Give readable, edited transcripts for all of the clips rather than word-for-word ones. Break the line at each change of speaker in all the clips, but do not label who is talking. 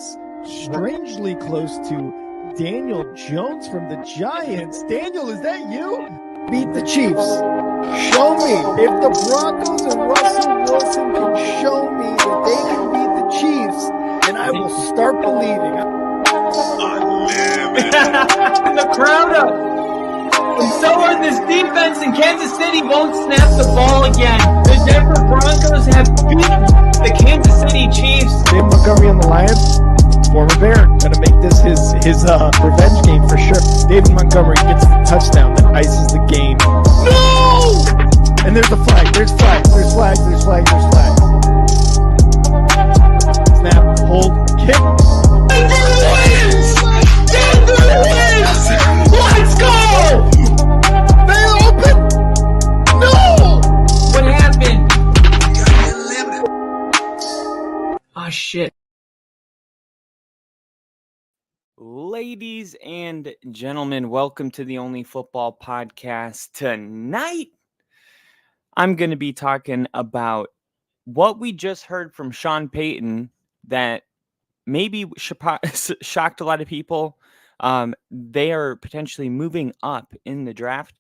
gets strangely close to Daniel Jones from the Giants. Daniel, is that you? Beat the Chiefs. Show me. If the Broncos and Russell Wilson can show me that they can beat the Chiefs, then I will start believing.
The crowd up. And so are this defense, and Kansas City won't snap the ball again. The Denver Broncos have beaten the Kansas City Chiefs.
David Montgomery on the Lions, former Bear, gonna make this his revenge game for sure. David Montgomery gets the touchdown that ices the game. No! And there's a flag. There's flag. There's flag. There's flag. There's flag. Snap. Hold. Kick.
Denver wins! Denver wins! Let's go!
They open. No!
What happened? Oh, shit.
Ladies and gentlemen, welcome to the Only Football Podcast. Tonight, I'm going to be talking about what we just heard from Sean Payton that maybe shocked a lot of people. They are potentially moving up in the draft.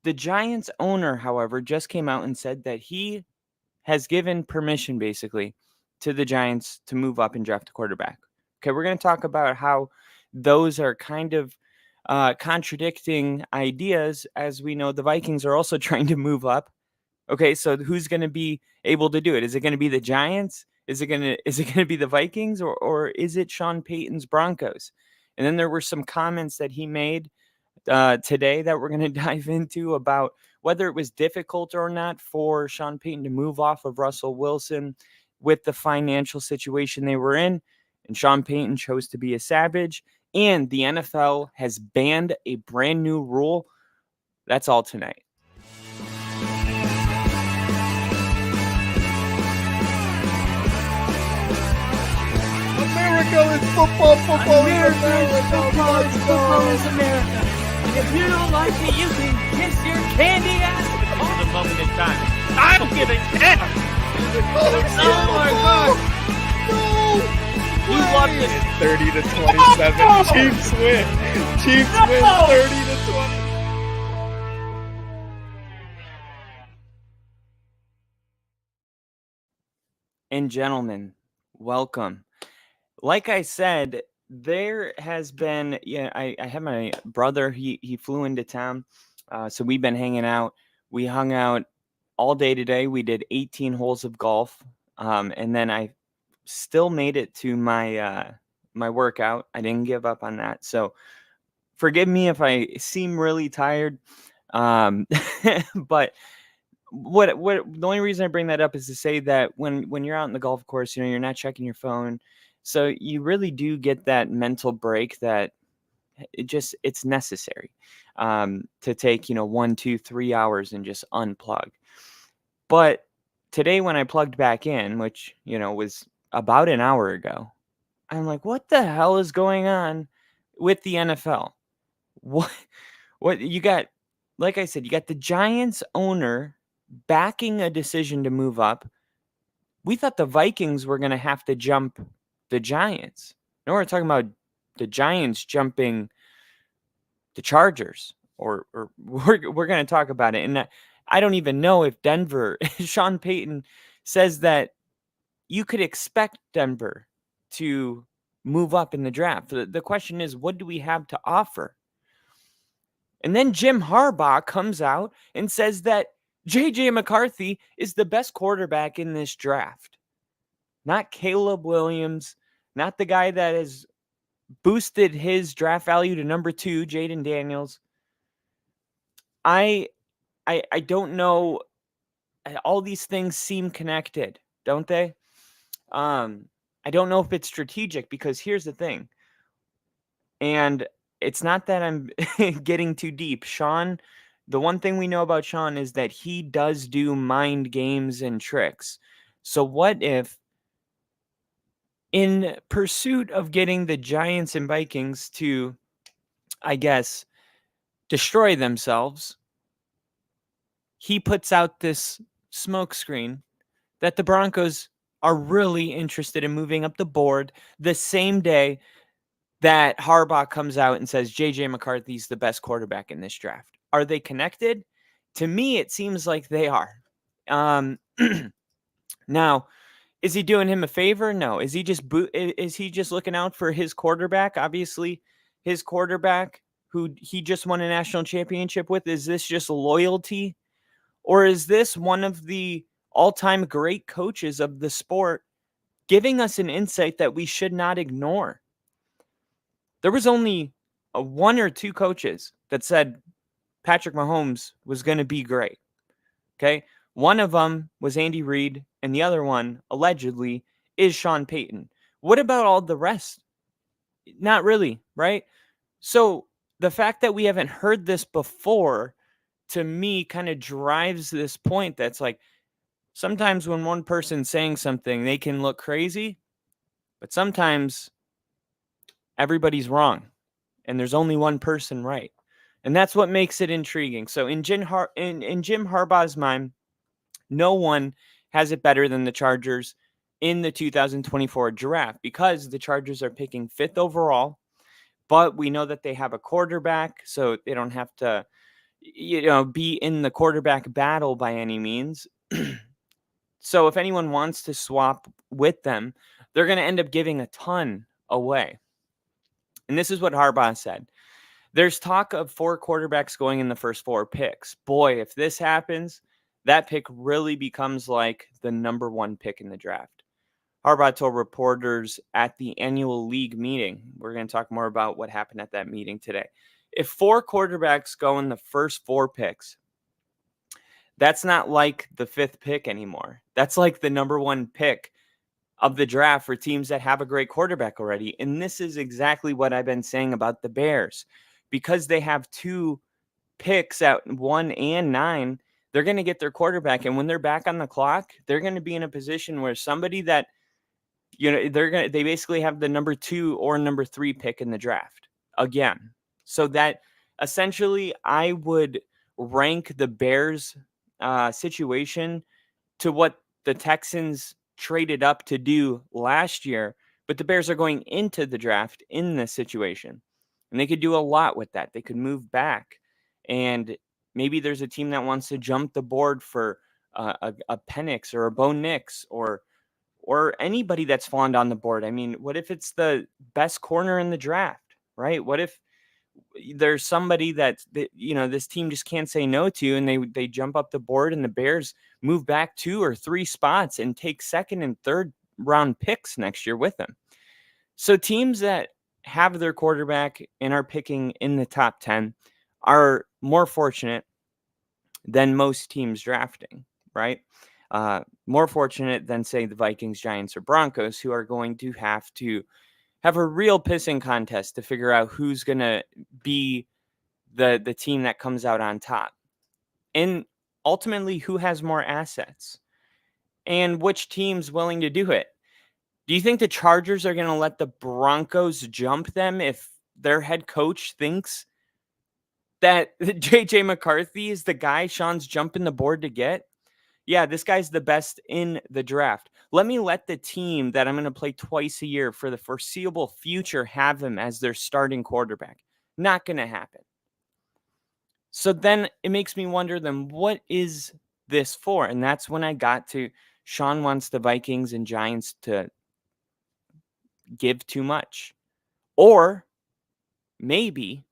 The Giants owner, however, just came out and said that he has given permission, basically, to the Giants to move up and draft a quarterback. Okay, we're going to talk about how those are kind of contradicting ideas. As we know, the Vikings are also trying to move up. Okay, so who's going to be able to do it? Is it going to be the Giants? Is it going to be the Vikings, or is it Sean Payton's Broncos? And then there were some comments that he made today that we're going to dive into about whether it was difficult or not for Sean Payton to move off of Russell Wilson with the financial situation they were in. And Sean Payton chose to be a savage. And the NFL has banned a brand new rule. That's all tonight.
America is football. Football
America
is
is football. Football is America. If you don't like it, you can kiss your candy ass on the moment in time. I don't give a damn. Oh my God.
No!
You love this.
30 to 27. Chiefs win. Chiefs win 30 to 20.
And gentlemen, welcome. Like I said, there has been, I have my brother, he flew into town. So we've been hanging out. We hung out all day today. We did 18 holes of golf. And then I still made it to my my workout. I didn't give up on that. So forgive me if I seem really tired. But what the only reason I bring that up is to say that when you're out in the golf course, you're not checking your phone. So you really do get that mental break that it's necessary to take, 1, 2, 3 hours and just unplug. But today when I plugged back in, which, was about an hour ago, I'm like, what the hell is going on with the NFL? What you got? Like I said, you got the Giants owner backing a decision to move up. We thought the Vikings were going to have to jump the Giants. Now we're talking about the Giants jumping the Chargers, or we're going to talk about it. And I don't even know if Denver, Sean Payton says that you could expect Denver to move up in the draft. The question is, what do we have to offer? And then Jim Harbaugh comes out and says that J.J. McCarthy is the best quarterback in this draft. Not Caleb Williams, not the guy that has boosted his draft value to number 2, Jaden Daniels. I don't know. All these things seem connected, don't they? I don't know if it's strategic, because here's the thing. And it's not that I'm getting too deep. Sean, the one thing we know about Sean is that he does do mind games and tricks. So what if, in pursuit of getting the Giants and Vikings to, I guess, destroy themselves, he puts out this smokescreen that the Broncos are really interested in moving up the board the same day that Harbaugh comes out and says J.J. McCarthy's the best quarterback in this draft. Are they connected? To me, it seems like they are. Now, is he doing him a favor? No. Is he just looking out for his quarterback? Obviously, his quarterback who he just won a national championship with. Is this just loyalty? Or is this one of the all-time great coaches of the sport giving us an insight that we should not ignore? There was only one or two coaches that said Patrick Mahomes was going to be great. Okay. One of them was Andy Reid, and the other one, allegedly, is Sean Payton. What about all the rest? Not really, right? So the fact that we haven't heard this before, to me, kind of drives this point that's like, sometimes when one person's saying something, they can look crazy, but sometimes everybody's wrong, and there's only one person right. And that's what makes it intriguing. So in Jim Harbaugh's mind, no one has it better than the Chargers in the 2024 draft because the Chargers are picking 5th overall, but we know that they have a quarterback, so they don't have to, be in the quarterback battle by any means. So if anyone wants to swap with them, they're going to end up giving a ton away. And this is what Harbaugh said. There's talk of 4 quarterbacks going in the first 4 picks. Boy, if this happens, that pick really becomes like the number 1 pick in the draft. Harbaugh told reporters at the annual league meeting, we're going to talk more about what happened at that meeting today. If 4 quarterbacks go in the first 4 picks, that's not like the 5th pick anymore. That's like the number 1 pick of the draft for teams that have a great quarterback already. And this is exactly what I've been saying about the Bears. Because they have 2 picks at 1 and 9, they're going to get their quarterback. And when they're back on the clock, they're going to be in a position where somebody that, they basically have the number 2 or number 3 pick in the draft again. So that essentially I would rank the Bears situation to what the Texans traded up to do last year, but the Bears are going into the draft in this situation. And they could do a lot with that. They could move back. And maybe there's a team that wants to jump the board for a Penix or a Bo Nix or anybody that's fallen on the board. I mean, what if it's the best corner in the draft, right? What if there's somebody that this team just can't say no to, and they jump up the board and the Bears move back 2 or 3 spots and take 2nd and 3rd round picks next year with them. So teams that have their quarterback and are picking in the top 10 are more fortunate than most teams drafting, right? More fortunate than, say, the Vikings, Giants, or Broncos, who are going to have a real pissing contest to figure out who's going to be the team that comes out on top. And ultimately, who has more assets and which team's willing to do it. Do you think the Chargers are going to let the Broncos jump them if their head coach thinks that J.J. McCarthy is the guy Sean's jumping the board to get? Yeah, this guy's the best in the draft. Let me let the team that I'm going to play twice a year for the foreseeable future have him as their starting quarterback. Not going to happen. So then it makes me wonder, then what is this for? And that's when I got to Sean wants the Vikings and Giants to give too much. Or maybe,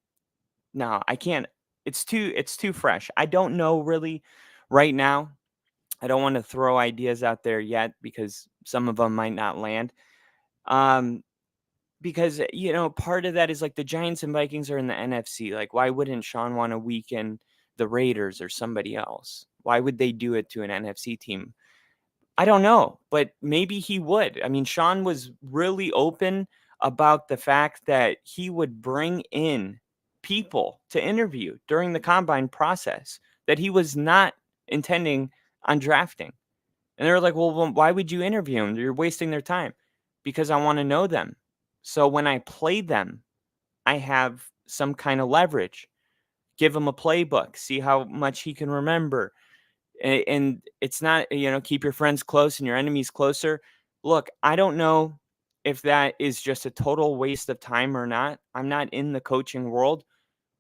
no, I can't. It's too fresh. I don't know really right now. I don't want to throw ideas out there yet because some of them might not land. Because, part of that is like the Giants and Vikings are in the NFC. Like, why wouldn't Sean want to weaken the Raiders or somebody else? Why would they do it to an NFC team? I don't know, but maybe he would. I mean, Sean was really open about the fact that he would bring in people to interview during the combine process that he was not intending on drafting. And they were like, well, why would you interview them? You're wasting their time. Because I want to know them. So when I play them, I have some kind of leverage. Give him a playbook. See how much he can remember. And it's not, keep your friends close and your enemies closer. look, I don't know if that is just a total waste of time or not. I'm not in the coaching world,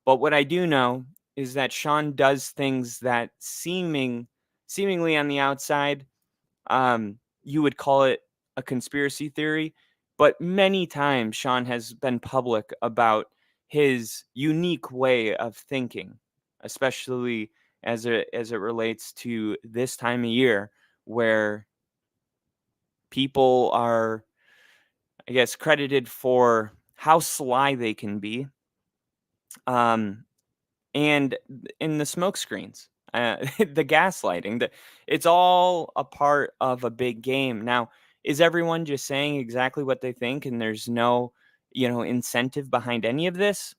but what I do know is that Sean does things that seemingly on the outside, you would call it a conspiracy theory, but many times Sean has been public about his unique way of thinking, especially as it relates to this time of year where people are, I guess, credited for how sly they can be, and in the smoke screens, the gaslighting. It's all a part of a big game. Now, is everyone just saying exactly what they think, and there's no, incentive behind any of this?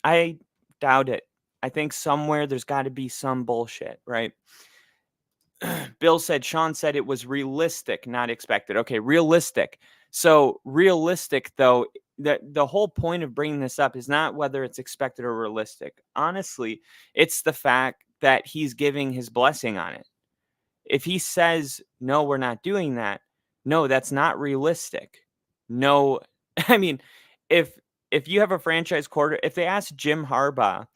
I doubt it. I think somewhere there's got to be some bullshit, right? Sean said it was realistic, not expected. Okay, realistic. So realistic, though, the whole point of bringing this up is not whether it's expected or realistic. Honestly, it's the fact that he's giving his blessing on it. If he says, no, we're not doing that, no, that's not realistic. No, I mean, if you have a franchise quarter, if they ask Jim Harbaugh,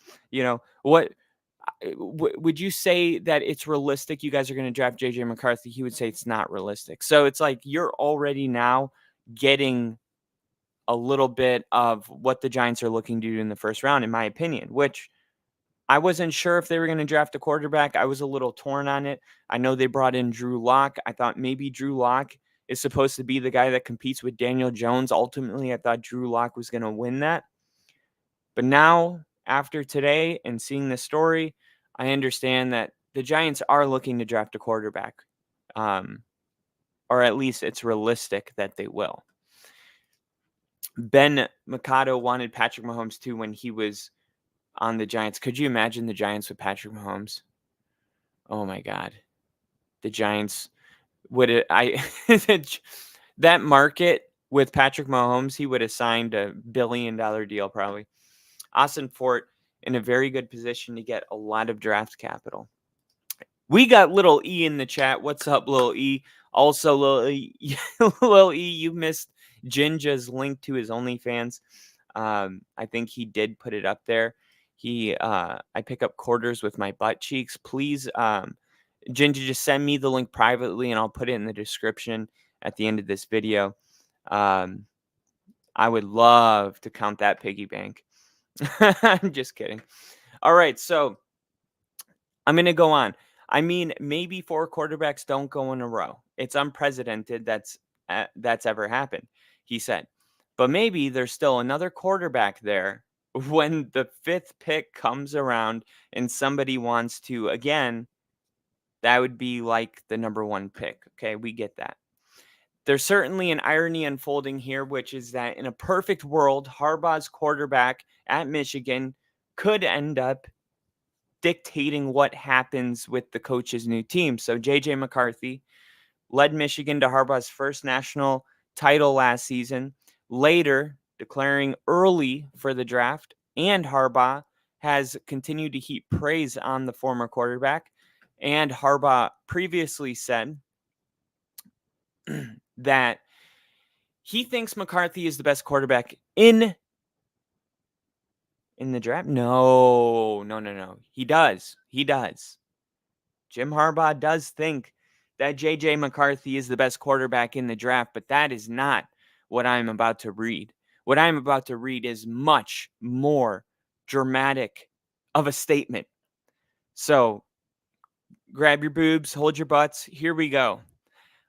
what would you say that it's realistic you guys are going to draft JJ McCarthy? He would say it's not realistic. So it's like you're already now getting a little bit of what the Giants are looking to do in the first round, in my opinion, which I wasn't sure if they were going to draft a quarterback. I was a little torn on it. I know they brought in Drew Lock. I thought maybe Drew Lock is supposed to be the guy that competes with Daniel Jones. Ultimately, I thought Drew Lock was going to win that. But now, after today and seeing this story, I understand that the Giants are looking to draft a quarterback. Or at least it's realistic that they will. Ben Mikado wanted Patrick Mahomes too when he was on the Giants. Could you imagine the Giants with Patrick Mahomes? Oh my God. The Giants would that market with Patrick Mahomes, he would have signed a $1 billion deal probably. Austin Fort in a very good position to get a lot of draft capital. We got Little E in the chat. What's up, Little E? Also, Little E, Little E, you missed Jinja's link to his OnlyFans. I think he did put it up there. I pick up quarters with my butt cheeks. Please, Jinja, just send me the link privately, and I'll put it in the description at the end of this video. I would love to count that piggy bank. I'm just kidding. All right, so I'm going to go on. I mean, maybe 4 quarterbacks don't go in a row. It's unprecedented that's ever happened, he said. But maybe there's still another quarterback there when the 5th pick comes around and somebody wants to, again, that would be like the number 1 pick. Okay, we get that. There's certainly an irony unfolding here, which is that in a perfect world, Harbaugh's quarterback at Michigan could end up dictating what happens with the coach's new team. So JJ McCarthy led Michigan to Harbaugh's first national title last season, later declaring early for the draft, and Harbaugh has continued to heap praise on the former quarterback. And Harbaugh previously said that he thinks McCarthy is the best quarterback in the draft. No. He does. Jim Harbaugh does think that JJ McCarthy is the best quarterback in the draft, but that is not what I'm about to read. What I'm about to read is much more dramatic of a statement. So grab your boobs, hold your butts. Here we go.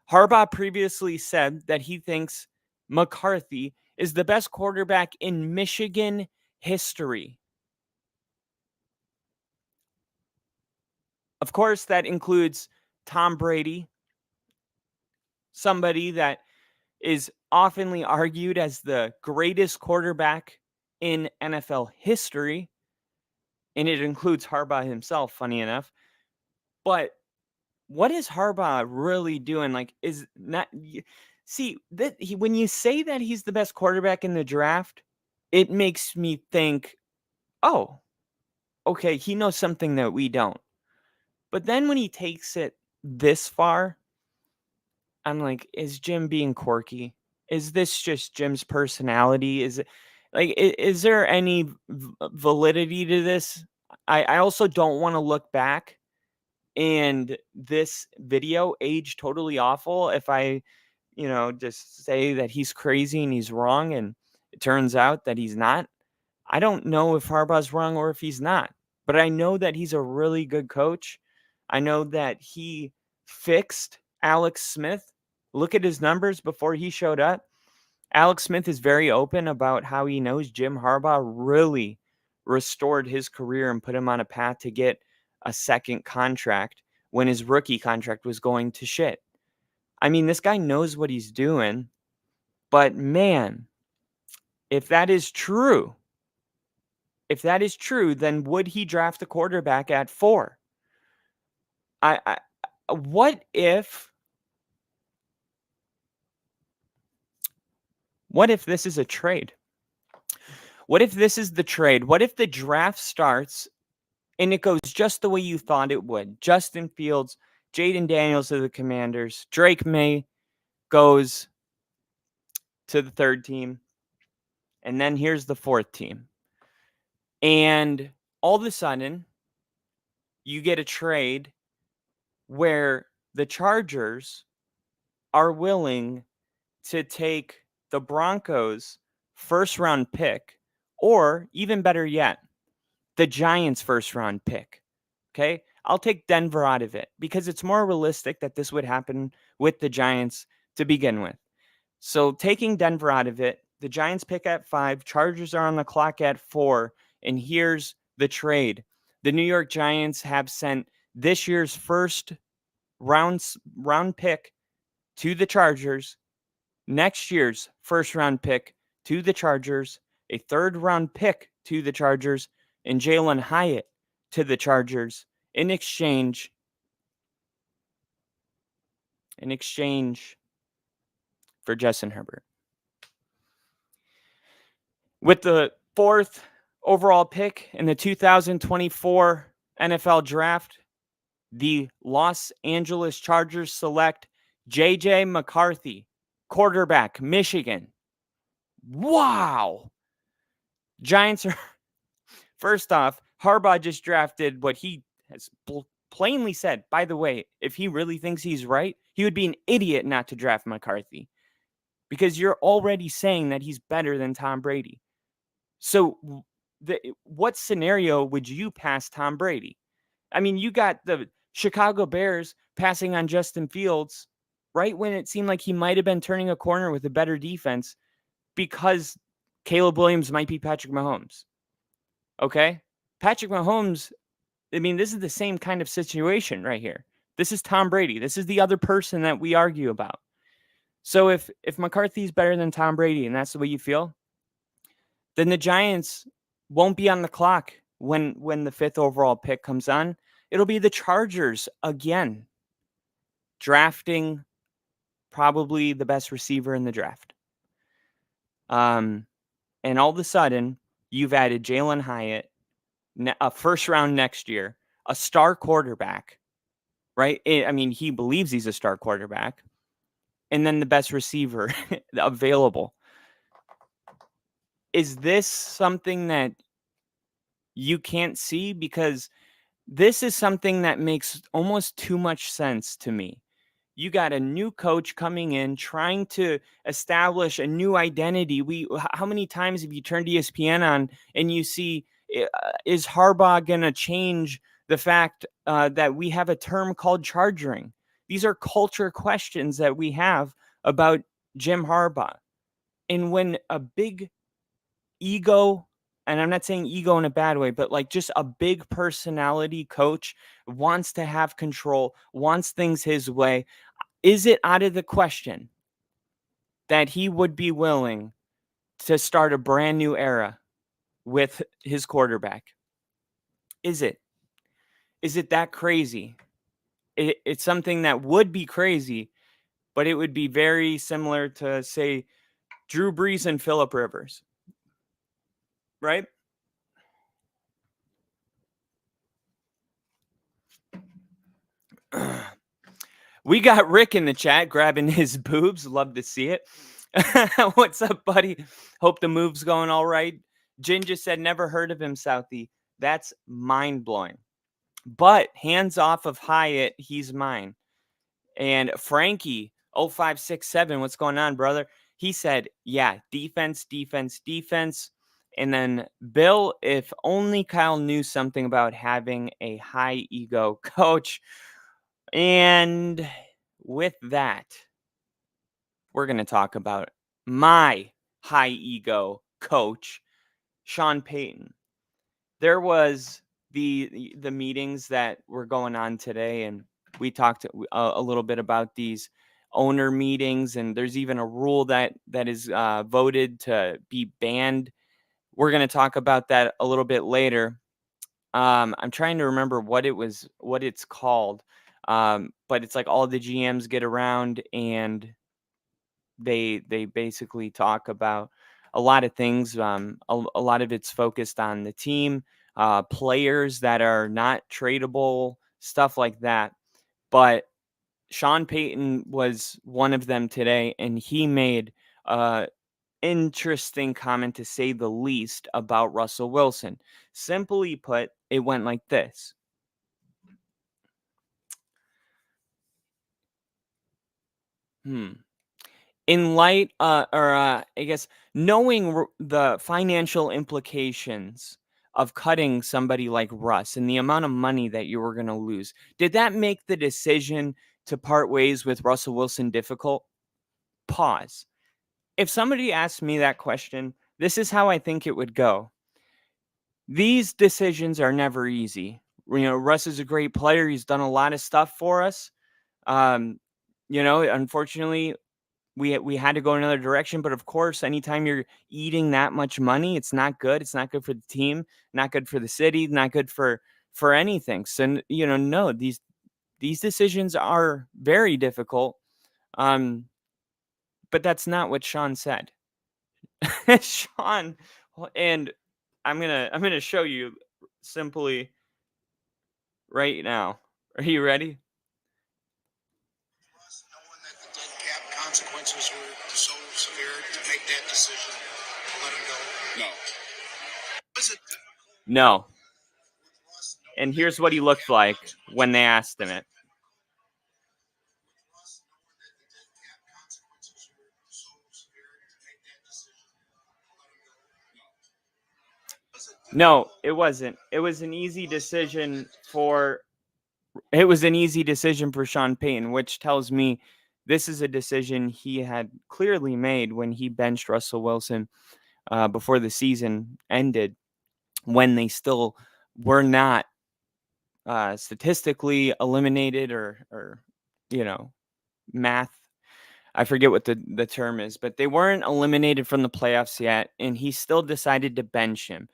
Harbaugh previously said that he thinks McCarthy is the best quarterback in Michigan history. Of course, that includes Tom Brady, somebody that is oftenly argued as the greatest quarterback in NFL history. And it includes Harbaugh himself, funny enough. But what is Harbaugh really doing? Like, is not see that when you say that he's the best quarterback in the draft, it makes me think, oh, okay, he knows something that we don't. But then when he takes it this far, I'm like, is Jim being quirky? Is this just Jim's personality? Is it like, is there any validity to this? I also don't want to look back and this video age totally awful if I, just say that he's crazy and he's wrong and it turns out that he's not. I don't know if Harbaugh's wrong or if he's not, but I know that he's a really good coach. I know that he fixed Alex Smith. Look at his numbers before he showed up. Alex Smith is very open about how he knows Jim Harbaugh really restored his career and put him on a path to get a second contract when his rookie contract was going to shit. I mean, this guy knows what he's doing, but man, if that is true, then would he draft a quarterback at 4? I what if this is a trade? What if this is the trade? What if the draft starts and it goes just the way you thought it would? Justin Fields, Jaden Daniels to the Commanders, Drake May goes to the 3rd team, and then here's the 4th team. And all of a sudden, you get a trade where the Chargers are willing to take the Broncos' 1st-round pick, or even better yet, the Giants' 1st-round pick. Okay? I'll take Denver out of it because it's more realistic that this would happen with the Giants to begin with. So taking Denver out of it, the Giants pick at 5, Chargers are on the clock at 4, and here's the trade. The New York Giants have sent this year's 1st round pick to the Chargers, next year's 1st-round pick to the Chargers, a 3rd-round pick to the Chargers, and Jalen Hyatt to the Chargers in exchange for Justin Herbert. With the 4th overall pick in the 2024 NFL Draft, the Los Angeles Chargers select J.J. McCarthy, quarterback, Michigan. Wow. Giants are, first off, Harbaugh just drafted what he has plainly said. By the way, if he really thinks he's right, he would be an idiot not to draft McCarthy because you're already saying that he's better than Tom Brady. So what scenario would you pass Tom Brady? I mean, you got the Chicago Bears passing on Justin Fields right when it seemed like he might have been turning a corner with a better defense because Caleb Williams might be Patrick Mahomes. Okay? Patrick Mahomes, I mean, this is the same kind of situation right here. This is Tom Brady. This is the other person that we argue about. So if McCarthy's better than Tom Brady and that's the way you feel, then the Giants won't be on the clock when the 5th overall pick comes on. It'll be the Chargers again, drafting probably the best receiver in the draft. And all of a sudden, you've added Jalen Hyatt, a 1st round next year, a star quarterback, right? I mean, he believes he's a star quarterback, and then the best receiver available. Is this something that you can't see? Because this is something that makes almost too much sense to me. You got a new coach coming in, trying to establish a new identity. How many times have you turned ESPN on and you see, is Harbaugh going to change the fact that we have a term called chargering? These are culture questions that we have about Jim Harbaugh. And when a big ego, and I'm not saying ego in a bad way, but like just a big personality coach wants to have control, wants things his way, is it out of the question that he would be willing to start a brand new era with his quarterback? Is it? Is it that crazy? It's something that would be crazy, but it would be very similar to, say, Drew Brees and Phillip Rivers. Right? We got Rick in the chat grabbing his boobs. Love to see it. What's up, buddy? Hope the move's going all right. Jin just said, never heard of him, Southie. That's mind-blowing. But hands off of Hyatt, he's mine. And Frankie, 0567, what's going on, brother? He said, yeah, defense, defense, defense. And then Bill, if only Kyle knew something about having a high ego coach. And with that, we're going to talk about my high ego coach, Sean Payton. There was the meetings that were going on today, and we talked a little bit about these owner meetings, and there's even a rule that is voted to be banned. We're going to talk about that a little bit later. I'm trying to remember what it's called, but it's like all the GMs get around and they basically talk about a lot of things. A lot of it's focused on the team, players that are not tradable, stuff like that. But Sean Payton was one of them today, and he made interesting comment, to say the least, about Russell Wilson. Simply put, it went like this. In light, I guess, knowing the financial implications of cutting somebody like Russ and the amount of money that you were going to lose, did that make the decision to part ways with Russell Wilson difficult? Pause. If somebody asked me that question, this is how I think it would go. These decisions are never easy. Russ is a great player. He's done a lot of stuff for us. Unfortunately, we had to go another direction. But of course, anytime you're eating that much money, it's not good. It's not good for the team, not good for the city, not good for anything. So, no, these decisions are very difficult. But that's not what Sean said. Sean, and I'm gonna show you simply right now. Are you ready?
Knowing that the dead cap consequences were so severe to make that decision, let him go.
No.
Was it difficult?
No.
with Russ knowing
And
that
here's
the
what he
dead
looked
cap
like
consequences
when they
were
asked him it.
With Russ knowing that the dead cap consequences were so severe to make that decision, let him go. Was it
No,
difficult?
it wasn't. It was an easy decision for Sean Payton, which tells me this is a decision he had clearly made when he benched Russell Wilson before the season ended, when they still were not statistically eliminated or math. I forget what the term is, but they weren't eliminated from the playoffs yet, and he still decided to bench him.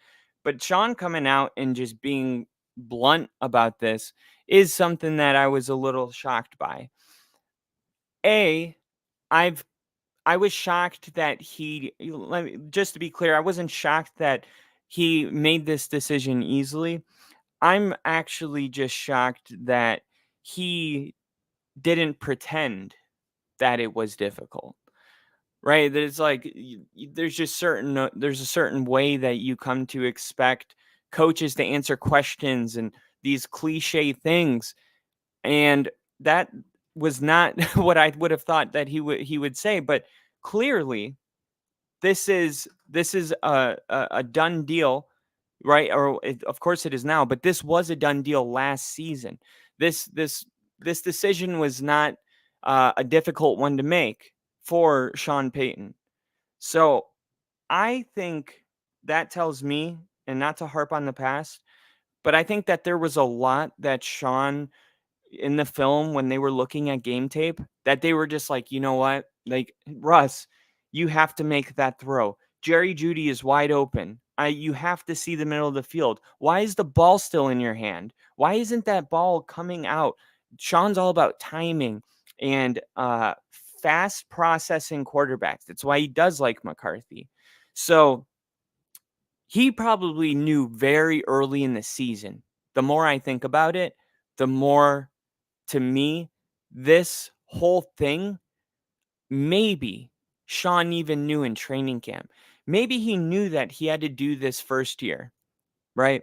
But Sean coming out and just being blunt about this is something that I was a little shocked by. I was shocked that just to be clear, I wasn't shocked that he made this decision easily. I'm actually just shocked that he didn't pretend that it was difficult. Right? There's like there's a certain way that you come to expect coaches to answer questions and these cliche things, and that was not what I would have thought that he would say. But clearly, this is a done deal, right? Or of course it is now, but this was a done deal last season. This decision was not a difficult one to make for Sean Payton. So I think that tells me, and not to harp on the past, but I think that there was a lot that Sean, in the film, when they were looking at game tape, that they were just like, you know what? Like, Russ, you have to make that throw. Jerry Jeudy is wide open. You have to see the middle of the field. Why is the ball still in your hand? Why isn't that ball coming out? Sean's all about timing and fast processing quarterbacks. That's why he does like McCarthy. So he probably knew very early in the season. The more I think about it, the more, to me, this whole thing, maybe Sean even knew in training camp. Maybe he knew that he had to do this first year, right?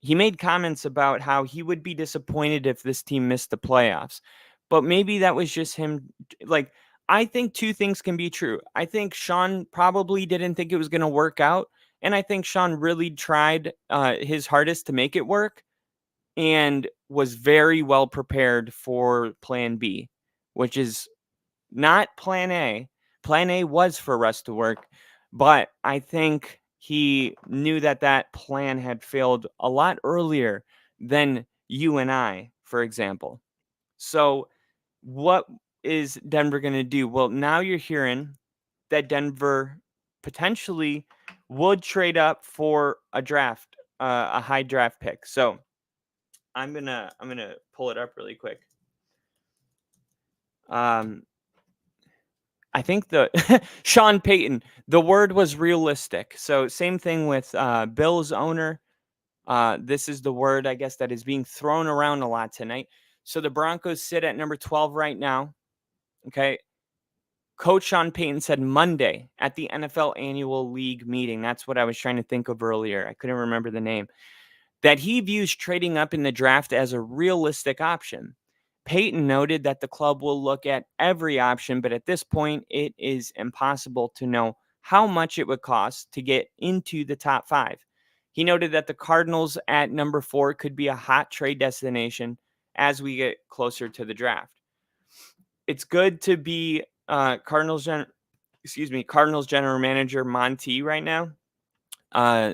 He made comments about how he would be disappointed if this team missed the playoffs. But maybe that was just him. Like, I think two things can be true. I think Sean probably didn't think it was going to work out. And I think Sean really tried his hardest to make it work and was very well prepared for plan B, which is not plan A. Plan A was for Russ to work, but I think he knew that that plan had failed a lot earlier than you and I, for example. So, what is Denver going to do? Well, now you're hearing that Denver potentially would trade up for a draft, a high draft pick. So, I'm gonna pull it up really quick. I think the Sean Payton, the word was realistic. So same thing with Bill's owner. This is the word, I guess, that is being thrown around a lot tonight. So the Broncos sit at number 12 right now. Okay. Coach Sean Payton said Monday at the NFL annual league meeting. That's what I was trying to think of earlier. I couldn't remember the name. That he views trading up in the draft as a realistic option. Payton noted that the club will look at every option, but at this point, it is impossible to know how much it would cost to get into the top 5. He noted that the Cardinals at number 4 could be a hot trade destination as we get closer to the draft. It's good to be Cardinals general manager Monty right now.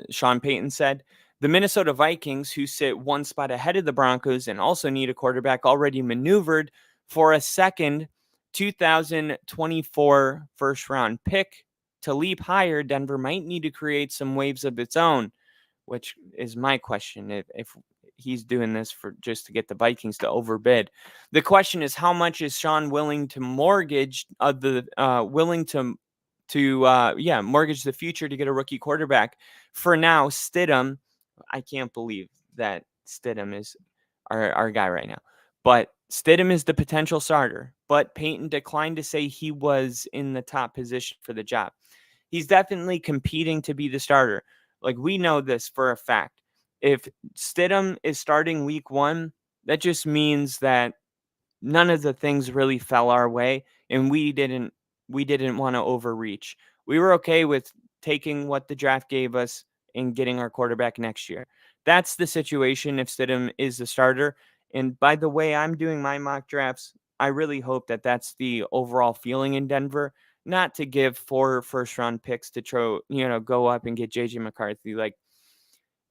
Sean Payton said. The Minnesota Vikings, who sit one spot ahead of the Broncos and also need a quarterback, already maneuvered for a second 2024 first-round pick. To leap higher, Denver might need to create some waves of its own, which is my question. If he's doing this for just to get the Vikings to overbid, the question is, how much is Sean willing to mortgage mortgage the future to get a rookie quarterback? For now, Stidham, I can't believe that Stidham is our guy right now. But Stidham is the potential starter. But Payton declined to say he was in the top position for the job. He's definitely competing to be the starter. Like, we know this for a fact. If Stidham is starting week 1, that just means that none of the things really fell our way, and we didn't want to overreach. We were okay with taking what the draft gave us and getting our quarterback next year. That's the situation if Stidham is the starter. And by the way I'm doing my mock drafts, I really hope that that's the overall feeling in Denver, not to give 4 first-round picks to go up and get JJ McCarthy. Like,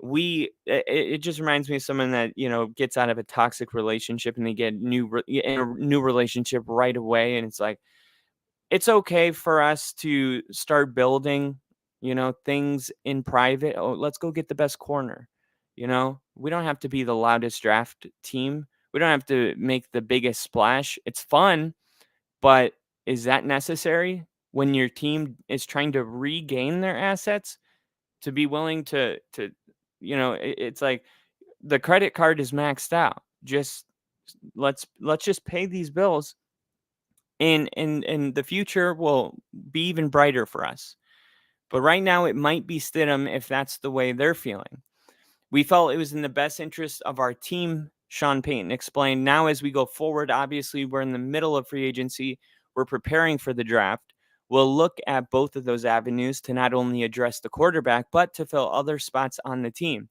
it just reminds me of someone that, gets out of a toxic relationship and they get in a new relationship right away. And it's like, it's okay for us to start building, things in private. Oh, let's go get the best corner. We don't have to be the loudest draft team. We don't have to make the biggest splash. It's fun, but is that necessary when your team is trying to regain their assets? To be willing to it's like the credit card is maxed out. Just let's just pay these bills, and the future will be even brighter for us. But right now, it might be Stidham if that's the way they're feeling. We felt it was in the best interest of our team, Sean Payton explained. Now, as we go forward, obviously, we're in the middle of free agency. We're preparing for the draft. We'll look at both of those avenues to not only address the quarterback, but to fill other spots on the team.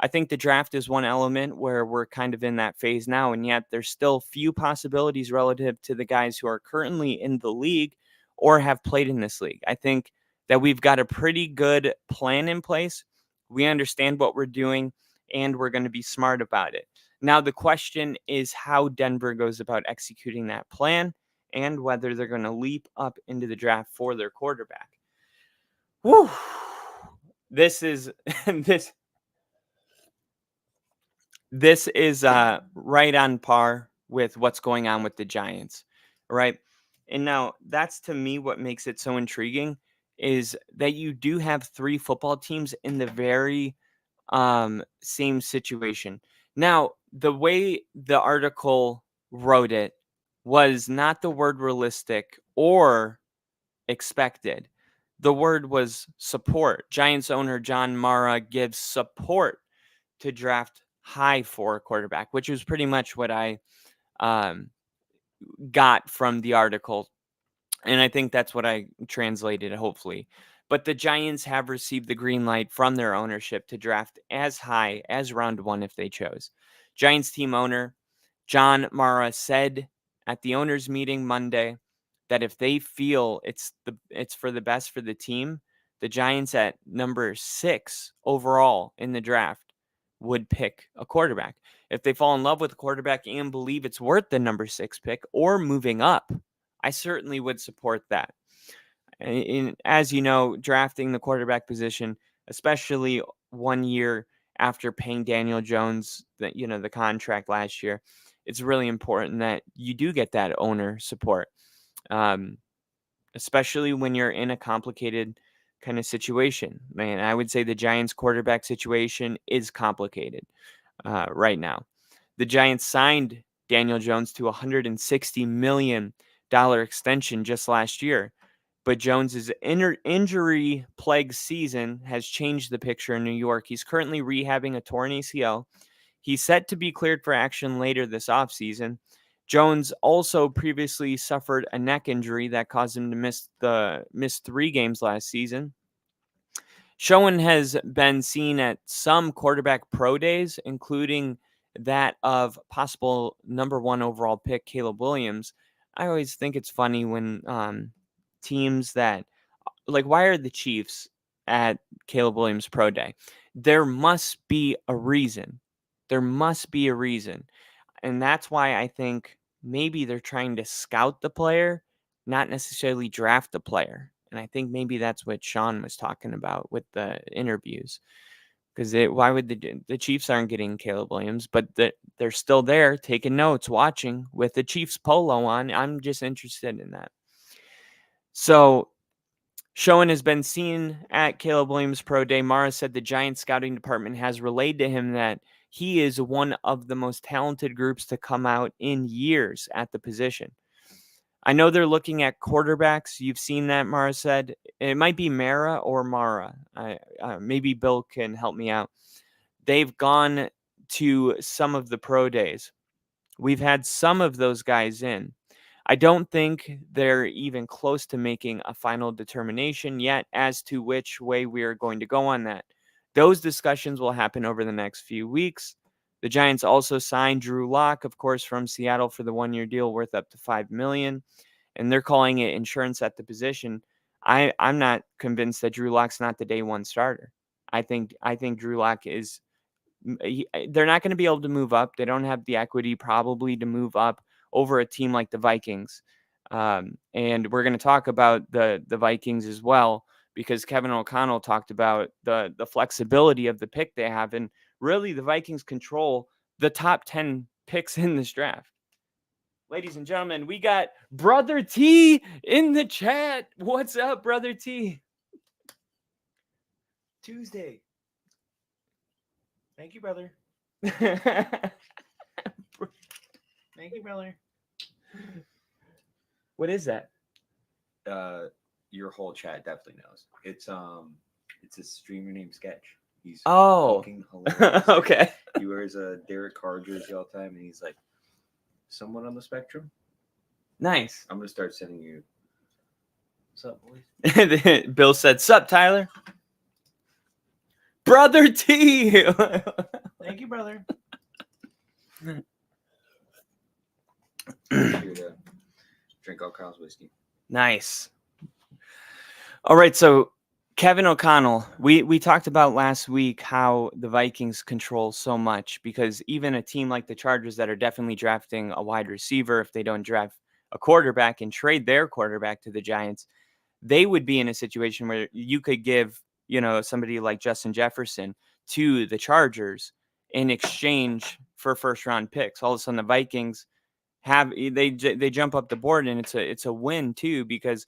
I think the draft is one element where we're kind of in that phase now, and yet there's still few possibilities relative to the guys who are currently in the league or have played in this league. I think that we've got a pretty good plan in place. We understand what we're doing, and we're going to be smart about it. Now, the question is how Denver goes about executing that plan and whether they're going to leap up into the draft for their quarterback. Woo! This is This is right on par with what's going on with the Giants, right? And now that's, to me, what makes it so intriguing is that you do have 3 football teams in the very same situation. Now, the way the article wrote it was not the word realistic or expected. The word was support. Giants owner John Mara gives support to draft high for a quarterback, which was pretty much what I got from the article. And I think that's what I translated, hopefully. But the Giants have received the green light from their ownership to draft as high as round 1 if they chose. Giants team owner John Mara said at the owners meeting Monday that if they feel it's for the best for the team, the Giants at number 6 overall in the draft would pick a quarterback. If they fall in love with a quarterback and believe it's worth the number 6 pick or moving up, I certainly would support that. As you know, drafting the quarterback position, especially 1 year after paying Daniel Jones the contract last year, it's really important that you do get that owner support, especially when you're in a complicated kind of situation. Man, I would say the Giants quarterback situation is complicated right now. The Giants signed Daniel Jones to a $160 million extension just last year. But Jones's injury-plagued season has changed the picture in New York. He's currently rehabbing a torn ACL. He's set to be cleared for action later this offseason. Jones also previously suffered a neck injury that caused him to miss 3 games last season. Schoen has been seen at some quarterback pro days, including that of possible number 1 overall pick Caleb Williams. I always think it's funny when teams that, like, why are the Chiefs at Caleb Williams pro day? There must be a reason. And that's why I think maybe they're trying to scout the player, not necessarily draft the player. And I think maybe that's what Sean was talking about with the interviews. Because why would the Chiefs aren't getting Caleb Williams, but they're still there taking notes, watching with the Chiefs polo on. I'm just interested in that. So Schoen has been seen at Caleb Williams Pro Day. Mara said the Giants scouting department has relayed to him that he is one of the most talented groups to come out in years at the position. I know they're looking at quarterbacks. You've seen that, Mara said. It might be Mara or Mara. Maybe Bill can help me out. They've gone to some of the pro days. We've had some of those guys in. I don't think they're even close to making a final determination yet as to which way we are going to go on that. Those discussions will happen over the next few weeks. The Giants also signed Drew Lock, of course, from Seattle for the 1-year deal worth up to $5 million, and they're calling it insurance at the position. I'm not convinced that Drew Lock's not the day 1 starter. I think Drew Lock is. They're not going to be able to move up. They don't have the equity probably to move up over a team like the Vikings. And we're going to talk about the Vikings as well, because Kevin O'Connell talked about the flexibility of the pick they have. And really, the Vikings control the top 10 picks in this draft. Ladies and gentlemen, we got Brother T in the chat. What's up, Brother T? Tuesday. Thank you, brother. Thank you, brother. What is that?
Your whole chat definitely knows. It's a streamer named Sketch. He's fucking hilarious.
Okay.
He wears a Derek Carr jersey all the time, and he's like somewhat on the spectrum.
Nice.
I'm gonna start sending you. What's up, boys?
Bill said, "Sup, Tyler." Brother T.
Thank you, brother.
Here to drink all Kyle's whiskey.
Nice. All right, so Kevin O'Connell, we talked about last week how the Vikings control so much, because even a team like the Chargers that are definitely drafting a wide receiver, if they don't draft a quarterback and trade their quarterback to the Giants, they would be in a situation where you could give, somebody like Justin Jefferson to the Chargers in exchange for first-round picks. All of a sudden, the Vikings they jump up the board, and it's a win too, because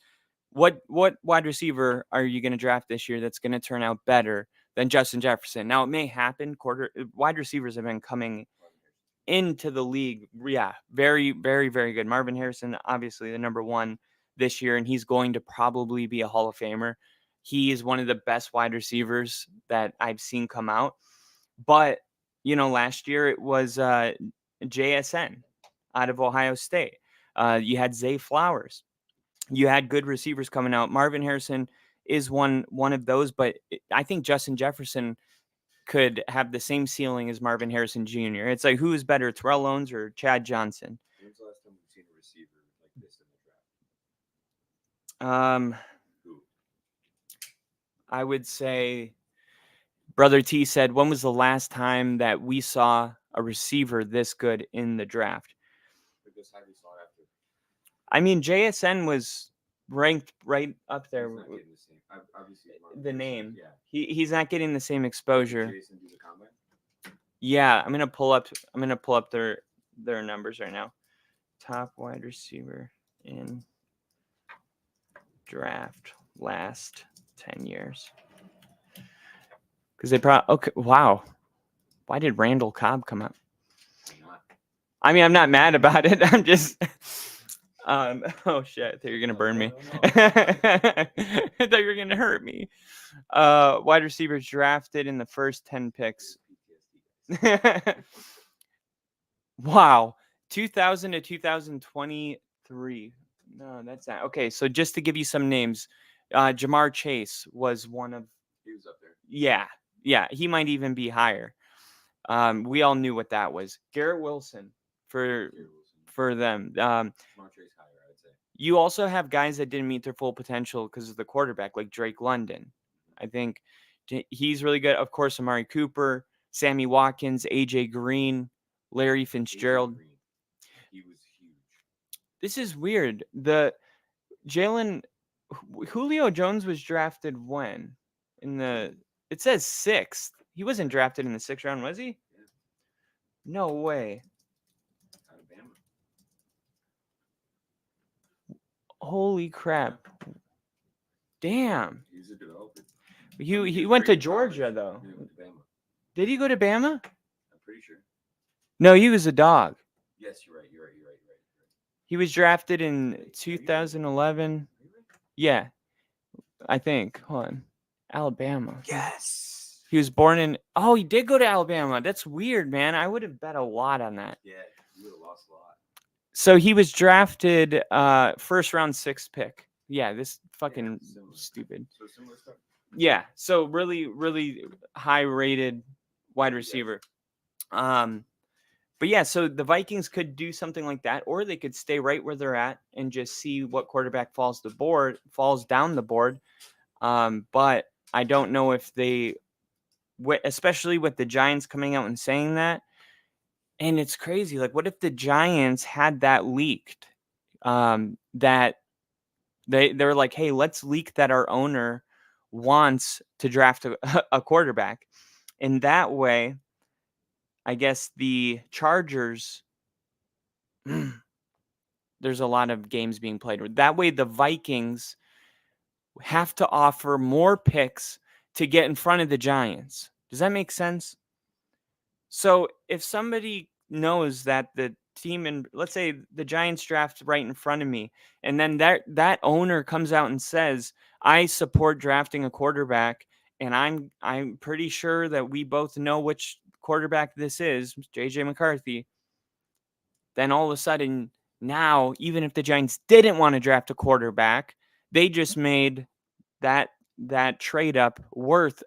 what wide receiver are you going to draft this year that's going to turn out better than Justin Jefferson? Now, it may happen. Wide receivers have been coming. into the league. Yeah, very, very, very good. Marvin Harrison, obviously the number one this year, and he's going to probably be a Hall of Famer. He is one of the best wide receivers that I've seen come out. But, last year it was JSN out of Ohio State. You had Zay Flowers. You had good receivers coming out. Marvin Harrison is one of those, but I think Justin Jefferson could have the same ceiling as Marvin Harrison Jr. It's like, who is better, Terrell Owens or Chad Johnson?
When's the last time we've seen a receiver like this in the draft?
I would say Brother T said, when was the last time that we saw a receiver this good in the draft?
Because highly sought after.
I mean, JSN was ranked right up there.
He's not getting the same. Obviously,
The name.
Yeah.
He's not getting the same exposure.
Jason do the combine?
Yeah, I'm gonna pull up their numbers right now. Top wide receiver in draft last 10 years. Because they probably wow. Why did Randall Cobb come up? I mean, I'm not mad about it. I'm just oh shit, I thought you were gonna burn me. I thought you were gonna hurt me. Wide receivers drafted in the first 10 picks. Wow. 2000 to 2023. No, that's not. Okay, so just to give you some names, Jamar Chase was one of.
He was up there.
Yeah, he might even be higher. We all knew what that was. Garrett Wilson for them.
Jamar Chase higher, I'd say.
You also have guys that didn't meet their full potential because of the quarterback, like Drake London. I think he's really good. Of course, Amari Cooper, Sammy Watkins, AJ Green, Larry Fitzgerald.
He was huge.
This is weird. The Julio Jones was drafted when? It says 6th. He wasn't drafted in the 6th round, was he?
Yeah.
No way.
Alabama.
Holy crap. Damn.
He's a developer.
He went to Georgia, though.
He went to Bama.
Did he go to Bama?
I'm pretty sure.
No, he was a dog.
Yes, you're right.
He was drafted in 2011. Yeah, I think. Hold on. Alabama.
Yes.
He was born in. Oh, he did go to Alabama. That's weird, man. I would have bet a lot on that.
Yeah, you would have lost a lot.
So he was drafted first round 6th pick. Yeah, this fucking stupid.
So similar stuff.
Yeah, so really, really high rated wide receiver. But yeah, so the Vikings could do something like that, or they could stay right where they're at and just see what quarterback falls down the board. But I don't know if they, especially with the Giants coming out and saying that. And it's crazy. Like, what if the Giants had that leaked? That they're like, hey, let's leak that our owner wants to draft a quarterback. And that way, I guess the Chargers, there's a lot of games being played. That way, the Vikings have to offer more picks to get in front of the Giants. Does that make sense? So if somebody knows that the team, and let's say the Giants draft right in front of me, and then that owner comes out and says, I support drafting a quarterback, and I'm pretty sure that we both know which quarterback this is, JJ McCarthy, then all of a sudden now, even if the Giants didn't want to draft a quarterback, they just made that trade up worth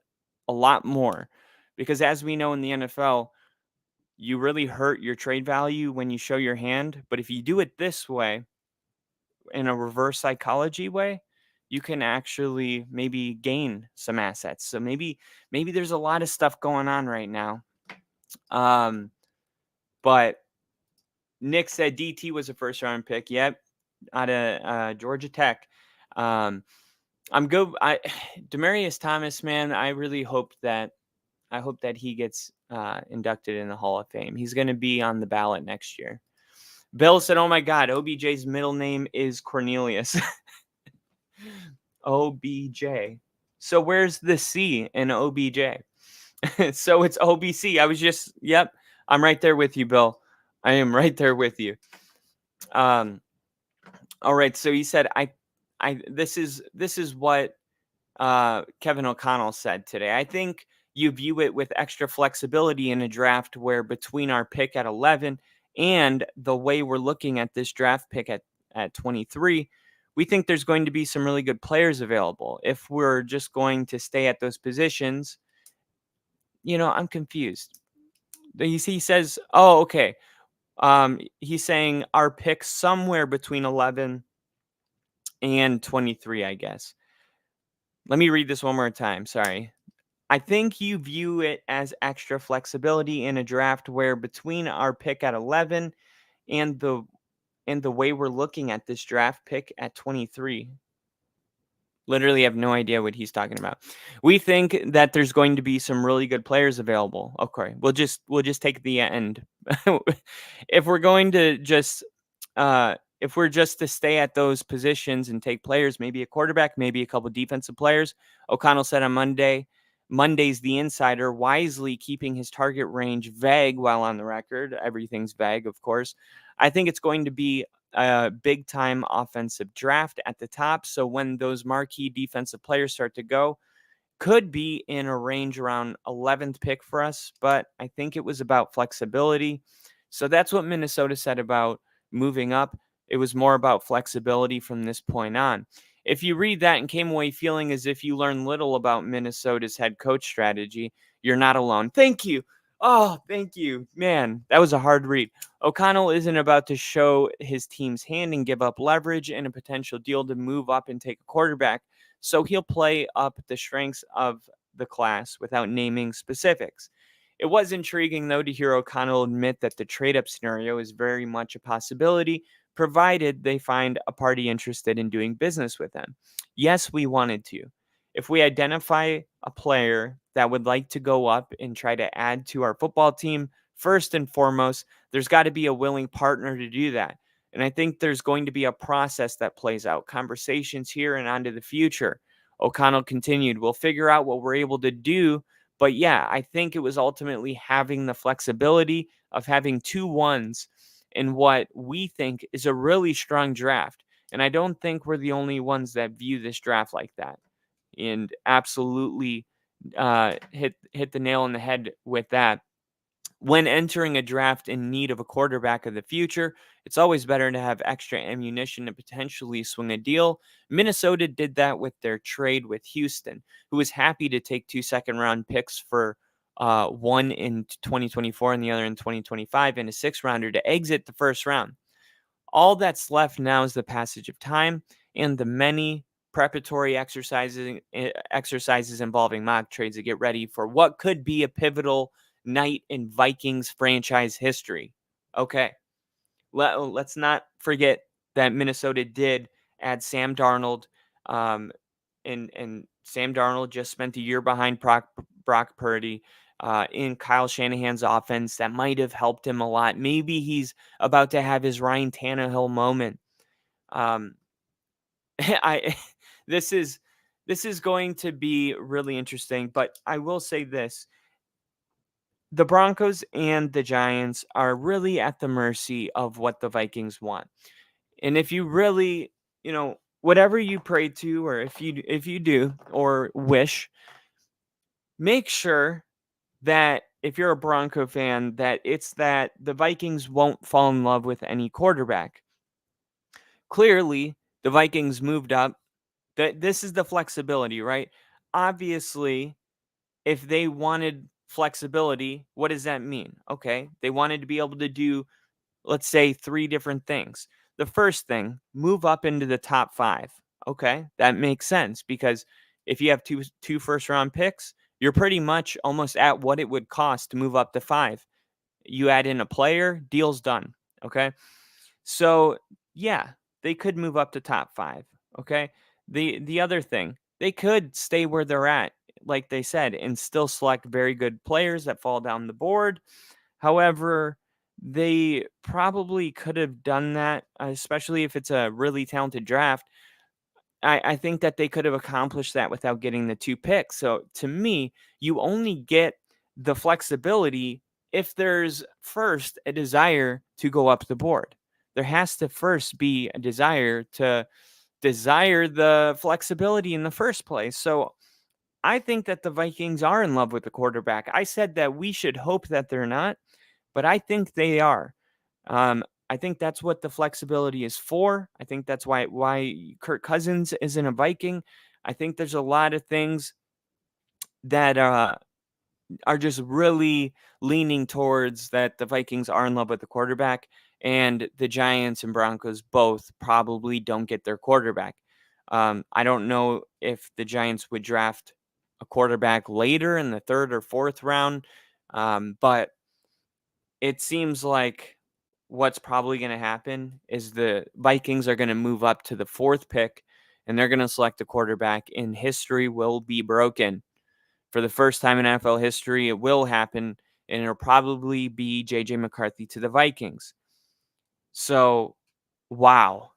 a lot more. Because as we know in the NFL, you really hurt your trade value when you show your hand. But if you do it this way, in a reverse psychology way, you can actually maybe gain some assets. So maybe there's a lot of stuff going on right now. But Nick said DT was a first round pick. Yep. Out of Georgia Tech. I'm good. Demarius Thomas, man, I really hope that he gets inducted in the Hall of Fame. He's going to be on the ballot next year. Bill said, oh my God, OBJ's middle name is Cornelius. OBJ. So where's the C in OBJ? So it's OBC. I'm right there with you, Bill. I am right there with you. All right. So he said, this is what Kevin O'Connell said today. I think you view it with extra flexibility in a draft where between our pick at 11 and the way we're looking at this draft pick at 23, we think there's going to be some really good players available. If we're just going to stay at those positions, I'm confused. He says, oh, okay. He's saying our pick somewhere between 11 and 23, I guess. Let me read this one more time. Sorry. I think you view it as extra flexibility in a draft where between our pick at 11 and the way we're looking at this draft pick at 23. Literally have no idea what he's talking about. We think that there's going to be some really good players available. Okay, we'll just take the end. If we're going to just if we're just to stay at those positions and take players, maybe a quarterback, maybe a couple defensive players. O'Connell said on Monday's The Insider, wisely keeping his target range vague while on the record. Everything's vague, of course. I think it's going to be a big time offensive draft at the top. So when those marquee defensive players start to go, could be in a range around 11th pick for us, but I think it was about flexibility. So that's what Minnesota said about moving up. It was more about flexibility from this point on. If you read that and came away feeling as if you learned little about Minnesota's head coach strategy, you're not alone. Thank you. Oh, thank you. Man, that was a hard read. O'Connell isn't about to show his team's hand and give up leverage in a potential deal to move up and take a quarterback. So he'll play up the strengths of the class without naming specifics. It was intriguing, though, to hear O'Connell admit that the trade-up scenario is very much a possibility, provided they find a party interested in doing business with them. Yes, we wanted to. If we identify a player that would like to go up and try to add to our football team, first and foremost, there's got to be a willing partner to do that. And I think there's going to be a process that plays out, conversations here and on to the future. O'Connell continued, we'll figure out what we're able to do. But yeah, I think it was ultimately having the flexibility of having 2 ones in what we think is a really strong draft. And I don't think we're the only ones that view this draft like that. And absolutely hit the nail on the head with that. When entering a draft in need of a quarterback of the future, it's always better to have extra ammunition to potentially swing a deal. Minnesota did that with their trade with Houston, who was happy to take 2 second-round picks for one in 2024 and the other in 2025 and a 6th-rounder to exit the first round. All that's left now is the passage of time and the many preparatory exercises involving mock trades to get ready for what could be a pivotal night in Vikings franchise history. Okay, let's not forget that Minnesota did add Sam Darnold, and Sam Darnold just spent a year behind Brock Purdy in Kyle Shanahan's offense. That might have helped him a lot. Maybe he's about to have his Ryan Tannehill moment. This is going to be really interesting, but I will say this. The Broncos and the Giants are really at the mercy of what the Vikings want. And if you really, whatever you pray to, or if you do or wish, make sure that if you're a Bronco fan, that it's that the Vikings won't fall in love with any quarterback. Clearly, the Vikings moved up. This is the flexibility, right? Obviously, if they wanted flexibility, what does that mean? Okay, they wanted to be able to do, let's say, 3 different things. The first thing, move up into the top 5. Okay, that makes sense because if you have two first-round picks, you're pretty much almost at what it would cost to move up to 5. You add in a player, deal's done. Okay, so yeah, they could move up to top 5. Okay, the other thing, they could stay where they're at, like they said, and still select very good players that fall down the board. However, they probably could have done that, especially if it's a really talented draft. I think that they could have accomplished that without getting the 2 picks. So to me, you only get the flexibility if there's first a desire to go up the board, there has to first be a desire to desire the flexibility in the first place. So I think that the Vikings are in love with the quarterback. I said that we should hope that they're not, but I think they are. I think that's what the flexibility is for. I think that's why Kirk Cousins isn't a Viking. I think there's a lot of things that are just really leaning towards that the Vikings are in love with the quarterback, and the Giants and Broncos both probably don't get their quarterback. I don't know if the Giants would draft a quarterback later in the 3rd or 4th round, but it seems like what's probably going to happen is the Vikings are going to move up to the 4th pick, and they're going to select a quarterback, and history will be broken. For the first time in NFL history, it will happen, and it'll probably be J.J. McCarthy to the Vikings. So, wow.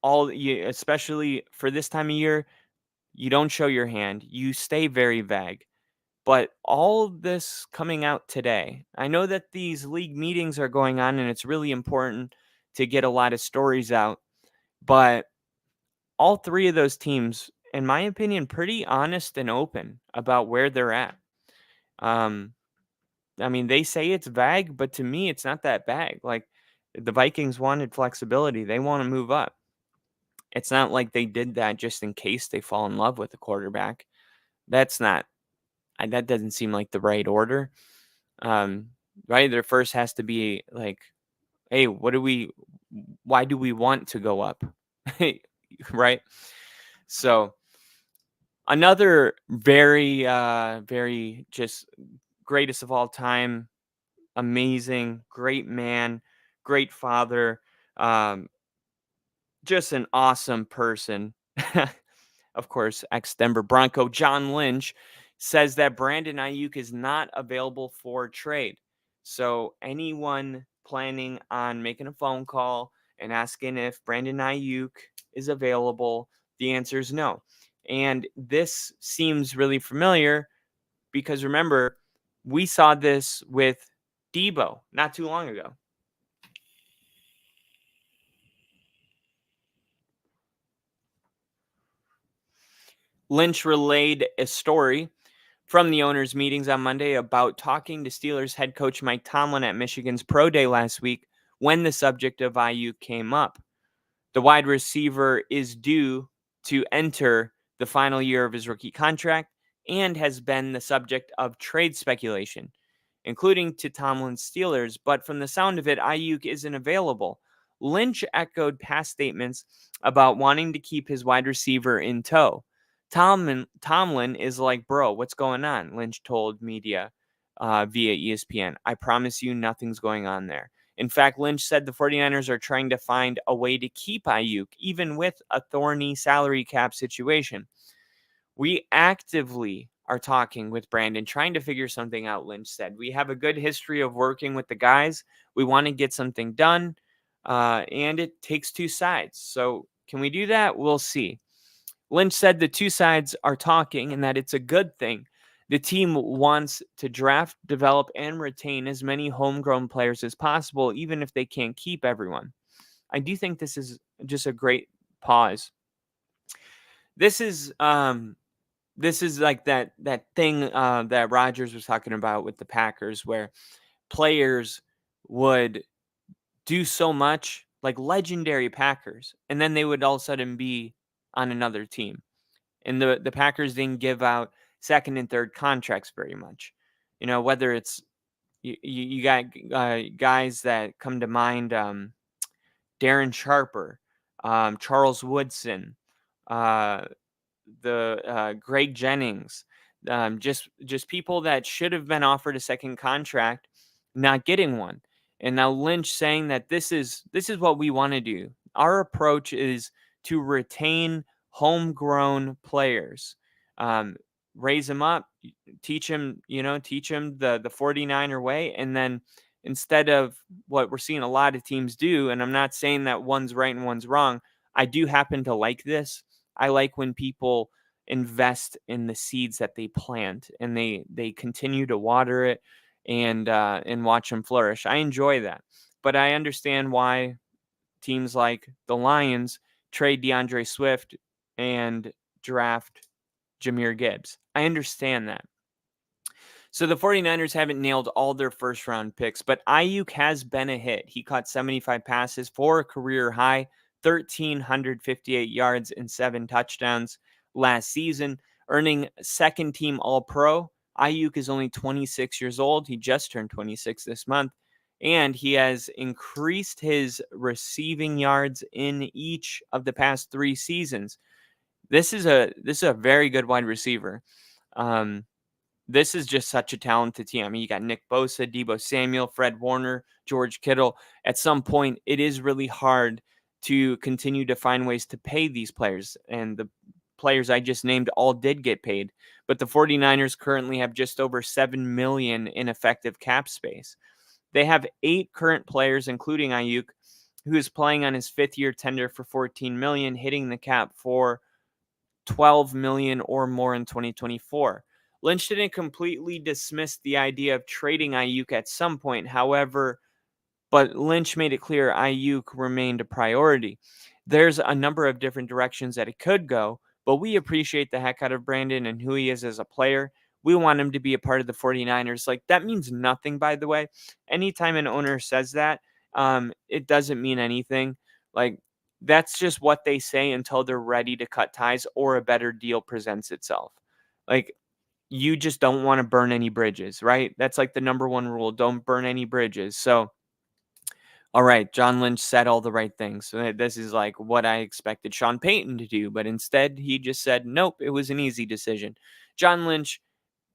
Especially for this time of year, you don't show your hand. You stay very vague. But all of this coming out today, I know that these league meetings are going on, and it's really important to get a lot of stories out. But all 3 of those teams, in my opinion, pretty honest and open about where they're at. I mean, they say it's vague, but to me, it's not that vague. Like, the Vikings wanted flexibility. They want to move up. It's not like they did that just in case they fall in love with the quarterback. That doesn't seem like the right order. Right? There first has to be like, hey, why do we want to go up? Right? So another very, very just greatest of all time, amazing, great man, great father, just an awesome person. Of course, ex-Denver Bronco John Lynch says that Brandon Ayuk is not available for trade. So anyone planning on making a phone call and asking if Brandon Ayuk is available, the answer is no. And this seems really familiar because remember, we saw this with Debo not too long ago. Lynch relayed a story from the owners' meetings on Monday about talking to Steelers head coach Mike Tomlin at Michigan's Pro Day last week when the subject of Ayuk came up. The wide receiver is due to enter the final year of his rookie contract and has been the subject of trade speculation, including to Tomlin's Steelers, but from the sound of it, Ayuk isn't available. Lynch echoed past statements about wanting to keep his wide receiver in tow. Tomlin is like, bro, what's going on? Lynch told media via ESPN. I promise you nothing's going on there. In fact, Lynch said the 49ers are trying to find a way to keep Ayuk, even with a thorny salary cap situation. We actively are talking with Brandon, trying to figure something out, Lynch said. We have a good history of working with the guys. We want to get something done, and it takes 2 sides. So can we do that? We'll see. Lynch said the 2 sides are talking and that it's a good thing. The team wants to draft, develop, and retain as many homegrown players as possible, even if they can't keep everyone. I do think this is just a great pause. This is like that thing that Rodgers was talking about with the Packers, where players would do so much, like legendary Packers, and then they would all of a sudden be on another team. And the Packers didn't give out 2nd and 3rd contracts very much. You know, whether it's you got guys that come to mind, Darren Sharper, Charles Woodson, Greg Jennings, just people that should have been offered a 2nd contract, not getting one. And now Lynch saying that this is what we want to do. Our approach is to retain homegrown players, raise them up, teach them the 49er way. And then instead of what we're seeing a lot of teams do, and I'm not saying that one's right and one's wrong, I do happen to like this. I like when people invest in the seeds that they plant and they continue to water it and watch him flourish. I enjoy that, but I understand why teams like the Lions trade DeAndre Swift and draft Jahmyr Gibbs. I understand that. So the 49ers haven't nailed all their first round picks, but Ayuk has been a hit. He caught 75 passes for a career high, 1,358 yards and 7 touchdowns last season, earning second team All Pro. Ayuk is only 26 years old. He just turned 26 this month, and he has increased his receiving yards in each of the past 3 seasons. This is a very good wide receiver. This is just such a talented team. I mean, you got Nick Bosa, Deebo Samuel, Fred Warner, George Kittle. At some point, it is really hard to continue to find ways to pay these players. And the players I just named all did get paid. But the 49ers currently have just over $7 million in effective cap space. They have 8 current players, including Ayuk, who is playing on his 5th-year tender for $14 million, hitting the cap for $12 million or more in 2024. Lynch didn't completely dismiss the idea of trading Ayuk at some point, however, but Lynch made it clear Ayuk remained a priority. There's a number of different directions that it could go, but we appreciate the heck out of Brandon and who he is as a player. We want him to be a part of the 49ers. Like, that means nothing, by the way. Anytime an owner says that, it doesn't mean anything. Like, that's just what they say until they're ready to cut ties or a better deal presents itself. Like, you just don't want to burn any bridges, right? That's like the number one rule. Don't burn any bridges. So, all right, John Lynch said all the right things. So this is like what I expected Sean Payton to do, but instead he just said, nope, it was an easy decision. John Lynch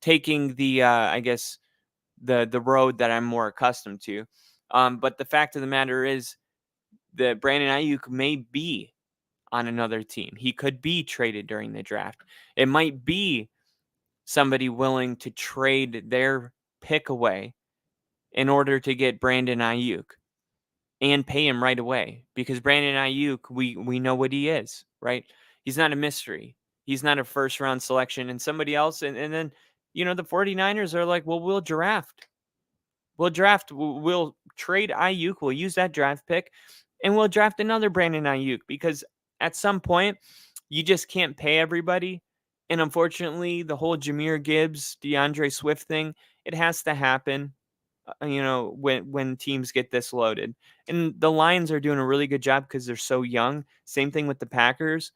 taking the, I guess, the road that I'm more accustomed to. But the fact of the matter is that Brandon Ayuk may be on another team. He could be traded during the draft. It might be somebody willing to trade their pick away in order to get Brandon Ayuk and pay him right away, because Brandon Ayuk, we know what he is, right? He's not a mystery. He's not a first round selection, and somebody else. And then, the 49ers are like, well, we'll draft. We'll trade Ayuk. We'll use that draft pick and we'll draft another Brandon Ayuk, because at some point you just can't pay everybody. And unfortunately, the whole Jahmyr Gibbs, DeAndre Swift thing, it has to happen, when teams get this loaded. And the Lions are doing a really good job because they're so young. Same thing with the Packers.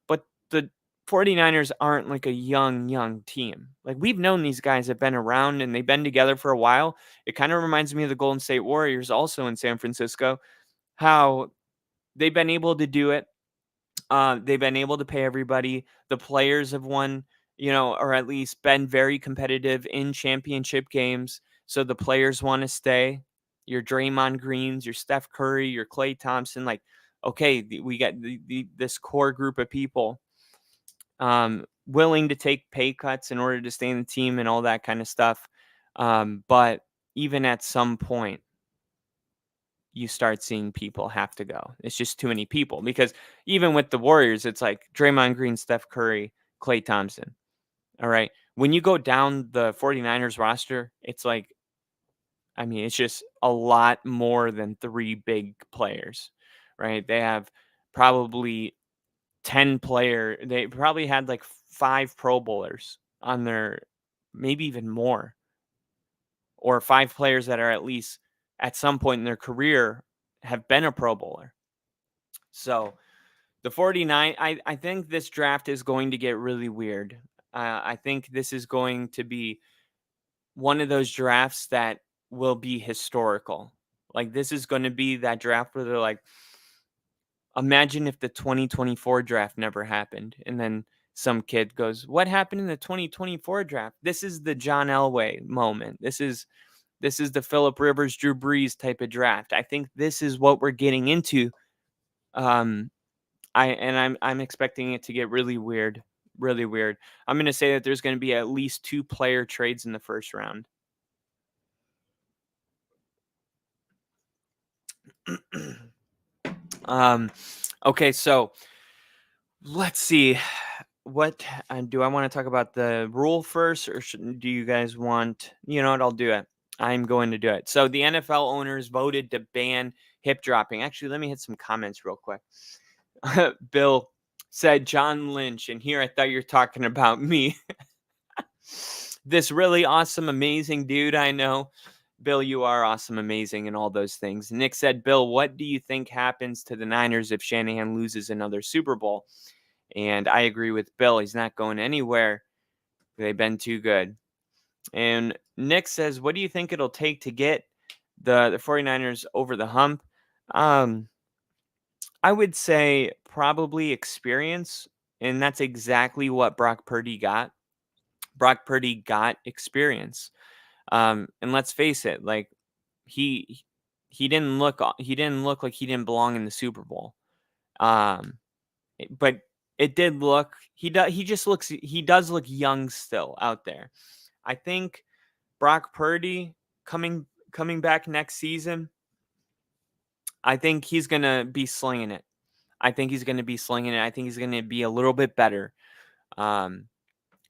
But the 49ers aren't like a young team. Like, we've known these guys have been around and they've been together for a while. It kind of reminds me of the Golden State Warriors also in San Francisco, how they've been able to do it. They've been able to pay everybody. The players have won, or at least been very competitive in championship games. So the players want to stay. Your Draymond Greens, your Steph Curry, your Klay Thompson. Like, okay, we got this core group of people willing to take pay cuts in order to stay in the team and all that kind of stuff. But even at some point, you start seeing people have to go. It's just too many people, because even with the Warriors, it's like Draymond Green, Steph Curry, Klay Thompson. All right. When you go down the 49ers roster, it's like, I mean, it's just a lot more than 3 big players, right? They have probably 10 they probably had like 5 Pro Bowlers on their, maybe even more, or 5 players that are at least at some point in their career have been a Pro Bowler. So the 49, I think this draft is going to get really weird. I think this is going to be one of those drafts that will be historical. Like, this is going to be that draft where they're like, imagine if the 2024 draft never happened. And then some kid goes, what happened in the 2024 draft? This is the John Elway moment. This is the Phillip Rivers, Drew Brees type of draft. I think this is what we're getting into. I'm expecting it to get really weird, really weird. I'm going to say that there's going to be at least 2 player trades in the first round. Okay, so let's see. What do I want to talk about, the rule first, or do you guys want? You know what? I'll do it. I'm going to do it. So the NFL owners voted to ban hip dropping. Actually, let me hit some comments real quick. Bill said John Lynch, and here I thought you were talking about me. This really awesome, amazing dude I know. Bill, you are awesome, amazing, and all those things. Nick said, Bill, what do you think happens to the Niners if Shanahan loses another Super Bowl? And I agree with Bill. He's not going anywhere. They've been too good. And Nick says, what do you think it'll take to get the 49ers over the hump? I would say probably experience. And that's exactly what Brock Purdy got. Brock Purdy got experience. And let's face it, like he didn't look like he didn't belong in the Super Bowl. But it did look he does look young still out there. I think Brock Purdy coming back next season, I think he's going to be slinging it. I think he's going to be a little bit better.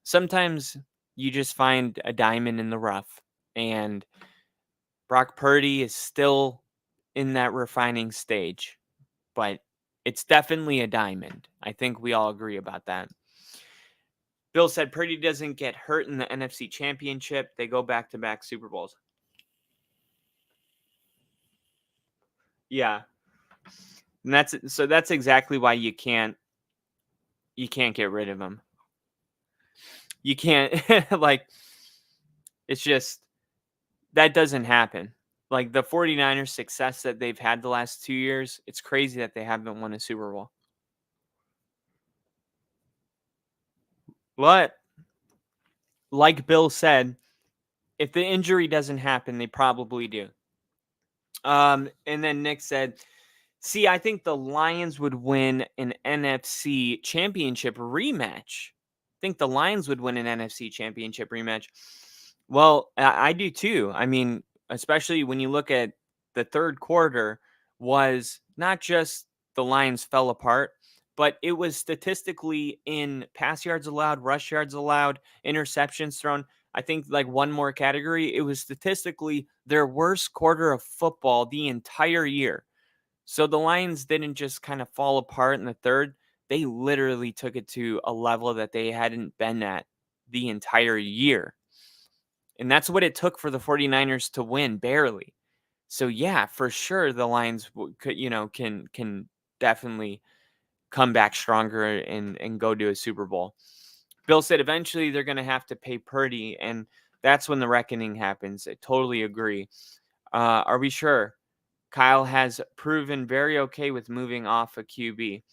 Sometimes you just find a diamond in the rough, and Brock Purdy is still in that refining stage, but it's definitely a diamond. I think we all agree about that. Bill said Purdy doesn't get hurt in the NFC Championship. They go back-to-back Super Bowls. Yeah. And that's exactly why you can't get rid of him. You can't like it's just that doesn't happen. Like the 49ers success that they've had the last 2 years, it's crazy that they haven't won a Super Bowl. But like Bill said, if the injury doesn't happen, they probably do. And then Nick said, see, I think the Lions would win an NFC championship rematch. I think the Lions would win an NFC championship rematch. Well, I do too. I mean, especially when you look at the third quarter, was not just the Lions fell apart, but it was statistically in pass yards allowed, rush yards allowed, interceptions thrown. I think like one more category, it was statistically their worst quarter of football the entire year. So the Lions didn't just kind of fall apart in the third. They literally took it to a level that they hadn't been at the entire year. And that's what it took for the 49ers to win, barely. So yeah, for sure the Lions can definitely come back stronger and go to a Super Bowl. Bill said eventually they're going to have to pay Purdy, and that's when the reckoning happens. I totally agree. Are we sure? Kyle has proven very okay with moving off a QB.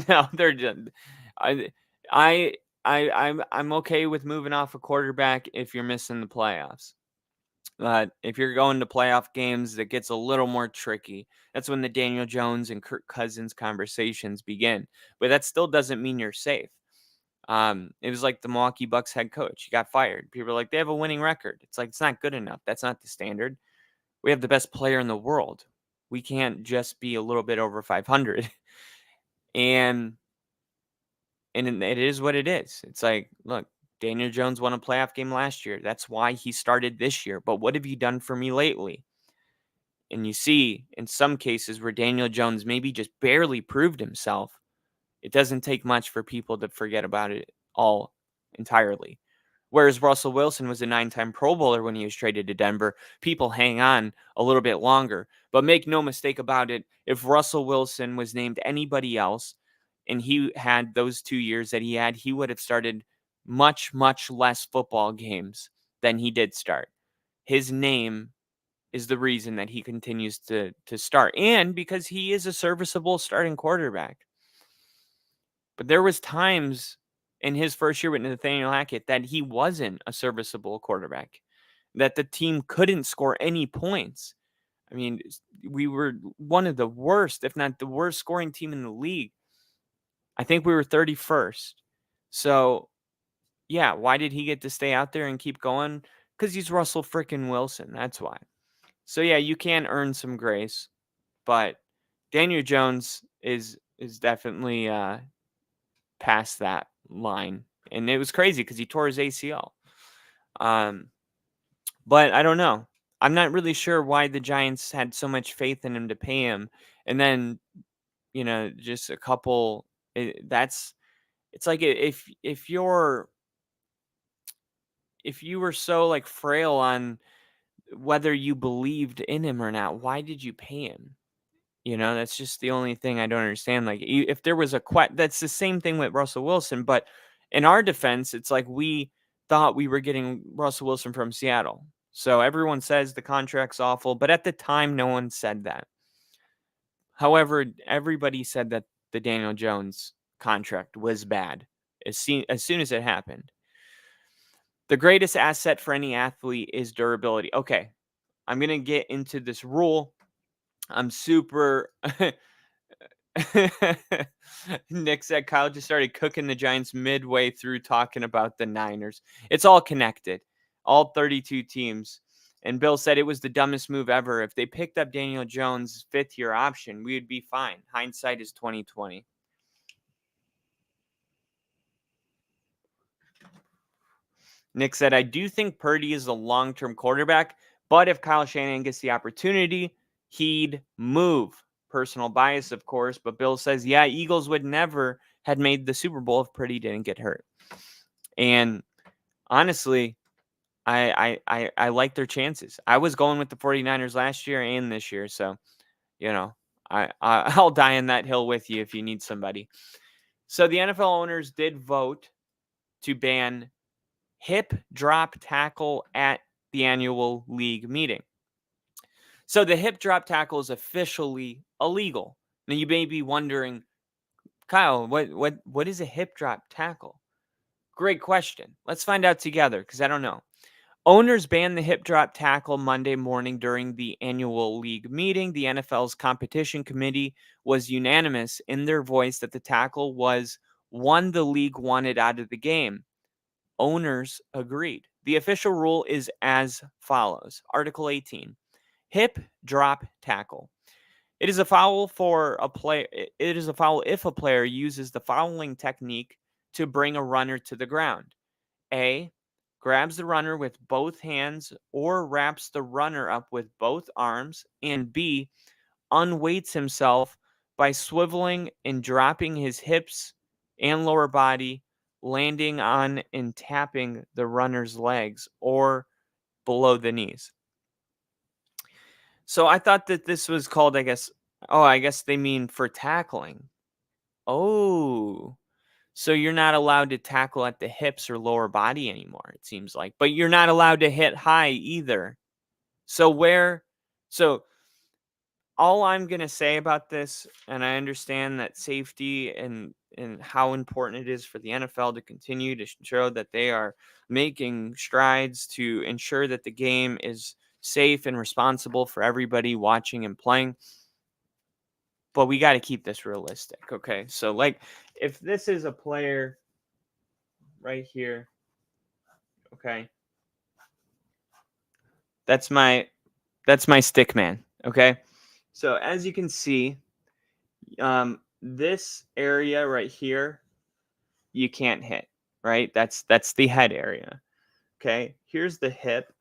No, they're just, I'm okay with moving off a quarterback if you're missing the playoffs. But if you're going to playoff games, it gets a little more tricky. That's when the Daniel Jones and Kirk Cousins conversations begin. But that still doesn't mean you're safe. It was like the Milwaukee Bucks head coach. He got fired. People are like, they have a winning record. It's like, it's not good enough. That's not the standard. We have the best player in the world. We can't just be a little bit over 500. And it is what it is. It's like, look, Daniel Jones won a playoff game last year. That's why he started this year. But what have you done for me lately? And you see in some cases where Daniel Jones maybe just barely proved himself, it doesn't take much for people to forget about it all entirely. Whereas Russell Wilson was a 9-time Pro Bowler when he was traded to Denver. People hang on a little bit longer. But make no mistake about it, if Russell Wilson was named anybody else and he had those 2 years that he had, he would have started much, much less football games than he did start. His name is the reason that he continues to start. And because he is a serviceable starting quarterback. But there was times in his first year with Nathaniel Hackett that he wasn't a serviceable quarterback, that the team couldn't score any points. I mean, we were one of the worst, if not the worst scoring team in the league. I think we were 31st. So, yeah, why did he get to stay out there and keep going? Because he's Russell frickin' Wilson. That's why. So, yeah, you can earn some grace. But Daniel Jones is definitely past that line. And it was crazy because he tore his ACL. But I don't know. I'm not really sure why the Giants had so much faith in him to pay him, and then just a couple. It's like if you were so like frail on whether you believed in him or not, why did you pay him? That's just the only thing I don't understand. Like, if there was that's the same thing with Russell Wilson. But in our defense, it's like we thought we were getting Russell Wilson from Seattle. So everyone says the contract's awful, but at the time, no one said that. However, everybody said that the Daniel Jones contract was bad as soon as it happened. The greatest asset for any athlete is durability. Okay, I'm going to get into this rule. I'm super. Nick said Kyle just started cooking the Giants midway through talking about the Niners. It's all connected, all 32 teams. And Bill said it was the dumbest move ever. If they picked up Daniel Jones' fifth-year option, we would be fine. Hindsight is 2020. Nick said, I do think Purdy is a long-term quarterback, but if Kyle Shanahan gets the opportunity, he'd move. Personal bias, of course, but Bill says, yeah, Eagles would never had made the Super Bowl if Purdy didn't get hurt. And honestly, I like their chances. I was going with the 49ers last year and this year, so I'll die on that hill with you if you need somebody. So the NFL owners did vote to ban hip drop tackle at the annual league meeting. So the hip drop tackle is officially illegal. Now you may be wondering, Kyle, what is a hip drop tackle? Great question. Let's find out together because I don't know. Owners banned the hip drop tackle Monday morning during the annual league meeting. The NFL's competition committee was unanimous in their voice that the tackle was one the league wanted out of the game. Owners agreed. The official rule is as follows. Article 18. Hip drop tackle. It is a foul for a player. It is a foul if a player uses the fouling technique to bring a runner to the ground. A, grabs the runner with both hands or wraps the runner up with both arms. And B, unweights himself by swiveling and dropping his hips and lower body, landing on and tapping the runner's legs or below the knees. So I thought that this was called, I guess they mean for tackling. Oh, so you're not allowed to tackle at the hips or lower body anymore, it seems like. But you're not allowed to hit high either. So all I'm going to say about this, and I understand that safety and how important it is for the NFL to continue to show that they are making strides to ensure that the game is safe and responsible for everybody watching and playing. But we got to keep this realistic, okay? So, like, if this is a player right here, okay? That's my stick man, okay? So, as you can see, this area right here, you can't hit, right? That's the head area, okay? Here's the hip,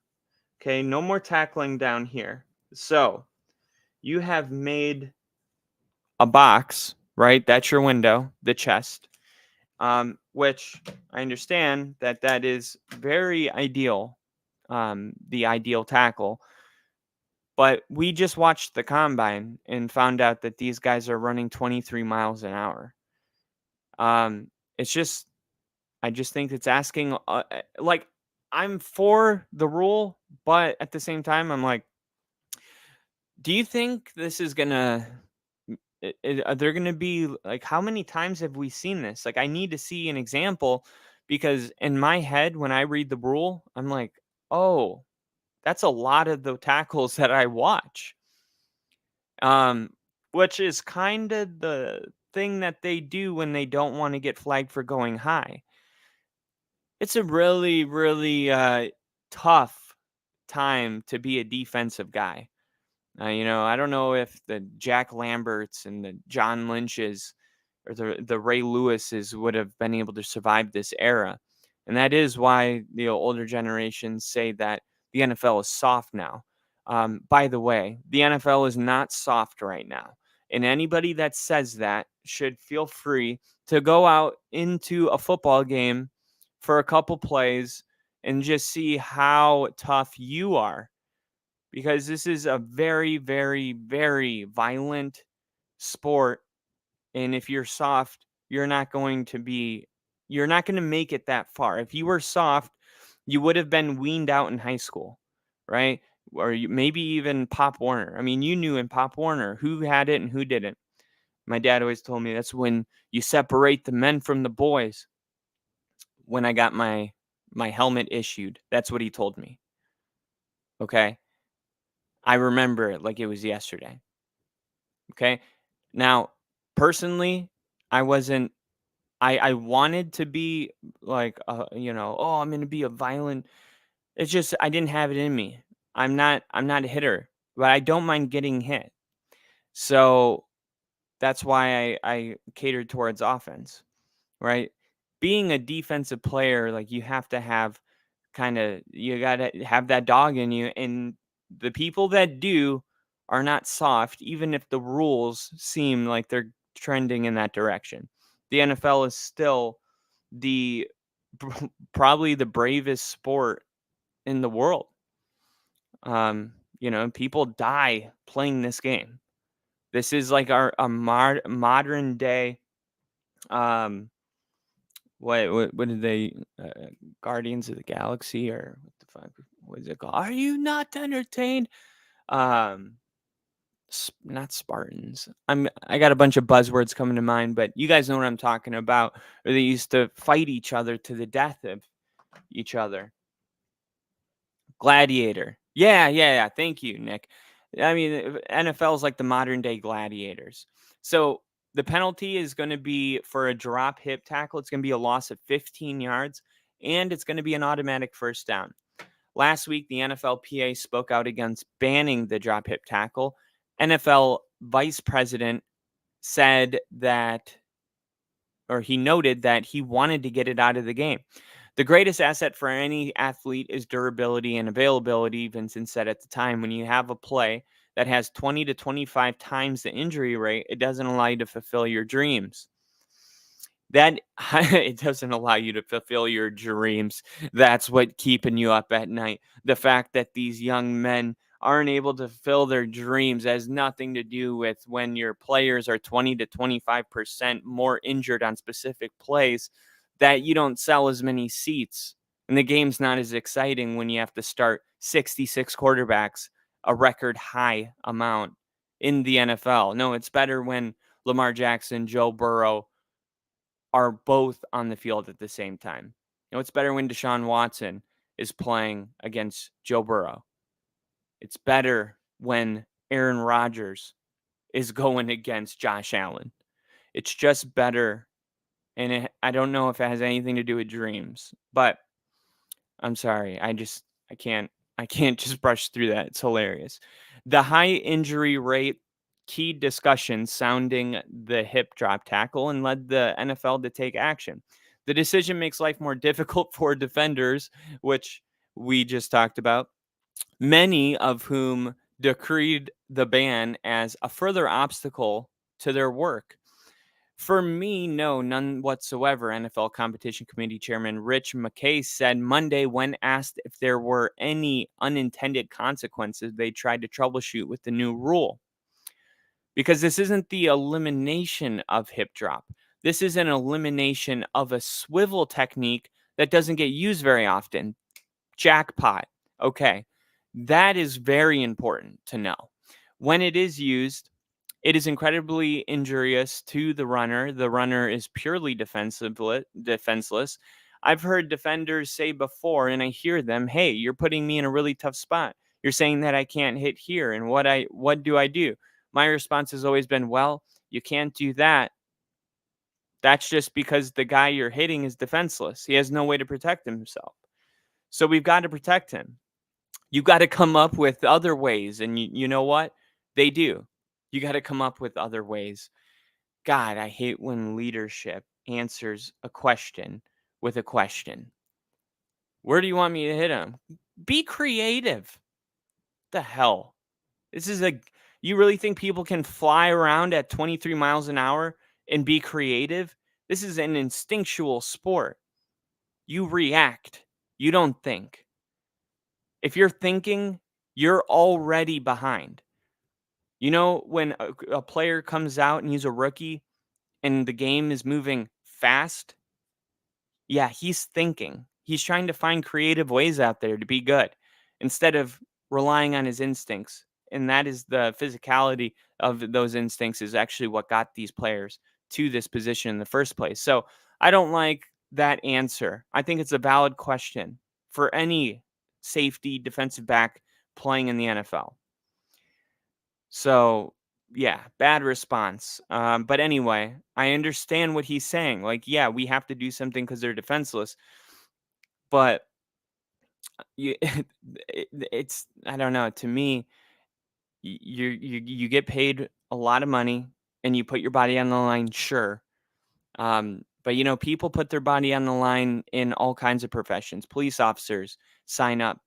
okay? No more tackling down here. So, you have made a box, right? That's your window, the chest, which I understand that is very ideal, the ideal tackle. But we just watched the combine and found out that these guys are running 23 miles an hour. I just think it's asking, like, I'm for the rule, but at the same time, I'm like, do you think this is going to, are there going to be, like, how many times have we seen this? Like, I need to see an example because in my head, when I read the rule, I'm like, oh, that's a lot of the tackles that I watch. Which is kind of the thing that they do when they don't want to get flagged for going high. It's a really, really tough time to be a defensive guy. I don't know if the Jack Lamberts and the John Lynches or the Ray Lewises would have been able to survive this era. And that is why the older generations say that the NFL is soft now. By the way, the NFL is not soft right now. And anybody that says that should feel free to go out into a football game for a couple plays and just see how tough you are. Because this is a very, very, very violent sport. And if you're soft, you're not going to make it that far. If you were soft, you would have been weaned out in high school, right? Or maybe even Pop Warner. I mean, you knew in Pop Warner who had it and who didn't. My dad always told me that's when you separate the men from the boys. When I got my helmet issued, that's what he told me. Okay? I remember it like it was yesterday. Okay? Now, personally, I wasn't I wanted to be like oh, I'm going to be a violent. It's just I didn't have it in me. I'm not a hitter, but I don't mind getting hit. So that's why I catered towards offense, right? Being a defensive player, like you have to have you got to have that dog in you, and the people that do are not soft, even if the rules seem like they're trending in that direction. The NFL is still the probably the bravest sport in the world. People die playing this game. This is like a modern day what did they Guardians of the Galaxy, or what the fuck was it called? Are you not entertained? Um Not Spartans. I got a bunch of buzzwords coming to mind, but you guys know what I'm talking about. Or they used to fight each other to the death of each other. Gladiator. Yeah. Thank you, Nick. I mean, NFL is like the modern day gladiators. So the penalty is going to be for a drop hip tackle. It's going to be a loss of 15 yards, and it's going to be an automatic first down. Last week, the NFLPA spoke out against banning the drop hip tackle. NFL vice president said that, or he noted that he wanted to get it out of the game. The greatest asset for any athlete is durability and availability, Vincent said at the time. When you have a play that has 20 to 25 times the injury rate, it doesn't allow you to fulfill your dreams. It doesn't allow you to fulfill your dreams. That's what keeping you up at night. The fact that these young men aren't able to fulfill their dreams has nothing to do with when your players are 20 to 25% more injured on specific plays, that you don't sell as many seats. And the game's not as exciting when you have to start 66 quarterbacks, a record high amount in the NFL. No, it's better when Lamar Jackson, Joe Burrow are both on the field at the same time. It's better when Deshaun Watson is playing against Joe Burrow. It's better when Aaron Rodgers is going against Josh Allen. It's just better. And I don't know if it has anything to do with dreams, but I'm sorry. I can't just brush through that. It's hilarious. The high injury rate key discussion sounding the hip drop tackle and led the NFL to take action. The decision makes life more difficult for defenders, which we just talked about, many of whom decreed the ban as a further obstacle to their work. For me, no, none whatsoever, NFL Competition Committee Chairman Rich McKay said Monday when asked if there were any unintended consequences they tried to troubleshoot with the new rule. Because this isn't the elimination of hip drop. This is an elimination of a swivel technique that doesn't get used very often. Jackpot. Okay. That is very important to know. When it is used, it is incredibly injurious to the runner. The runner is purely defenseless. I've heard defenders say before, and I hear them, hey, you're putting me in a really tough spot. You're saying that I can't hit here. And what do I do? My response has always been, well, you can't do that. That's just because the guy you're hitting is defenseless. He has no way to protect himself. So we've got to protect him. You got to come up with other ways. And you know what? They do. You got to come up with other ways. God, I hate when leadership answers a question with a question. Where do you want me to hit him? Be creative. The hell? You really think people can fly around at 23 miles an hour and be creative? This is an instinctual sport. You react. You don't think. If you're thinking, you're already behind. You know, when a player comes out and he's a rookie and the game is moving fast, yeah, he's thinking. He's trying to find creative ways out there to be good instead of relying on his instincts. And that is the physicality of those instincts is actually what got these players to this position in the first place. So I don't like that answer. I think it's a valid question for any safety defensive back playing in the NFL. So yeah, bad response. But anyway, I understand what he's saying. Like, yeah, we have to do something because they're defenseless. But it's I don't know. To me, you get paid a lot of money and you put your body on the line, sure. But people put their body on the line in all kinds of professions. Police officers sign up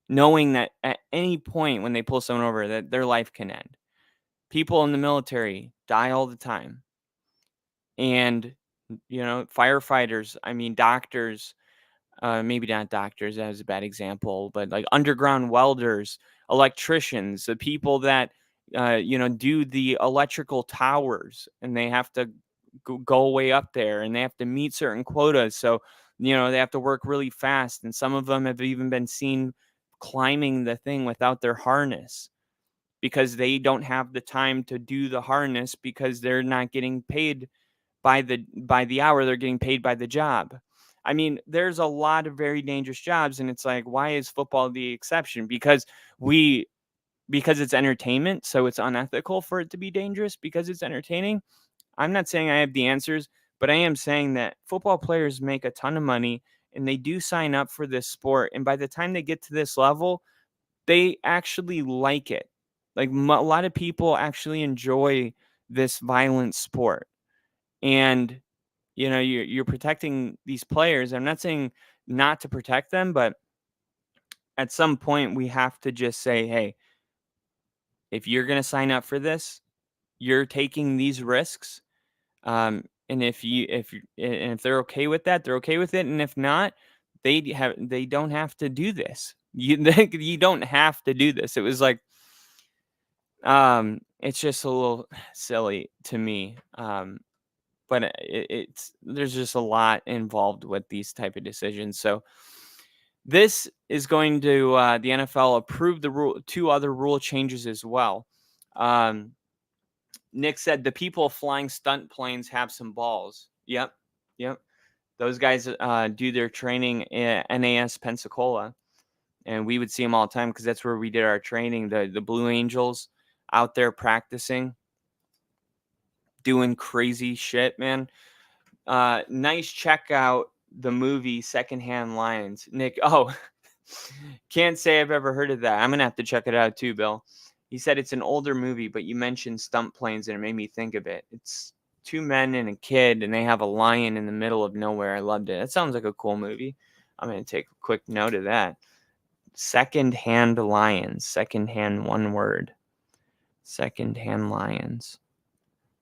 knowing that at any point when they pull someone over that their life can end. People in the military die all the time. And firefighters, doctors, maybe not doctors, that was a bad example, but like underground welders, electricians, the people that do the electrical towers, and they have to go way up there and they have to meet certain quotas. So they have to work really fast, and some of them have even been seen climbing the thing without their harness because they don't have the time to do the harness because they're not getting paid by the hour, they're getting paid by the job. I mean, there's a lot of very dangerous jobs, and it's like, why is football the exception? Because it's entertainment, so it's unethical for it to be dangerous because it's entertaining. I'm not saying I have the answers, but I am saying that football players make a ton of money and they do sign up for this sport, and by the time they get to this level, they actually like it. Like a lot of people actually enjoy this violent sport. And you're protecting these players. I'm not saying not to protect them, but at some point we have to just say, hey, if you're going to sign up for this, you're taking these risks. And if they're okay with that, they're okay with it. And if not, they don't have to do this. You don't have to do this. It was like, it's just a little silly to me. But there's just a lot involved with these type of decisions. So this is going to the NFL approve the two other rule changes as well. Nick said the people flying stunt planes have some balls. Yep. Those guys do their training in NAS Pensacola, and we would see them all the time because that's where we did our training. The Blue Angels out there practicing, doing crazy shit, man. Nice check out the movie Secondhand Lions. Nick, can't say I've ever heard of that. I'm going to have to check it out too, Bill. He said it's an older movie, but you mentioned stunt planes and it made me think of it. It's two men and a kid, and they have a lion in the middle of nowhere. I loved it. That sounds like a cool movie. I'm going to take a quick note of that. Secondhand Lions. Secondhand, one word. Secondhand Lions.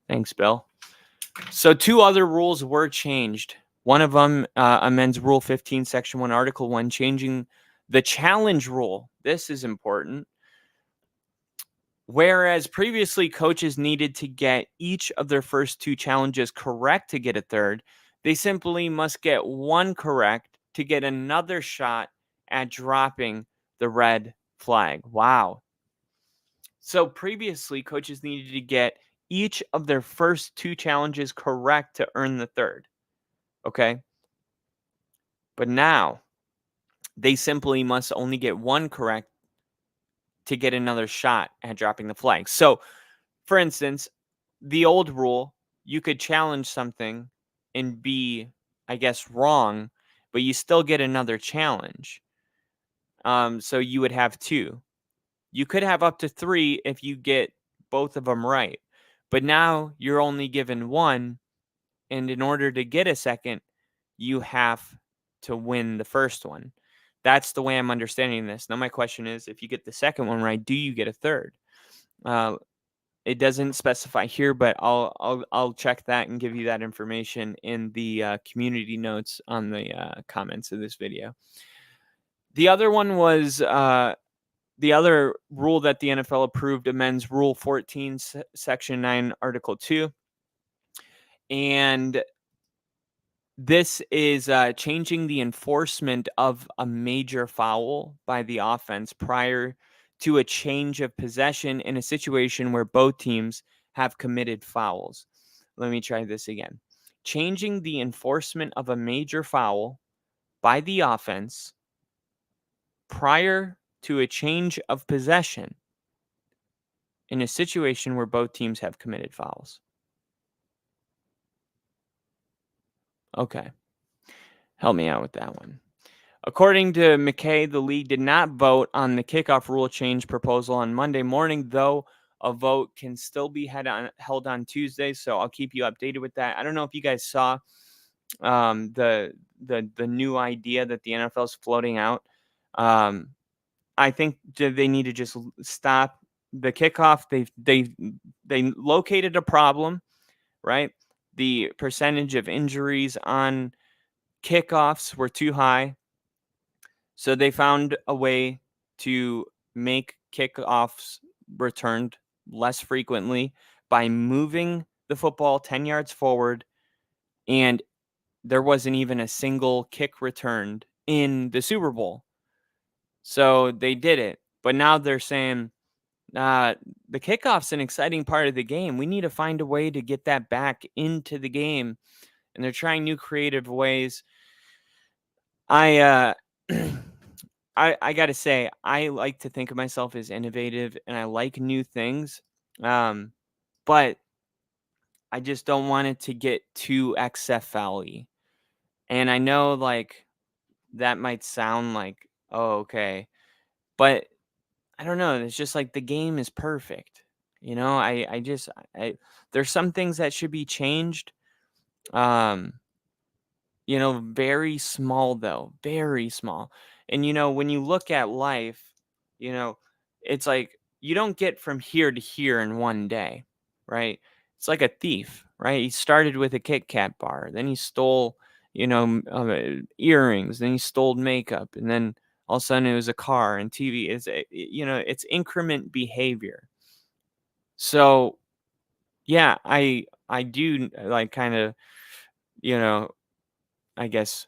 Thanks, Bill. So two other rules were changed. One of them amends Rule 15, Section 1, Article 1, changing the challenge rule. This is important. Whereas previously coaches needed to get each of their first two challenges correct to get a third, they simply must get one correct to get another shot at dropping the red flag. Wow. So previously coaches needed to get each of their first two challenges correct to earn the third. Okay? But now they simply must only get one correct to get another shot at dropping the flag. So, for instance, the old rule, you could challenge something and be, I guess, wrong, but you still get another challenge. So you would have two. You could have up to three if you get both of them right. But now you're only given one, and in order to get a second, you have to win the first one. That's the way I'm understanding this. Now, my question is, if you get the second one right, do you get a third? It doesn't specify here, but I'll check that and give you that information in the community notes on the comments of this video. The other one was the other rule that the NFL approved amends Rule 14, Section 9, Article 2. And this is changing the enforcement of a major foul by the offense prior to a change of possession in a situation where both teams have committed fouls. Let me try this again. Changing the enforcement of a major foul by the offense prior to a change of possession in a situation where both teams have committed fouls. Okay. Help me out with that one. According to McKay, the league did not vote on the kickoff rule change proposal on Monday morning, though a vote can still be held on Tuesday. So I'll keep you updated with that. I don't know if you guys saw the new idea that the NFL is floating out. I think they need to just stop the kickoff. They located a problem, right? The percentage of injuries on kickoffs were too high. So they found a way to make kickoffs returned less frequently by moving the football 10 yards forward, and there wasn't even a single kick returned in the Super Bowl. So they did it. But now they're saying the kickoff's an exciting part of the game. We need to find a way to get that back into the game. And they're trying new creative ways. I got to say, I like to think of myself as innovative and I like new things. But I just don't want it to get too XFL-y. And I know like that might sound like, oh, okay. But I don't know. It's just like the game is perfect. You know, there's some things that should be changed. You know, very small though, very small. And you know, when you look at life, you know, it's like you don't get from here to here in one day, right? It's like a thief, right? He started with a Kit Kat bar, then he stole, you know, earrings, then he stole makeup, and then all of a sudden it was a car and TV. You know, it's increment behavior. So yeah, I do like kind of, you know, I guess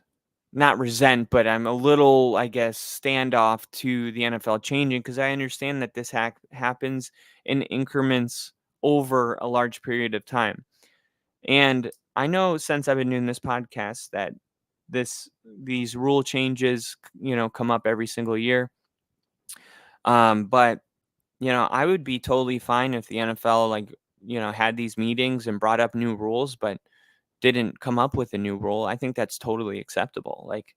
not resent, but I'm a little, I guess, standoff to the NFL changing because I understand that this happens in increments over a large period of time. And I know since I've been doing this podcast that these rule changes, you know, come up every single year. But you know, I would be totally fine if the NFL, like, you know, had these meetings and brought up new rules, but didn't come up with a new rule. I think that's totally acceptable. Like,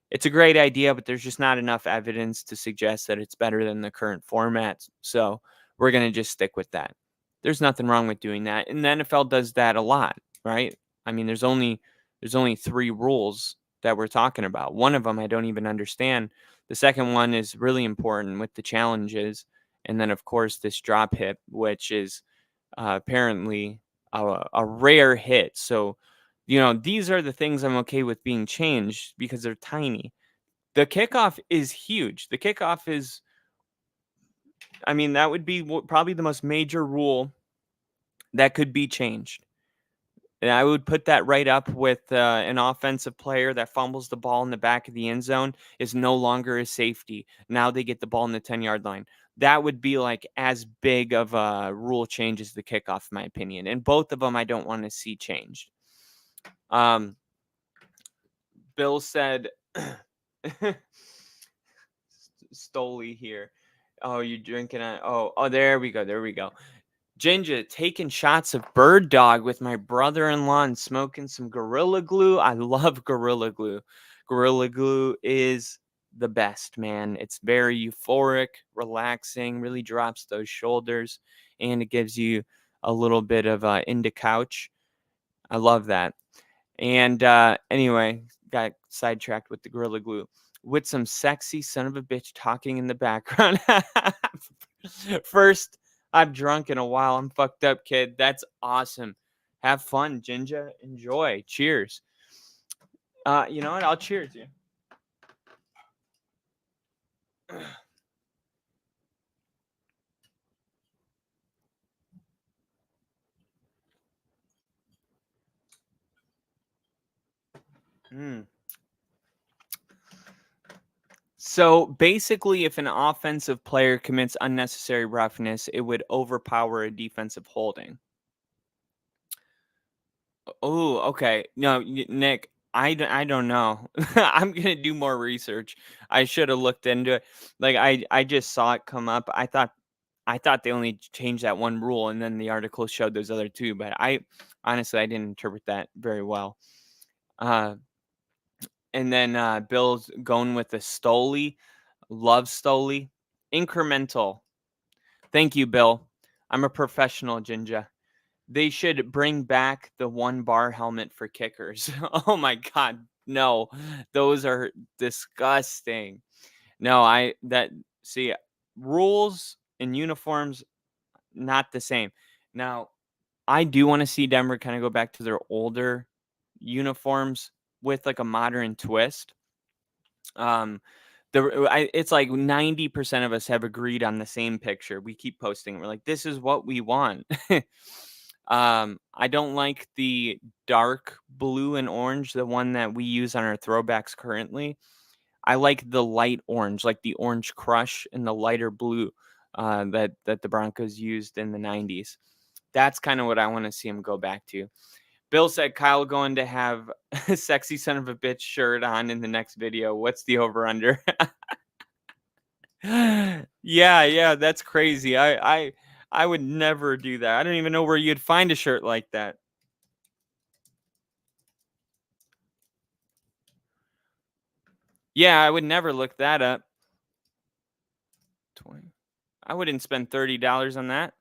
it's a great idea, but there's just not enough evidence to suggest that it's better than the current format. So we're going to just stick with that. There's nothing wrong with doing that. And the NFL does that a lot, right? I mean, there's only 3 rules that we're talking about. One of them I don't even understand. The second one is really important with the challenges. And then, of course, this drop hit, which is apparently a rare hit. So, you know, these are the things I'm okay with being changed because they're tiny. The kickoff is huge. The kickoff is, I mean, that would be probably the most major rule that could be changed. And I would put that right up with an offensive player that fumbles the ball in the back of the end zone is no longer a safety. Now they get the ball in the 10-yard line. That would be like as big of a rule change as the kickoff, in my opinion. And both of them I don't want to see changed. Bill said, Stoli here. Oh, you drinking? Oh, there we go. Ginger taking shots of Bird Dog with my brother-in-law and smoking some Gorilla Glue. I love Gorilla Glue. Gorilla Glue is the best, man. It's very euphoric, relaxing, really drops those shoulders, and it gives you a little bit of into couch. I love that. And anyway, got sidetracked with the Gorilla Glue. With some sexy son of a bitch talking in the background. First, I'm drunk in a while. I'm fucked up, kid. That's awesome. Have fun, Ginger. Enjoy. Cheers. You know what? I'll cheers you. So basically, if an offensive player commits unnecessary roughness, it would overpower a defensive holding. Oh, okay. No, Nick, I don't know. I'm gonna do more research. I should have looked into it. Like I just saw it come up. I thought they only changed that one rule, and then the article showed those other two. But I honestly I didn't interpret that very well. And then Bill's going with the Stoli. Love Stoli. Incremental. Thank you, Bill. I'm a professional, Ginger. They should bring back the 1-bar helmet for kickers. Oh my God. No, those are disgusting. No, see, rules and uniforms, not the same. Now, I do want to see Denver kind of go back to their older uniforms with like a modern twist. It's like 90% of us have agreed on the same picture. We keep posting. We're like, this is what we want. I don't like the dark blue and orange, the one that we use on our throwbacks currently. I like the light orange, like the Orange Crush and the lighter blue that the Broncos used in the 90s. That's kind of what I want to see them go back to. Bill said Kyle going to have a sexy son of a bitch shirt on in the next video. What's the over under? Yeah, that's crazy. I would never do that. I don't even know where you'd find a shirt like that. Yeah, I would never look that up. 20. I wouldn't spend $30 on that.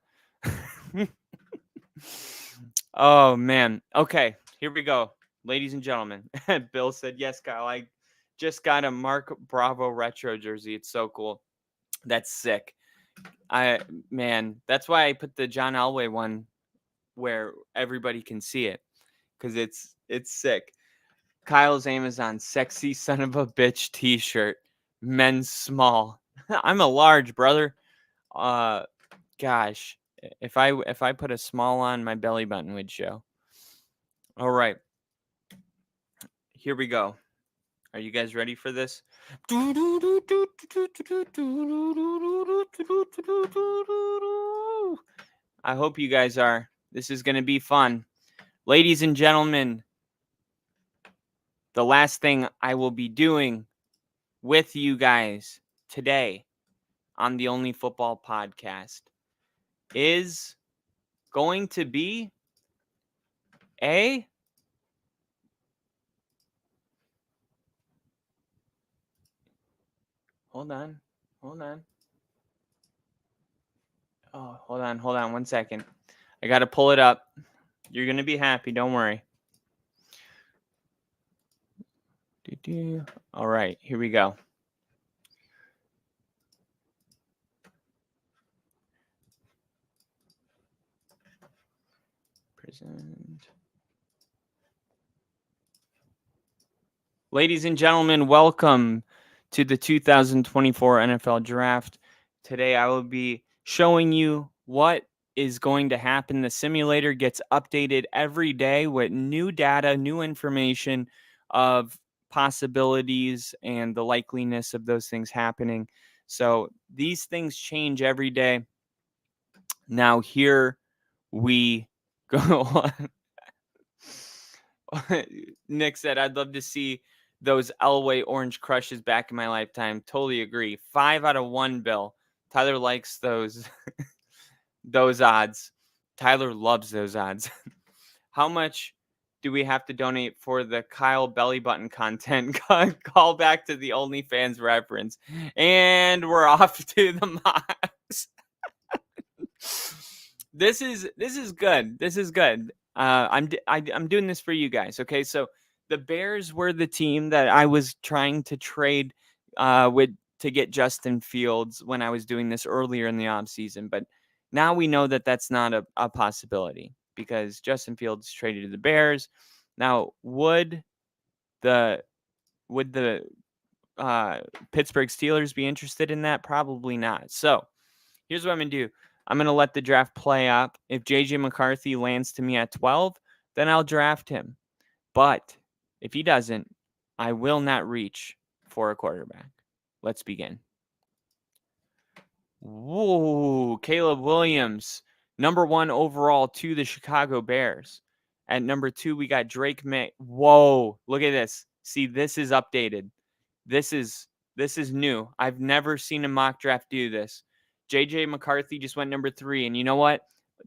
Oh man. Okay, here we go. Ladies and gentlemen. Bill said, yes, Kyle. I just got a Mark Bravo retro jersey. It's so cool. That's sick. That's why I put the John Elway one where everybody can see it, because it's sick. Kyle's Amazon sexy son of a bitch t-shirt, men's small. I'm a large, brother. Gosh, if I put a small on, my belly button would show. All right, here we go. Are you guys ready for this? I hope you guys are. This is going to be fun. Ladies and gentlemen, the last thing I will be doing with you guys today on the Only Football Podcast is going to be a Hold on. Oh, hold on 1 second. I got to pull it up. You're going to be happy. Don't worry. All right, here we go. Present. Ladies and gentlemen, welcome to the 2024 NFL Draft. Today I will be showing you what is going to happen. The simulator gets updated every day with new data, new information of possibilities and the likeliness of those things happening. So these things change every day. Now here we go. Nick said, I'd love to see those Elway Orange Crushes back in my lifetime. Totally agree. 5 out of 1, Bill. Tyler likes those those odds. Tyler loves those odds. How much do we have to donate for the Kyle belly button content? Call back to the OnlyFans reference. And we're off to the mocks. This is good. This is good. I'm doing this for you guys. Okay, so the Bears were the team that I was trying to trade with to get Justin Fields when I was doing this earlier in the offseason. But now we know that that's not a possibility because Justin Fields traded to the Bears. Now, would the Pittsburgh Steelers be interested in that? Probably not. So here's what I'm going to do. I'm going to let the draft play out. If J.J. McCarthy lands to me at 12, then I'll draft him. But if he doesn't, I will not reach for a quarterback. Let's begin. Whoa, Caleb Williams, number 1 overall to the Chicago Bears. At number 2, we got Drake May. Whoa, look at this. See, this is updated. This is new. I've never seen a mock draft do this. J.J. McCarthy just went number 3, and you know what?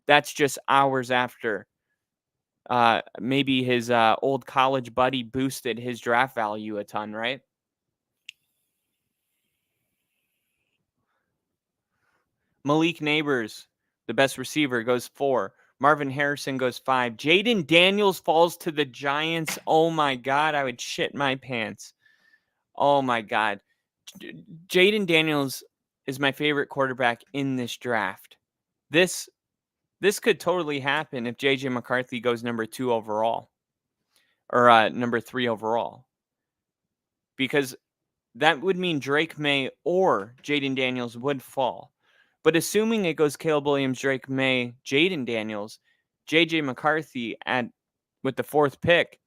That's just hours after maybe his old college buddy boosted his draft value a ton, right? Malik Neighbors, the best receiver, goes 4. Marvin Harrison goes 5. Jaden Daniels falls to the Giants. Oh, my God. I would shit my pants. Oh, my God. Jaden Daniels is my favorite quarterback in this draft. This could totally happen if J.J. McCarthy goes number 2 overall or number 3 overall. Because that would mean Drake May or Jaden Daniels would fall. But assuming it goes Caleb Williams, Drake May, Jaden Daniels, J.J. McCarthy with the 4th pick,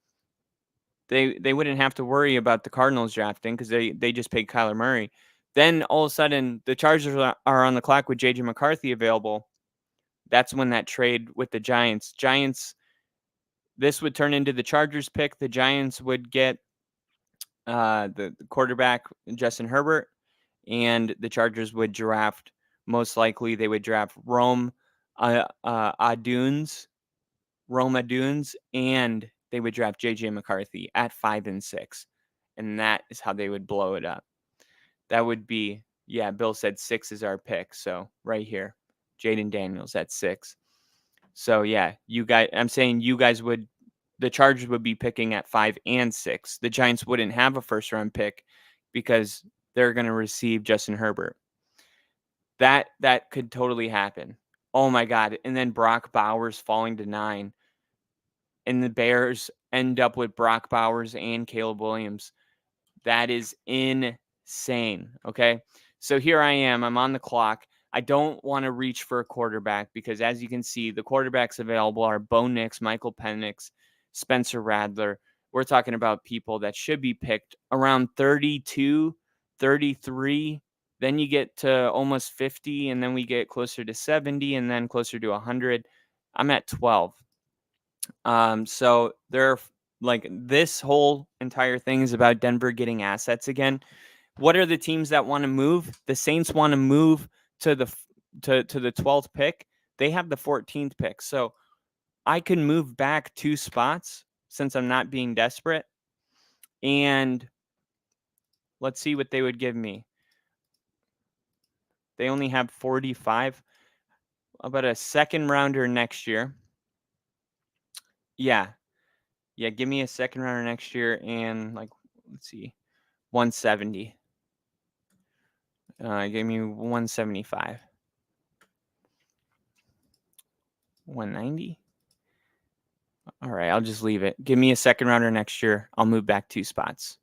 they wouldn't have to worry about the Cardinals drafting because they just paid Kyler Murray. Then all of a sudden, the Chargers are on the clock with J.J. McCarthy available. That's when that trade with the Giants. This would turn into the Chargers pick. The Giants would get the quarterback, Justin Herbert, and the Chargers would draft, most likely they would draft Rome Aduns, and they would draft J.J. McCarthy at 5 and 6. And that is how they would blow it up. That would be, Bill said 6 is our pick. So right here, Jaden Daniels at 6. So I'm saying the Chargers would be picking at 5 and 6. The Giants wouldn't have a first round pick because they're going to receive Justin Herbert. That could totally happen. Oh my God. And then Brock Bowers falling to 9. And the Bears end up with Brock Bowers and Caleb Williams. That is insane. Okay. So here I am. I'm on the clock. I don't want to reach for a quarterback because, as you can see, the quarterbacks available are Bo Nix, Michael Penix, Spencer Radler. We're talking about people that should be picked around 32, 33. Then you get to almost 50, and then we get closer to 70, and then closer to 100. I'm at 12. So there are this whole entire thing is about Denver getting assets again. What are the teams that want to move? The Saints want to move to the 12th pick. They have the 14th pick. So I can move back 2 spots since I'm not being desperate. And let's see what they would give me. They only have 45. About a second rounder next year. Yeah, give me a second rounder next year and let's see, 170. Give me 175. 190. All right, I'll just leave it. Give me a second rounder next year. I'll move back 2 spots.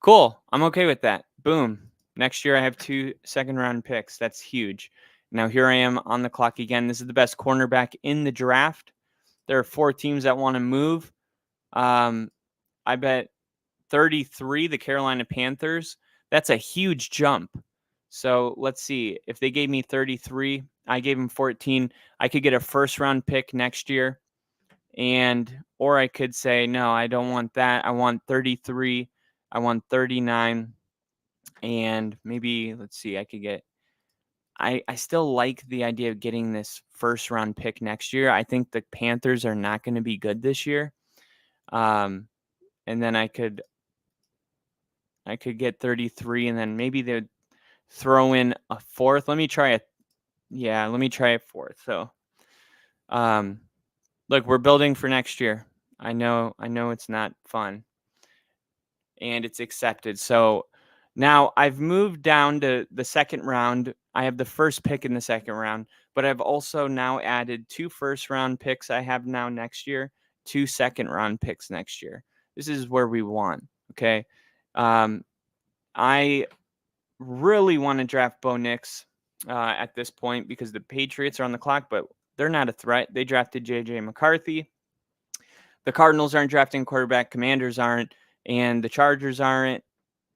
Cool. I'm okay with that. Boom. Next year I have 2 second round picks. That's huge. Now here I am on the clock again. This is the best cornerback in the draft. There are 4 teams that want to move. I bet 33, the Carolina Panthers. That's a huge jump. So let's see. If they gave me 33, I gave them 14. I could get a first round pick next year. Or I could say, no, I don't want that. I want 33. I want 39. And maybe, let's see, I could get, I still like the idea of getting this first round pick next year. I think the Panthers are not going to be good this year. And then I could get 33, and then maybe they'd throw in a 4th. Let me try a 4th. So, Look, we're building for next year. I know it's not fun. And it's accepted. So now I've moved down to the second round. I have the first pick in the second round, but I've also now added 2 first-round picks I have now next year, 2 second-round picks next year. This is where we want, okay? I really want to draft Bo Nix at this point because the Patriots are on the clock, but they're not a threat. They drafted J.J. McCarthy. The Cardinals aren't drafting quarterback. Commanders aren't. And the Chargers aren't.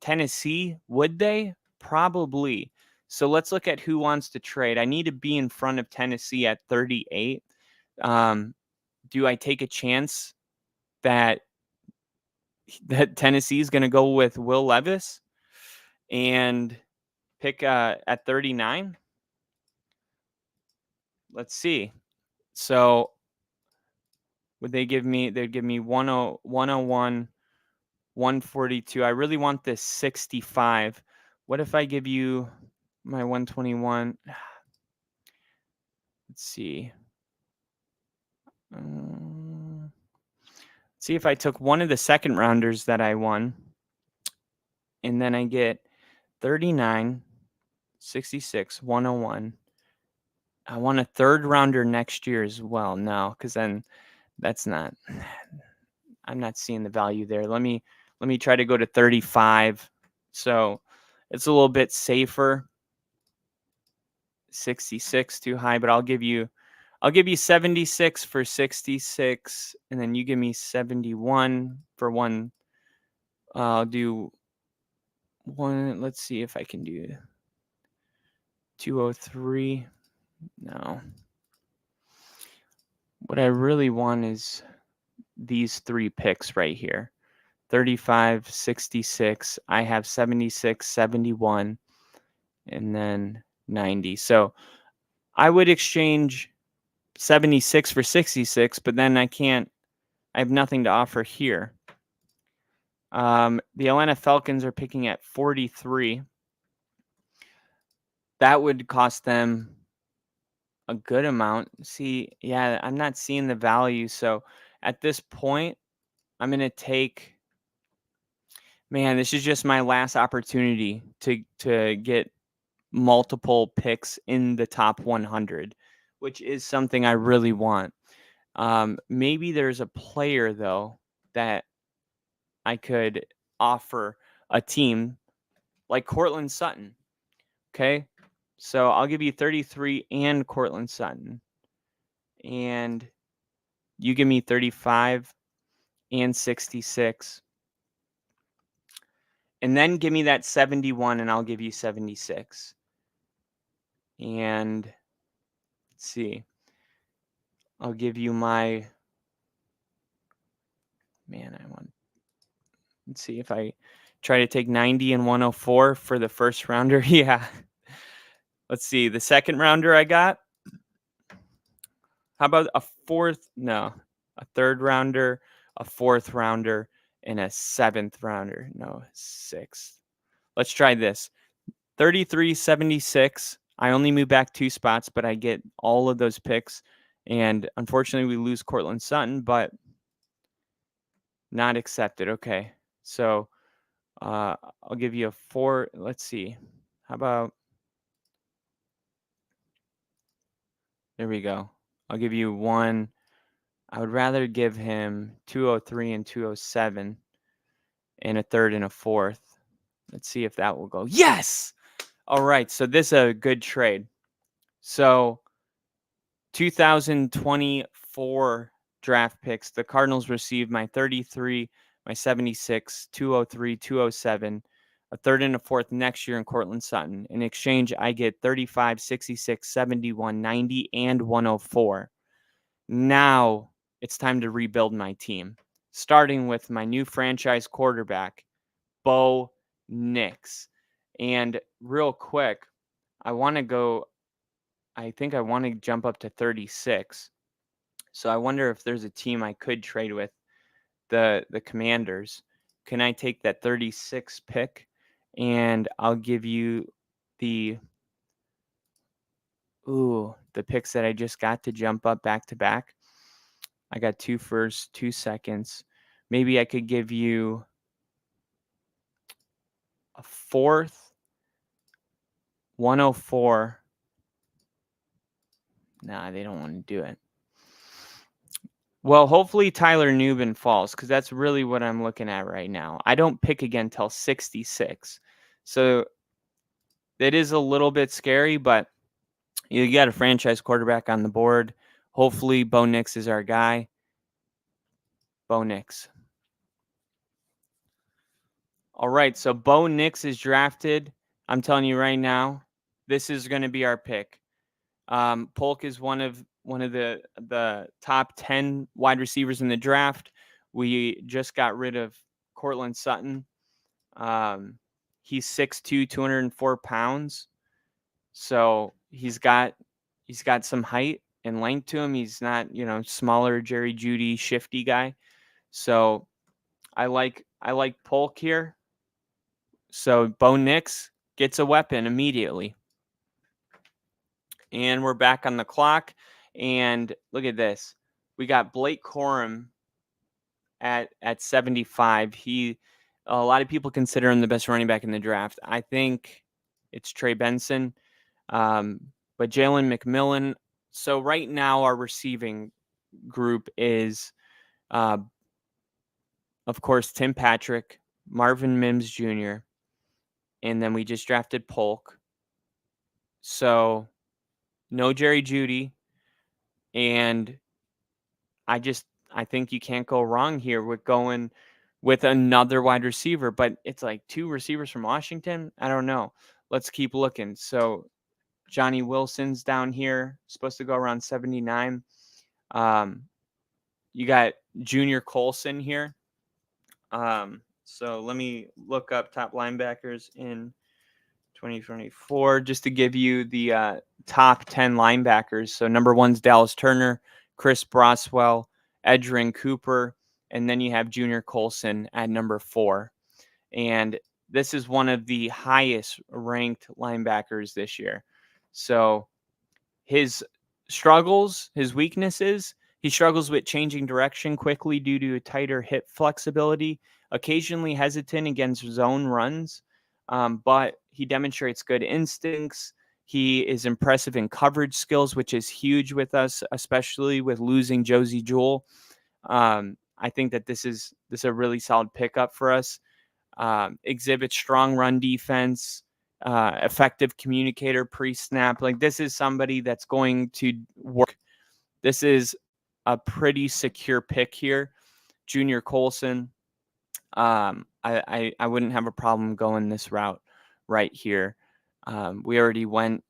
Tennessee, would they? Probably. So let's look at who wants to trade. I need to be in front of Tennessee at 38. Do I take a chance that Tennessee is going to go with Will Levis and pick at 39? Let's see. So would they give me? They'd give me 101, 142. I really want this 65. What if I give you my 121? Let's see. See if I took one of the second rounders that I won, and then I get 39, 66, 101. I want a third rounder next year as well. No, because then that's not. I'm not seeing the value there. Let me try to go to 35. So it's a little bit safer. 66 too high, but I'll give you 76 for 66, and then you give me 71 for one. I'll do one. Let's see if I can do 203. No. What I really want is these 3 picks right here. 35, 66. I have 76, 71, and then 90. So I would exchange 76 for 66, but then I have nothing to offer here. The Atlanta Falcons are picking at 43. That would cost them a good amount. See, yeah, I'm not seeing the value. So at this point, I'm going to take, man, this is just my last opportunity to get multiple picks in the top 100, which is something I really want. Maybe there's a player, though, that I could offer a team like Cortland Sutton. Okay. So I'll give you 33 and Cortland Sutton. And you give me 35 and 66. And then give me that 71 and I'll give you 76. And let's see. I'll give you my, let's see if I try to take 90 and 104 for the first rounder. Yeah. Let's see. The second rounder I got. How about a third rounder, a fourth rounder, and a seventh rounder? No, sixth. Let's try this. 33, 76. I only move back 2 spots, but I get all of those picks. And unfortunately, we lose Cortland Sutton, but not accepted. Okay. So I'll give you a 4. Let's see. How about, there we go. I'll give you 1. I would rather give him 203 and 207 and a third and a fourth. Let's see if that will go. Yes! All right. So this is a good trade. So 2024 draft picks, the Cardinals received my 33, my 76, 203, 207, a third and a fourth next year in Cortland Sutton. In exchange, I get 35, 66, 71, 90, and 104. Now it's time to rebuild my team, starting with my new franchise quarterback, Bo Nix. And real quick, I think I want to jump up to 36. So I wonder if there's a team I could trade with, the Commanders. Can I take that 36 pick and I'll give you the picks that I just got to jump up back to back? I got 2 firsts, 2 seconds. Maybe I could give you a fourth. 104. Nah, they don't want to do it. Well, hopefully Tyler Newbin falls, because that's really what I'm looking at right now. I don't pick again till 66. So it is a little bit scary, but you got a franchise quarterback on the board. Hopefully Bo Nix is our guy. Bo Nix. All right, so Bo Nix is drafted. I'm telling you right now, this is going to be our pick. Polk is one of the top 10 wide receivers in the draft. We just got rid of Cortland Sutton. He's 6'2", 204 pounds. So he's got some height and length to him. He's not, smaller Jerry Jeudy shifty guy. So I like Polk here. So Bo Nix gets a weapon immediately. And we're back on the clock. And look at this. We got Blake Corum at 75. A lot of people consider him the best running back in the draft. I think it's Trey Benson. But Jalen McMillan. So right now our receiving group is, of course, Tim Patrick, Marvin Mims Jr., and then we just drafted Polk. So no Jerry Jeudy. And I think you can't go wrong here with going with another wide receiver, but it's like 2 receivers from Washington. I don't know. Let's keep looking. So Johnny Wilson's down here, supposed to go around 79. You got Junior Colson here. So let me look up top linebackers in 2024 just to give you the top 10 linebackers. So number 1's Dallas Turner, Chris Broswell, Edgerrin Cooper, and then you have Junior Colson at number 4. And this is one of the highest ranked linebackers this year. So his struggles, his weaknesses, he struggles with changing direction quickly due to a tighter hip flexibility, occasionally hesitant against zone runs, but he demonstrates good instincts. He is impressive in coverage skills, which is huge with us, especially with losing Josie Jewell. I think that this is a really solid pickup for us. Exhibits strong run defense, effective communicator pre-snap. Like, this is somebody that's going to work. This is a pretty secure pick here. Junior Colson. I wouldn't have a problem going this route right here. We already went,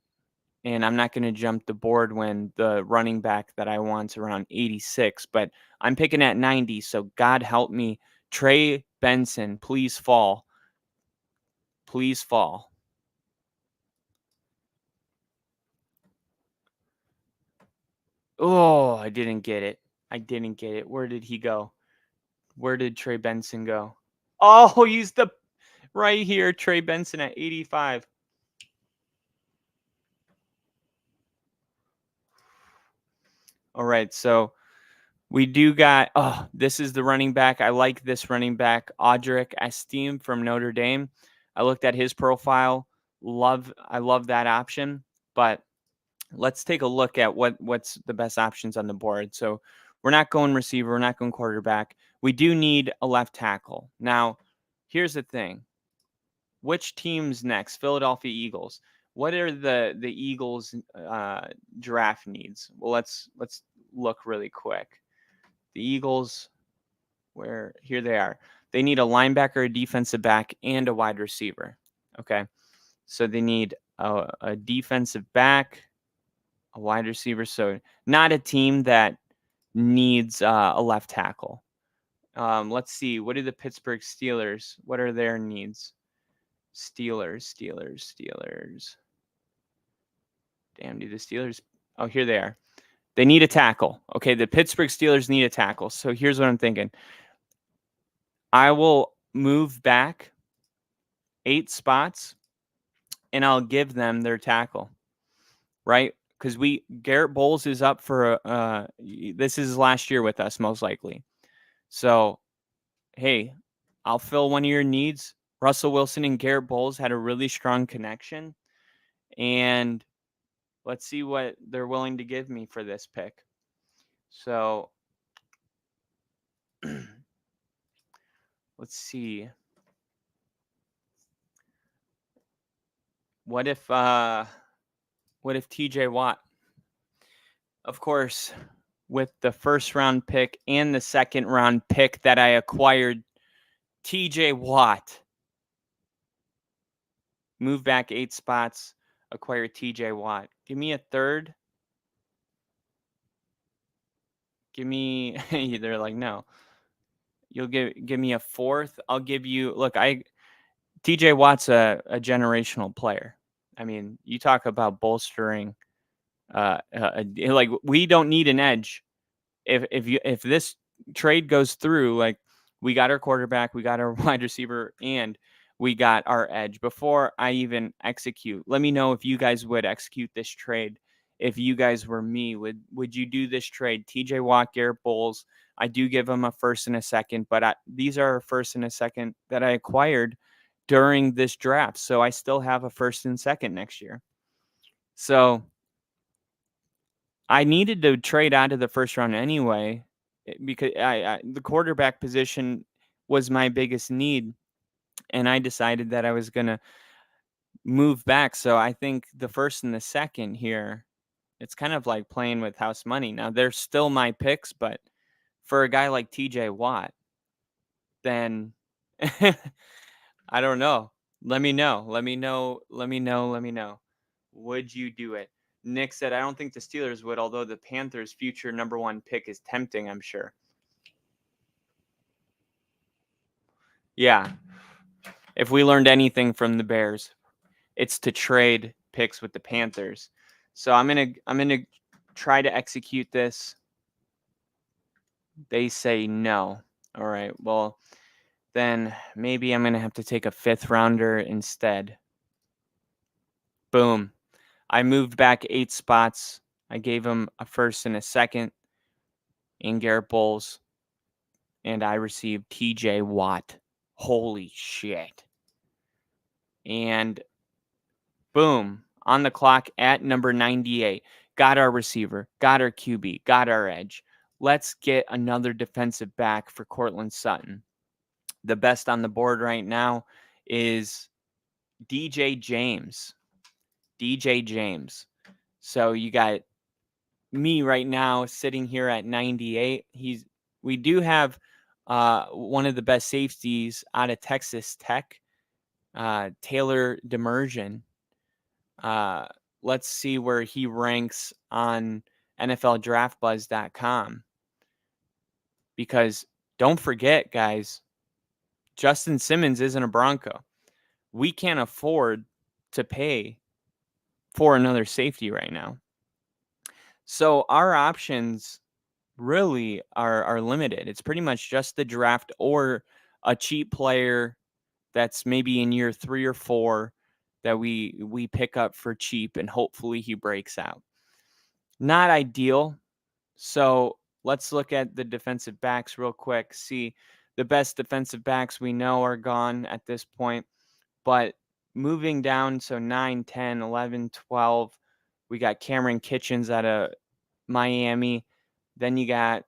and I'm not going to jump the board when the running back that I want's around 86, but I'm picking at 90. So God help me. Trey Benson, please fall. Please fall. Oh, I didn't get it. Where did he go? Where did Trey Benson go? Oh, he's right here. Trey Benson at 85. All right, so we do got, this is the running back. I like this running back, Audric Estime from Notre Dame. I looked at his profile. I love that option, but let's take a look at what's the best options on the board. So we're not going receiver. We're not going quarterback. We do need a left tackle. Now, here's the thing. Which team's next? Philadelphia Eagles. What are the Eagles draft needs? Well, let's look really quick. The Eagles, here they are. They need a linebacker, a defensive back, and a wide receiver. Okay. So they need a defensive back, a wide receiver. So not a team that needs a left tackle. Let's see. What are the Pittsburgh Steelers? What are their needs? Steelers. Damn, do the Steelers? Oh, here they are. They need a tackle. Okay, the Pittsburgh Steelers need a tackle. So here's what I'm thinking. I will move back 8 spots, and I'll give them their tackle, right? because Garrett Bowles is up for this is last year with us most likely. So, hey, I'll fill one of your needs. Russell Wilson and Garrett Bowles had a really strong connection, and let's see what they're willing to give me for this pick. So, let's see. What if TJ Watt, of course, with the first round pick and the second round pick that I acquired, TJ Watt, move back 8 spots, acquire TJ Watt. Give me a third. Give me, they're like, no. You'll give me a fourth. I'll give you, look, TJ Watt's a generational player. I mean, you talk about bolstering, like we don't need an edge. If this trade goes through, like we got our quarterback, we got our wide receiver, and we got our edge. Before I even execute, let me know if you guys would execute this trade. If you guys were me, would you do this trade? TJ Watt, Garrett Bowles. I do give them a first and a second, but these are a first and a second that I acquired during this draft. So I still have a first and second next year. So I needed to trade out of the first round anyway, because the quarterback position was my biggest need, and I decided that I was going to move back. So I think the first and the second here, it's kind of like playing with house money. Now, they're still my picks, but for a guy like TJ Watt, then I don't know. Let me know. Would you do it? Nick said, I don't think the Steelers would, although the Panthers' future number 1 pick is tempting, I'm sure. Yeah. If we learned anything from the Bears, it's to trade picks with the Panthers. So I'm gonna try to execute this. They say no. All right. Well, then maybe I'm gonna have to take a 5th rounder instead. Boom. I moved back 8 spots. I gave him a first and a second in Garrett Bowles, and I received TJ Watt. Holy shit. And boom, on the clock at number 98. Got our receiver, got our QB, got our edge. Let's get another defensive back for Cortland Sutton. The best on the board right now is DJ James. So you got me right now sitting here at 98. We do have one of the best safeties out of Texas Tech, Taylor Demersion. Let's see where he ranks on NFLDraftBuzz.com. Because don't forget, guys, Justin Simmons isn't a Bronco. We can't afford to pay for another safety right now. So our options really are limited. It's pretty much just the draft or a cheap player that's maybe in year 3 or 4 that we pick up for cheap, and hopefully he breaks out. Not ideal. So let's look at the defensive backs real quick. See, the best defensive backs we know are gone at this point. But moving down, so 9, 10, 11, 12, we got Cameron Kitchens out of Miami. Then you got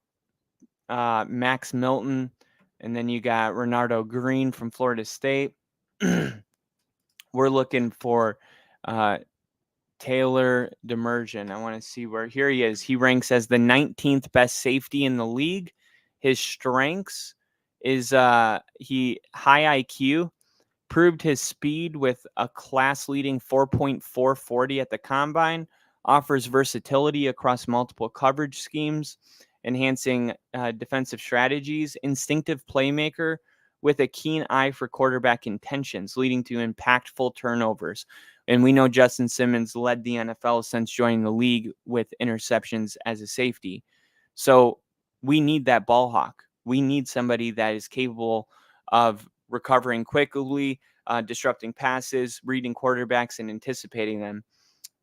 Max Milton. And then you got Renardo Green from Florida State. We're looking for Taylor Demersion. I want to see where, here he is. He ranks as the 19th best safety in the league. His strengths is he high IQ, proved his speed with a class-leading 4.440 at the combine, offers versatility across multiple coverage schemes, enhancing defensive strategies, instinctive playmaker with a keen eye for quarterback intentions, leading to impactful turnovers. And we know Justin Simmons led the NFL since joining the league with interceptions as a safety. So we need that ball hawk. We need somebody that is capable of recovering quickly, disrupting passes, reading quarterbacks, and anticipating them.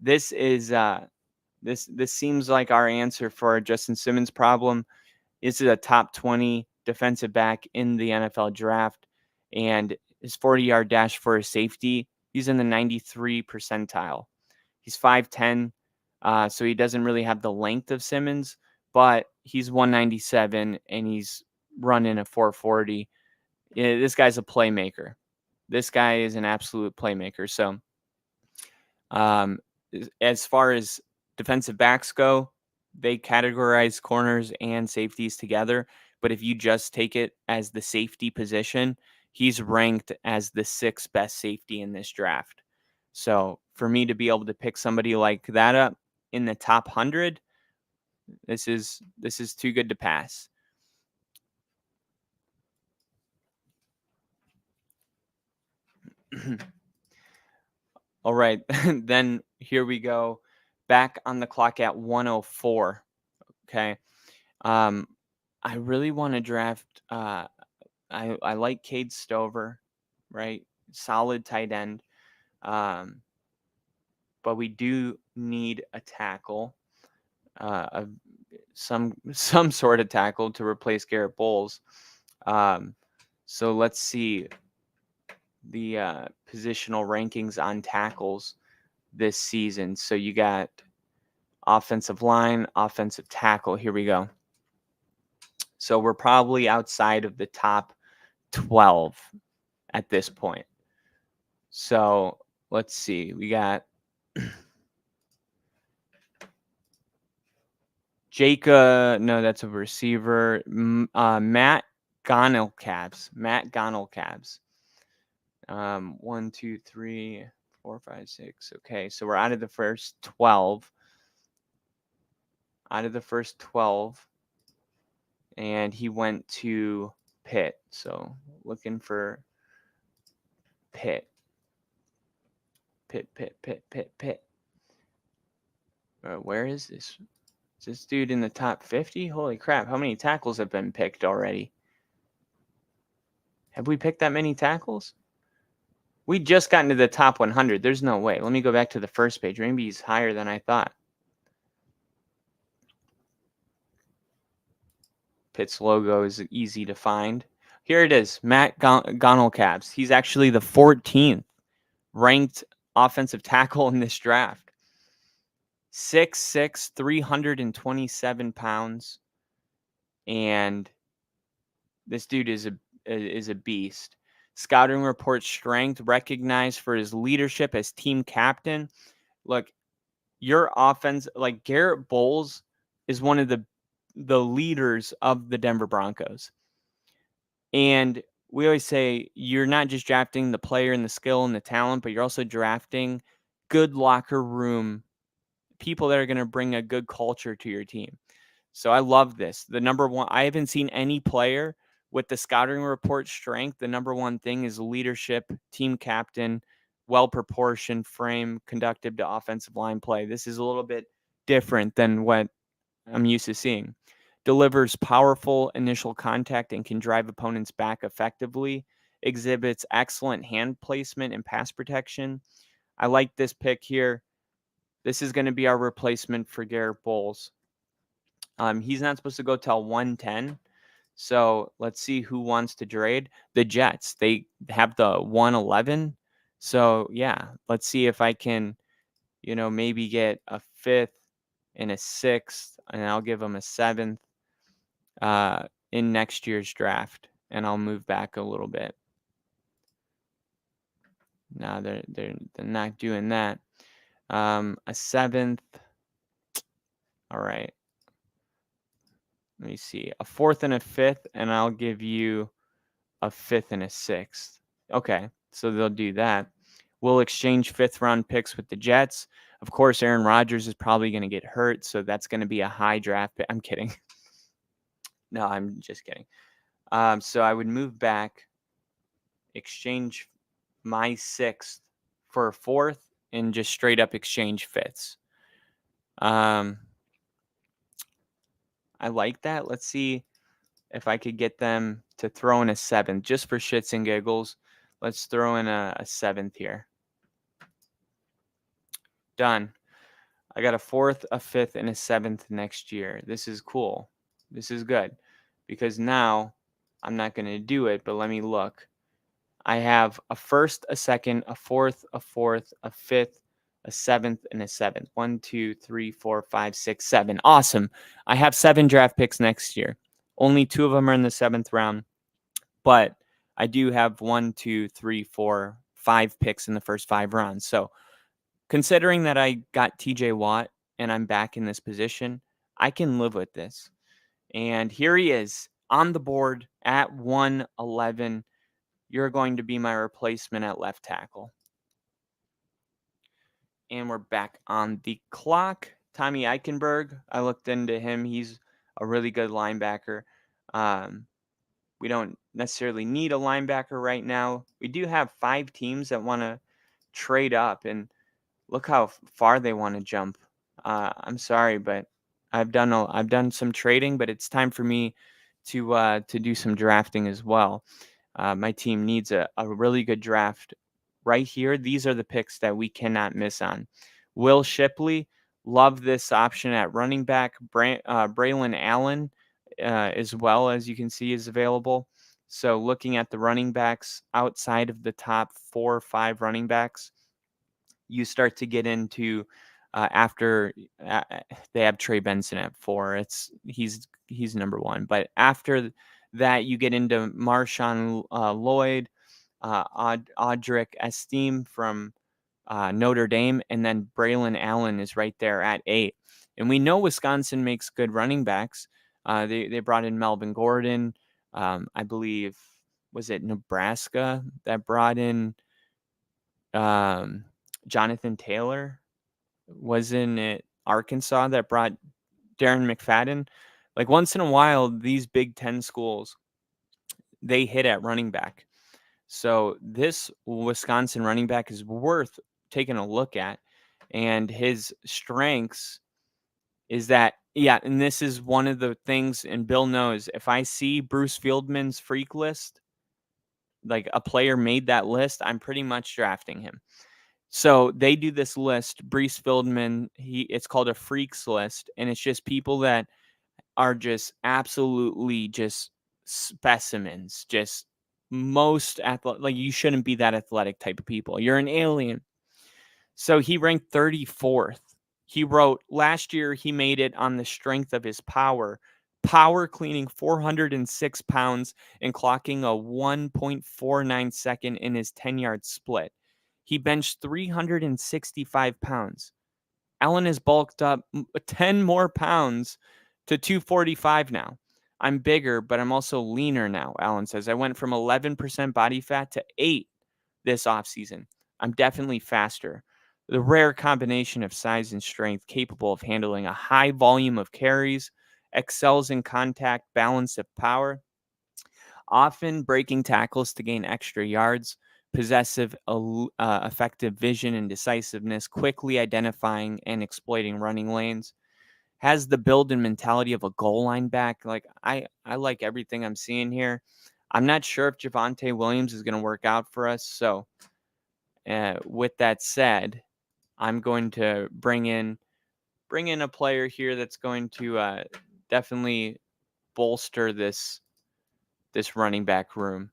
This is This seems like our answer for our Justin Simmons problem. This is a top 20 defensive back in the NFL draft, and his 40-yard dash for a safety, he's in the 93 percentile. He's 5'10", so he doesn't really have the length of Simmons, but he's 197 and he's running a 440. This guy's a playmaker. This guy is an absolute playmaker. So as far as defensive backs go, they categorize corners and safeties together. But if you just take it as the safety position, he's ranked as the 6th best safety in this draft. So for me to be able to pick somebody like that up in the top 100, this is too good to pass. All right, then here we go. Back on the clock at 104. Okay. I really want to draft. I like Cade Stover, right? Solid tight end. But we do need a tackle, some sort of tackle to replace Garrett Bowles. So let's see the positional rankings on tackles this season. So you got offensive line, offensive tackle. Here we go. So we're probably outside of the top 12 at this point. So let's see. We got Jake. No, that's a receiver. Matt Gonelcabs. 1, 2, 3, 4, 5, 6. Okay, so we're out of the first 12. And he went to Pitt. So looking for Pitt. Where is this? Is this dude in the top 50? Holy crap. How many tackles have been picked already? Have we picked that many tackles? We just got into the top 100. There's no way. Let me go back to the first page. Maybe he's higher than I thought. Pitt's logo is easy to find. Here it is, Matt Gonelcabs. He's actually the 14th ranked offensive tackle in this draft. 6'6", 327 pounds. And this dude is a beast. Scouting report strength, recognized for his leadership as team captain. Look, your offense, like Garrett Bowles is one of the leaders of the Denver Broncos. And we always say you're not just drafting the player and the skill and the talent, but you're also drafting good locker room people that are going to bring a good culture to your team. So I love this. The number one, I haven't seen any player with the scouting report strength. The number one thing is leadership, team captain, well-proportioned frame, conducive to offensive line play. This is a little bit different than what I'm used to seeing. Delivers powerful initial contact and can drive opponents back effectively. Exhibits excellent hand placement and pass protection. I like this pick here. This is going to be our replacement for Garrett Bowles. He's not supposed to go till 110. So let's see who wants to trade. The Jets, they have the 111. So yeah, let's see if I can, maybe get a 5th and a 6th, and I'll give them a 7th in next year's draft, and I'll move back a little bit. No, they're not doing that. A 7th. All right. Let me see. A 4th and a 5th, and I'll give you a 5th and a 6th. Okay, so they'll do that. We'll exchange 5th-round picks with the Jets. Of course, Aaron Rodgers is probably going to get hurt, so that's going to be a high draft pick. I'm kidding. No, I'm just kidding. So I would move back, exchange my 6th for a 4th, and just straight up exchange 5ths. I like that. Let's see if I could get them to throw in a 7th just for shits and giggles. Let's throw in a 7th here. Done. I got a 4th, a 5th, and a 7th next year. This is cool. This is good because now I'm not going to do it, but let me look. I have a 1st, a 2nd, a 4th, a 4th, a 5th, a 7th, and a 7th. 1, 2, 3, 4, 5, 6, 7. Awesome. I have 7 draft picks next year. Only 2 of them are in the 7th round, but I do have 1, 2, 3, 4, 5 picks in the first 5 rounds. So considering that I got TJ Watt and I'm back in this position, I can live with this. And here he is on the board at 111. You're going to be my replacement at left tackle. And we're back on the clock. Tommy Eichenberg, I looked into him. He's a really good linebacker. We don't necessarily need a linebacker right now. We do have 5 teams that want to trade up, and look how far they want to jump. I'm sorry, but I've done some trading, but it's time for me to do some drafting as well. My team needs a really good draft right here. These are the picks that we cannot miss on. Will Shipley, love this option at running back. Braylon Allen, as well, as you can see, is available. So looking at the running backs outside of the top 4 or 5 running backs, you start to get into after they have Trey Benson at 4. He's number 1. But after that, you get into Marshawn Lloyd, Audric Estime from Notre Dame, and then Braylon Allen is right there at 8. And we know Wisconsin makes good running backs. They brought in Melvin Gordon. I believe, was it Nebraska that brought in Jonathan Taylor? Wasn't it Arkansas that brought Darren McFadden? Like, once in a while, these Big Ten schools, they hit at running back. So this Wisconsin running back is worth taking a look at. And his strengths is that, yeah, and this is one of the things, and Bill knows, if I see Bruce Fieldman's freak list, like a player made that list, I'm pretty much drafting him. So they do this list, Bruce Fieldman, it's called a freaks list, and it's just people that are just absolutely just specimens, just most athletic. Like, you shouldn't be that athletic type of people. You're an alien. So he ranked 34th. He wrote last year he made it on the strength of his power cleaning 406 pounds and clocking a 1.49 second in his 10-yard split. He benched 365 pounds. Allen has bulked up 10 more pounds to 245 now. I'm bigger, but I'm also leaner now, Allen says. I went from 11% body fat to 8 this offseason. I'm definitely faster. The rare combination of size and strength capable of handling a high volume of carries, excels in contact, balance of power, often breaking tackles to gain extra yards, possessive, effective vision and decisiveness, quickly identifying and exploiting running lanes, has the build and mentality of a goal line back. Like, I like everything I'm seeing here. I'm not sure if Javonte Williams is going to work out for us. So with that said, I'm going to bring in a player here that's going to definitely bolster this running back room.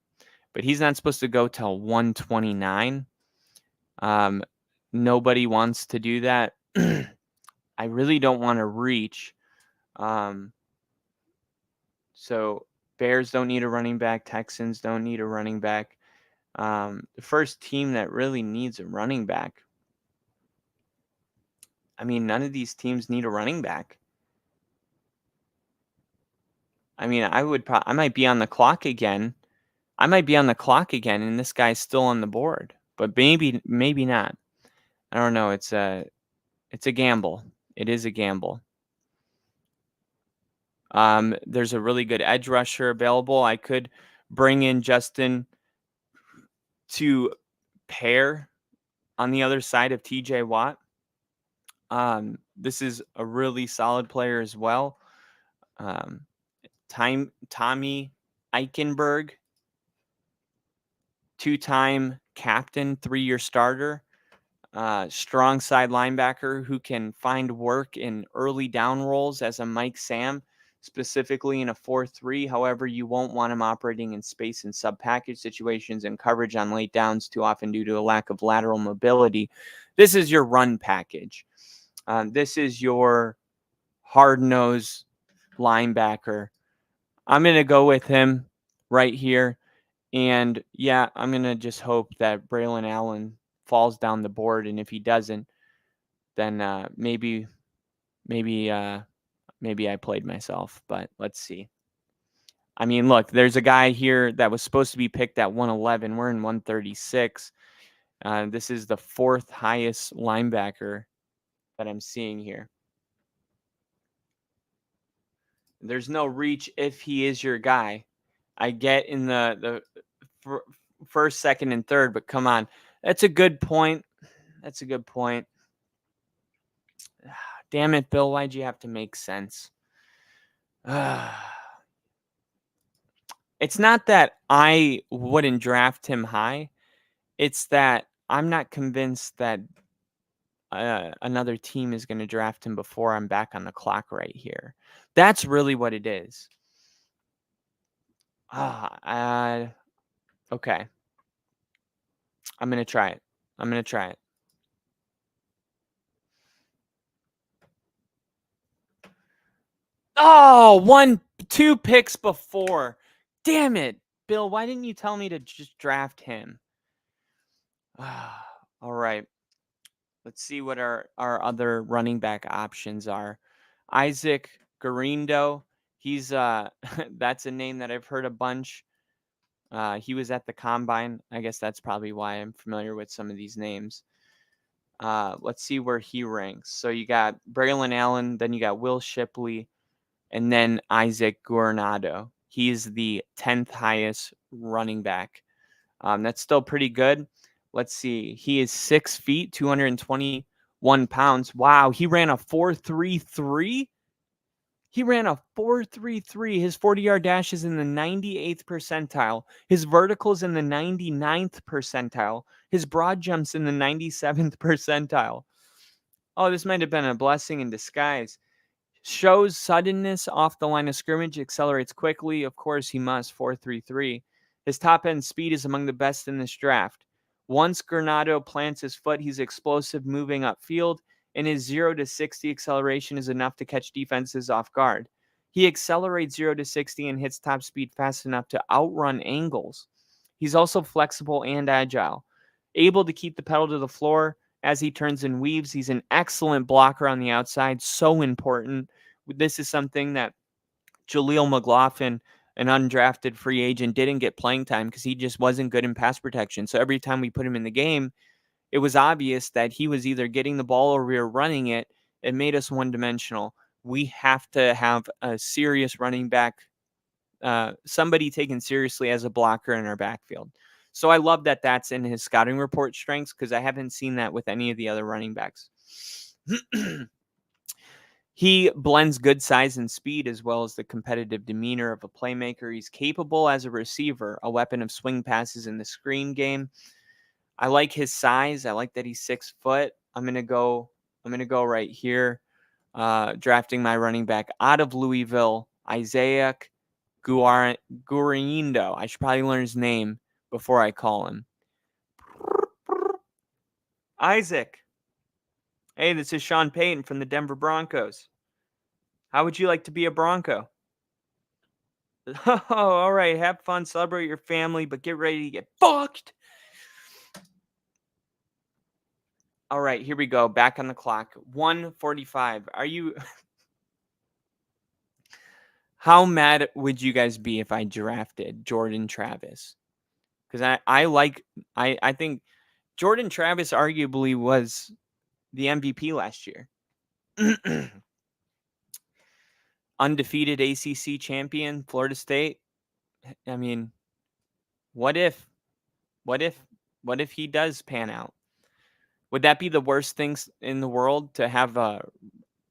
But he's not supposed to go till 129. Nobody wants to do that. I really don't want to reach. So Bears don't need a running back. Texans don't need a running back. The first team that really needs a running back, I mean, none of these teams need a running back. I mean, I might be on the clock again. And this guy's still on the board. But maybe not. I don't know. It's a gamble. It is a gamble. There's a really good edge rusher available. I could bring in Justin to pair on the other side of TJ Watt. This is a really solid player as well. Tommy Eichenberg, 2-time captain, 3-year starter. strong side linebacker who can find work in early down roles as a Mike Sam, specifically in a 4-3. However, you won't want him operating in space and sub-package situations and coverage on late downs too often due to a lack of lateral mobility. This is your run package. This is your hard-nosed linebacker. I'm going to go with him right here. And yeah, I'm going to just hope that Braylon Allen falls down the board. And if he doesn't, then maybe I played myself. But let's see. I mean, look, there's a guy here that was supposed to be picked at 111. We're in 136. This is the 4th highest linebacker that I'm seeing here. There's no reach if he is your guy. I get in the first, second, and third, but come on. That's a good point. That's a good point. Damn it, Bill. Why'd you have to make sense? It's not that I wouldn't draft him high. It's that I'm not convinced that another team is going to draft him before I'm back on the clock right here. That's really what it is. Okay. I'm going to try it. Oh, 2 picks before. Damn it, Bill. Why didn't you tell me to just draft him? All right. Let's see what our other running back options are. Isaac Garindo. He's that's a name that I've heard a bunch. He was at the combine. I guess that's probably why I'm familiar with some of these names. Let's see where he ranks. So you got Braylon Allen, then you got Will Shipley, and then Isaac Guernado. He's the 10th highest running back. That's still pretty good. Let's see. He is 6 feet, 221 pounds. Wow, he ran a 4.33. He ran a 4.33. His 40-yard dash is in the 98th percentile. His vertical is in the 99th percentile. His broad jump's in the 97th percentile. Oh, this might have been a blessing in disguise. Shows suddenness off the line of scrimmage, accelerates quickly. Of course, he must. 4.33. His top end speed is among the best in this draft. Once Granado plants his foot, he's explosive moving upfield, and his 0 to 60 acceleration is enough to catch defenses off guard. He accelerates 0 to 60 and hits top speed fast enough to outrun angles. He's also flexible and agile, able to keep the pedal to the floor as he turns and weaves. He's an excellent blocker on the outside, so important. This is something that Jaleel McLaughlin, an undrafted free agent, didn't get playing time because he just wasn't good in pass protection. So every time we put him in the game, it was obvious that he was either getting the ball or we were running it. It made us one-dimensional. We have to have a serious running back, somebody taken seriously as a blocker in our backfield. So I love that that's in his scouting report strengths because I haven't seen that with any of the other running backs. He blends good size and speed as well as the competitive demeanor of a playmaker. He's capable as a receiver, a weapon of swing passes in the screen game. I like his size. I like that he's 6 foot. I'm gonna go right here, drafting my running back out of Louisville, Isaac Gurindo. I should probably learn his name before I call him. Isaac. Hey, this is Sean Payton from the Denver Broncos. How would you like to be a Bronco? Oh, all right. Have fun, celebrate your family, but get ready to get fucked. All right, here we go. Back on the clock. 1:45. Are you... How mad would you guys be if I drafted Jordan Travis? Because I think Jordan Travis arguably was the MVP last year. Undefeated ACC champion, Florida State. I mean, what if he does pan out? Would that be the worst things in the world to have a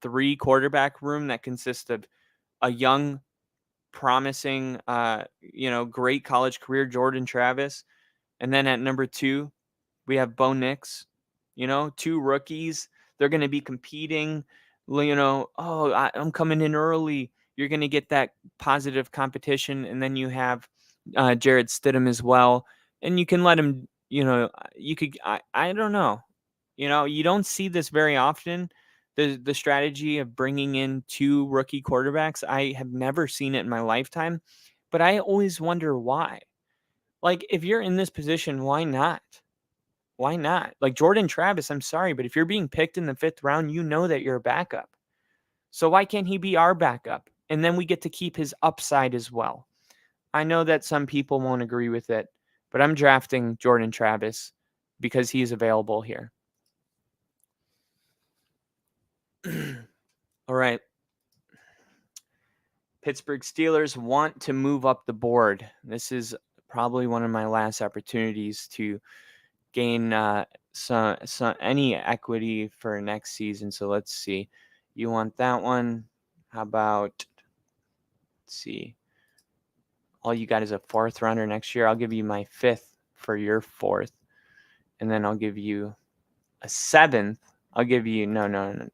3 quarterback room that consists of a young, promising, great college career, Jordan Travis, and then at number 2, we have Bo Nix, 2 rookies. They're going to be competing, I'm coming in early. You're going to get that positive competition. And then you have Jared Stidham as well. And you can let him, I don't know. You don't see this very often. The strategy of bringing in 2 rookie quarterbacks, I have never seen it in my lifetime, but I always wonder why. Like, if you're in this position, why not? Why not? Like Jordan Travis, I'm sorry, but if you're being picked in the 5th round, you know that you're a backup. So why can't he be our backup? And then we get to keep his upside as well. I know that some people won't agree with it, but I'm drafting Jordan Travis because he's available here. All right. Pittsburgh Steelers want to move up the board. This is probably one of my last opportunities to gain any equity for next season. So let's see. You want that one? How about, let's see. All you got is a 4th rounder next year. I'll give you my 5th for your 4th. And then I'll give you a 7th. I'll give you, no. I'm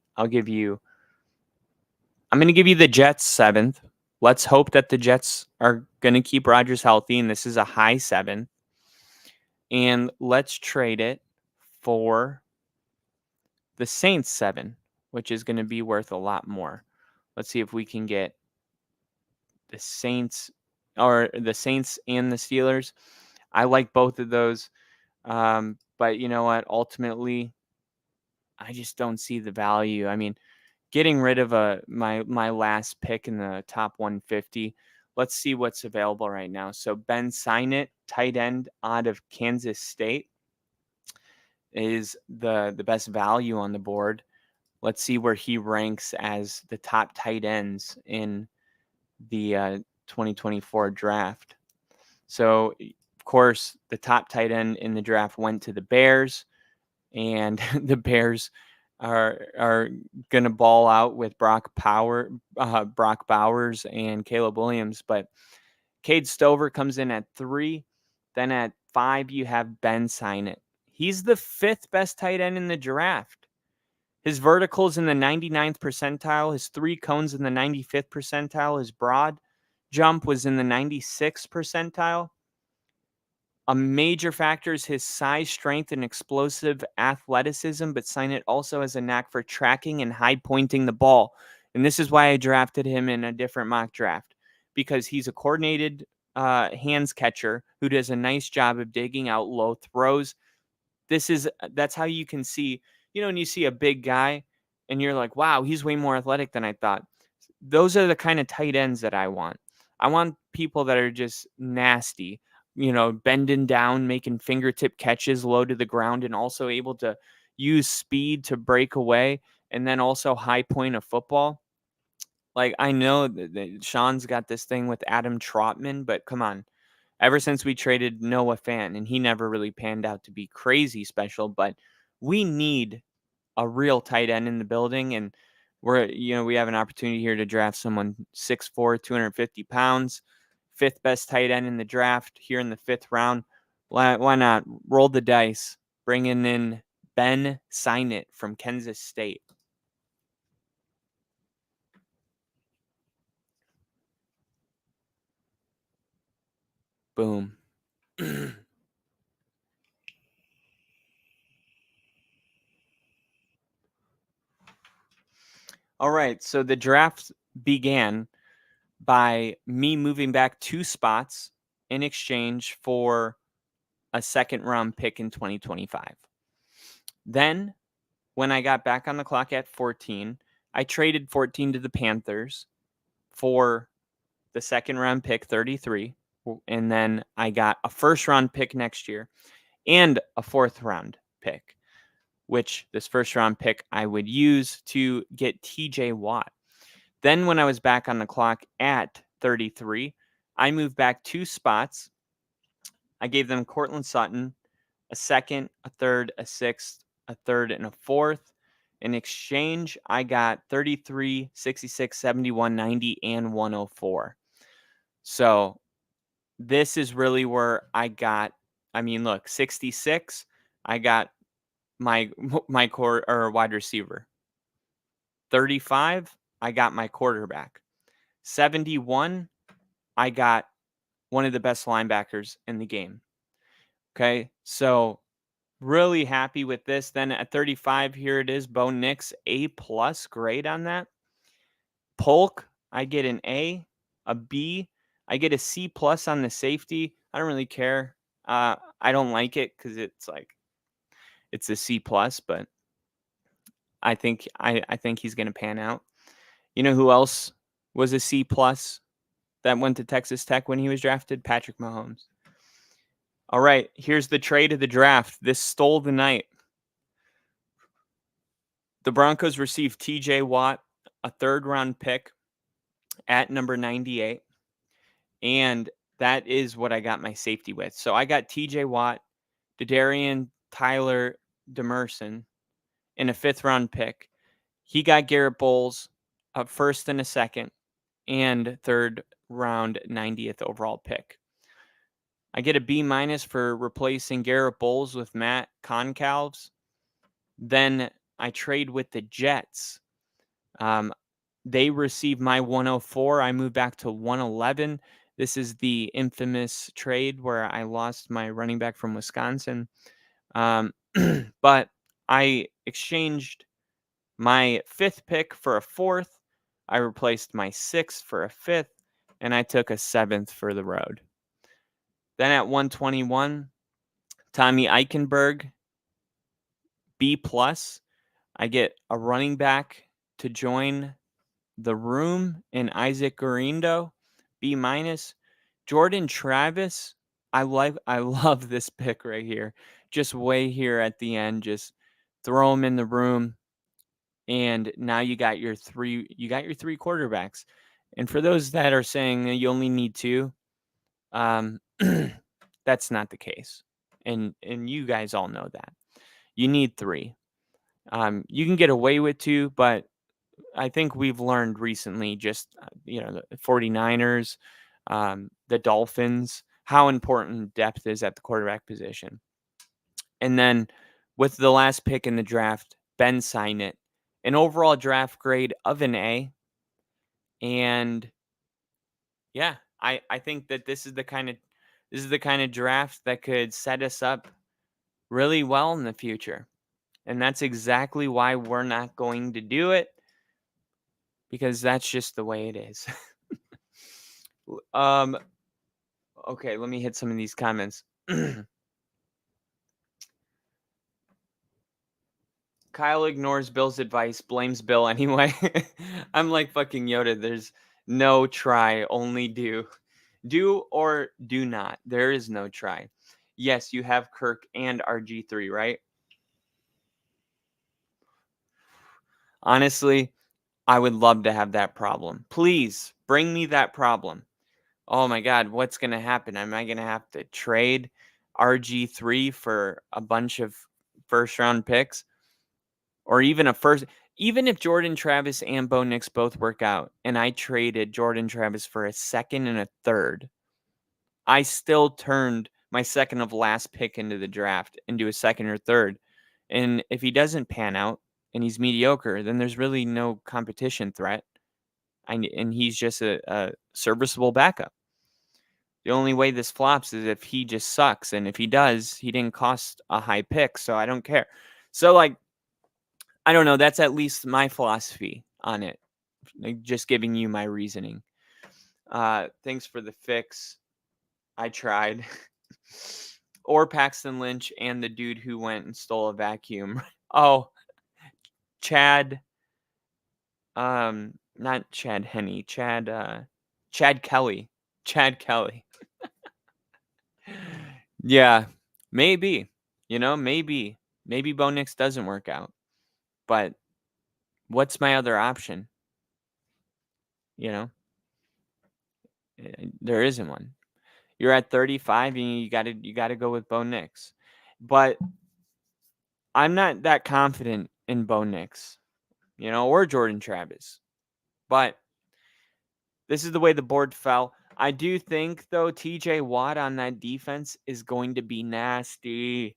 going to give you the Jets 7th. Let's hope that the Jets are going to keep Rodgers healthy, and this is a high 7. And let's trade it for the Saints 7, which is going to be worth a lot more. Let's see if we can get the Saints and the Steelers. I like both of those. But you know what? Ultimately, I just don't see the value. I mean, getting rid of my last pick in the top 150. Let's see what's available right now. So Ben Sinet, tight end out of Kansas State, is the best value on the board. Let's see where he ranks as the top tight ends in the 2024 draft. So, of course, the top tight end in the draft went to the Bears, and the Bears are going to ball out with Brock Bowers and Caleb Williams. But Cade Stover comes in at 3. Then at 5, you have Ben Sinet. He's the 5th best tight end in the draft. His vertical's in the 99th percentile. His 3 cones in the 95th percentile. His broad jump was in the 96th percentile. A major factor is his size, strength, and explosive athleticism, but Sinet also has a knack for tracking and high pointing the ball. And this is why I drafted him in a different mock draft, because he's a coordinated hands catcher who does a nice job of digging out low throws. That's how you can see, when you see a big guy and you're like, wow, he's way more athletic than I thought. Those are the kind of tight ends that I want. I want people that are just nasty, bending down, making fingertip catches low to the ground, and also able to use speed to break away, and then also high point a football. Like, I know that Sean's got this thing with Adam Trotman, but come on. Ever since we traded Noah Fant, and he never really panned out to be crazy special, but we need a real tight end in the building, and we have an opportunity here to draft someone 6'4", 250 pounds, 5th best tight end in the draft here in the 5th round. Why not roll the dice, bringing in Ben Sinet from Kansas State? Boom. All right, so the draft began by me moving back 2 spots in exchange for a 2nd round pick in 2025. Then, when I got back on the clock at 14, I traded 14 to the Panthers for the 2nd round pick, 33. And then I got a 1st round pick next year and a 4th round pick, which this 1st round pick I would use to get TJ Watt. Then when I was back on the clock at 33, I moved back 2 spots. I gave them Cortland Sutton, a 2nd, a 3rd, a 6th, a 3rd, and a 4th. In exchange, I got 33, 66, 71, 90, and 104. So this is really where I got, look, 66, I got my core or wide receiver. 35, I got my quarterback. 71, I got one of the best linebackers in the game. Okay, so really happy with this. Then at 35, here it is, Bo Nix, A+ grade on that. Polk, I get an A, a B. I get a C+ on the safety. I don't really care. I don't like it because it's a C+, but I think he's going to pan out. You know who else was a C+ that went to Texas Tech when he was drafted? Patrick Mahomes. All right, here's the trade of the draft. This stole the night. The Broncos received TJ Watt, a 3rd-round pick at number 98. And that is what I got my safety with. So I got TJ Watt, D'Darian Tyler Demerson in a 5th-round pick. He got Garrett Bowles, a 1st and a 2nd, and 3rd-round 90th overall pick. I get a B- for replacing Garrett Bowles with Matt Concalves. Then I trade with the Jets. They receive my 104. I move back to 111. This is the infamous trade where I lost my running back from Wisconsin. But I exchanged my 5th pick for a 4th. I replaced my 6th for a 5th, and I took a 7th for the road. Then at 121, Tommy Eichenberg, B+. I get a running back to join the room in Isaac Gurindo, B-. Jordan Travis, I love this pick right here. Just way here at the end, just throw him in the room, and now you got your 3 quarterbacks. And for those that are saying that you only need 2, that's not the case. And you guys all know that. You need 3. You can get away with 2, but I think we've learned recently just, the 49ers, the Dolphins, how important depth is at the quarterback position. And then with the last pick in the draft, Ben Signett, an overall draft grade of an A. And yeah, I think that this is the kind of draft that could set us up really well in the future. And that's exactly why we're not going to do it, because that's just the way it is. Okay, let me hit some of these comments. Kyle ignores Bill's advice, blames Bill anyway. I'm like fucking Yoda. There's no try, only do. Do or do not. There is no try. Yes, you have Kirk and RG3, right? Honestly, I would love to have that problem. Please bring me that problem. Oh my God, what's going to happen? Am I going to have to trade RG3 for a bunch of 1st-round picks? Or even even if Jordan Travis and Bo Nix both work out, and I traded Jordan Travis for a 2nd and a 3rd, I still turned my 2nd of last pick into the draft into a 2nd or 3rd. And if he doesn't pan out and he's mediocre, then there's really no competition threat. And he's just a serviceable backup. The only way this flops is if he just sucks. And if he does, he didn't cost a high pick, so I don't care. So, I don't know. That's at least my philosophy on it. Just giving you my reasoning. Thanks for the fix. I tried. Or Paxton Lynch and the dude who went and stole a vacuum. Oh, Chad. Not Chad Henne. Chad Kelly. Chad Kelly. Yeah, maybe. Maybe Bo Nix doesn't work out. But what's my other option? There isn't one. You're at 35 and you got to go with Bo Nix. But I'm not that confident in Bo Nix, or Jordan Travis. But this is the way the board fell. I do think, though, TJ Watt on that defense is going to be nasty.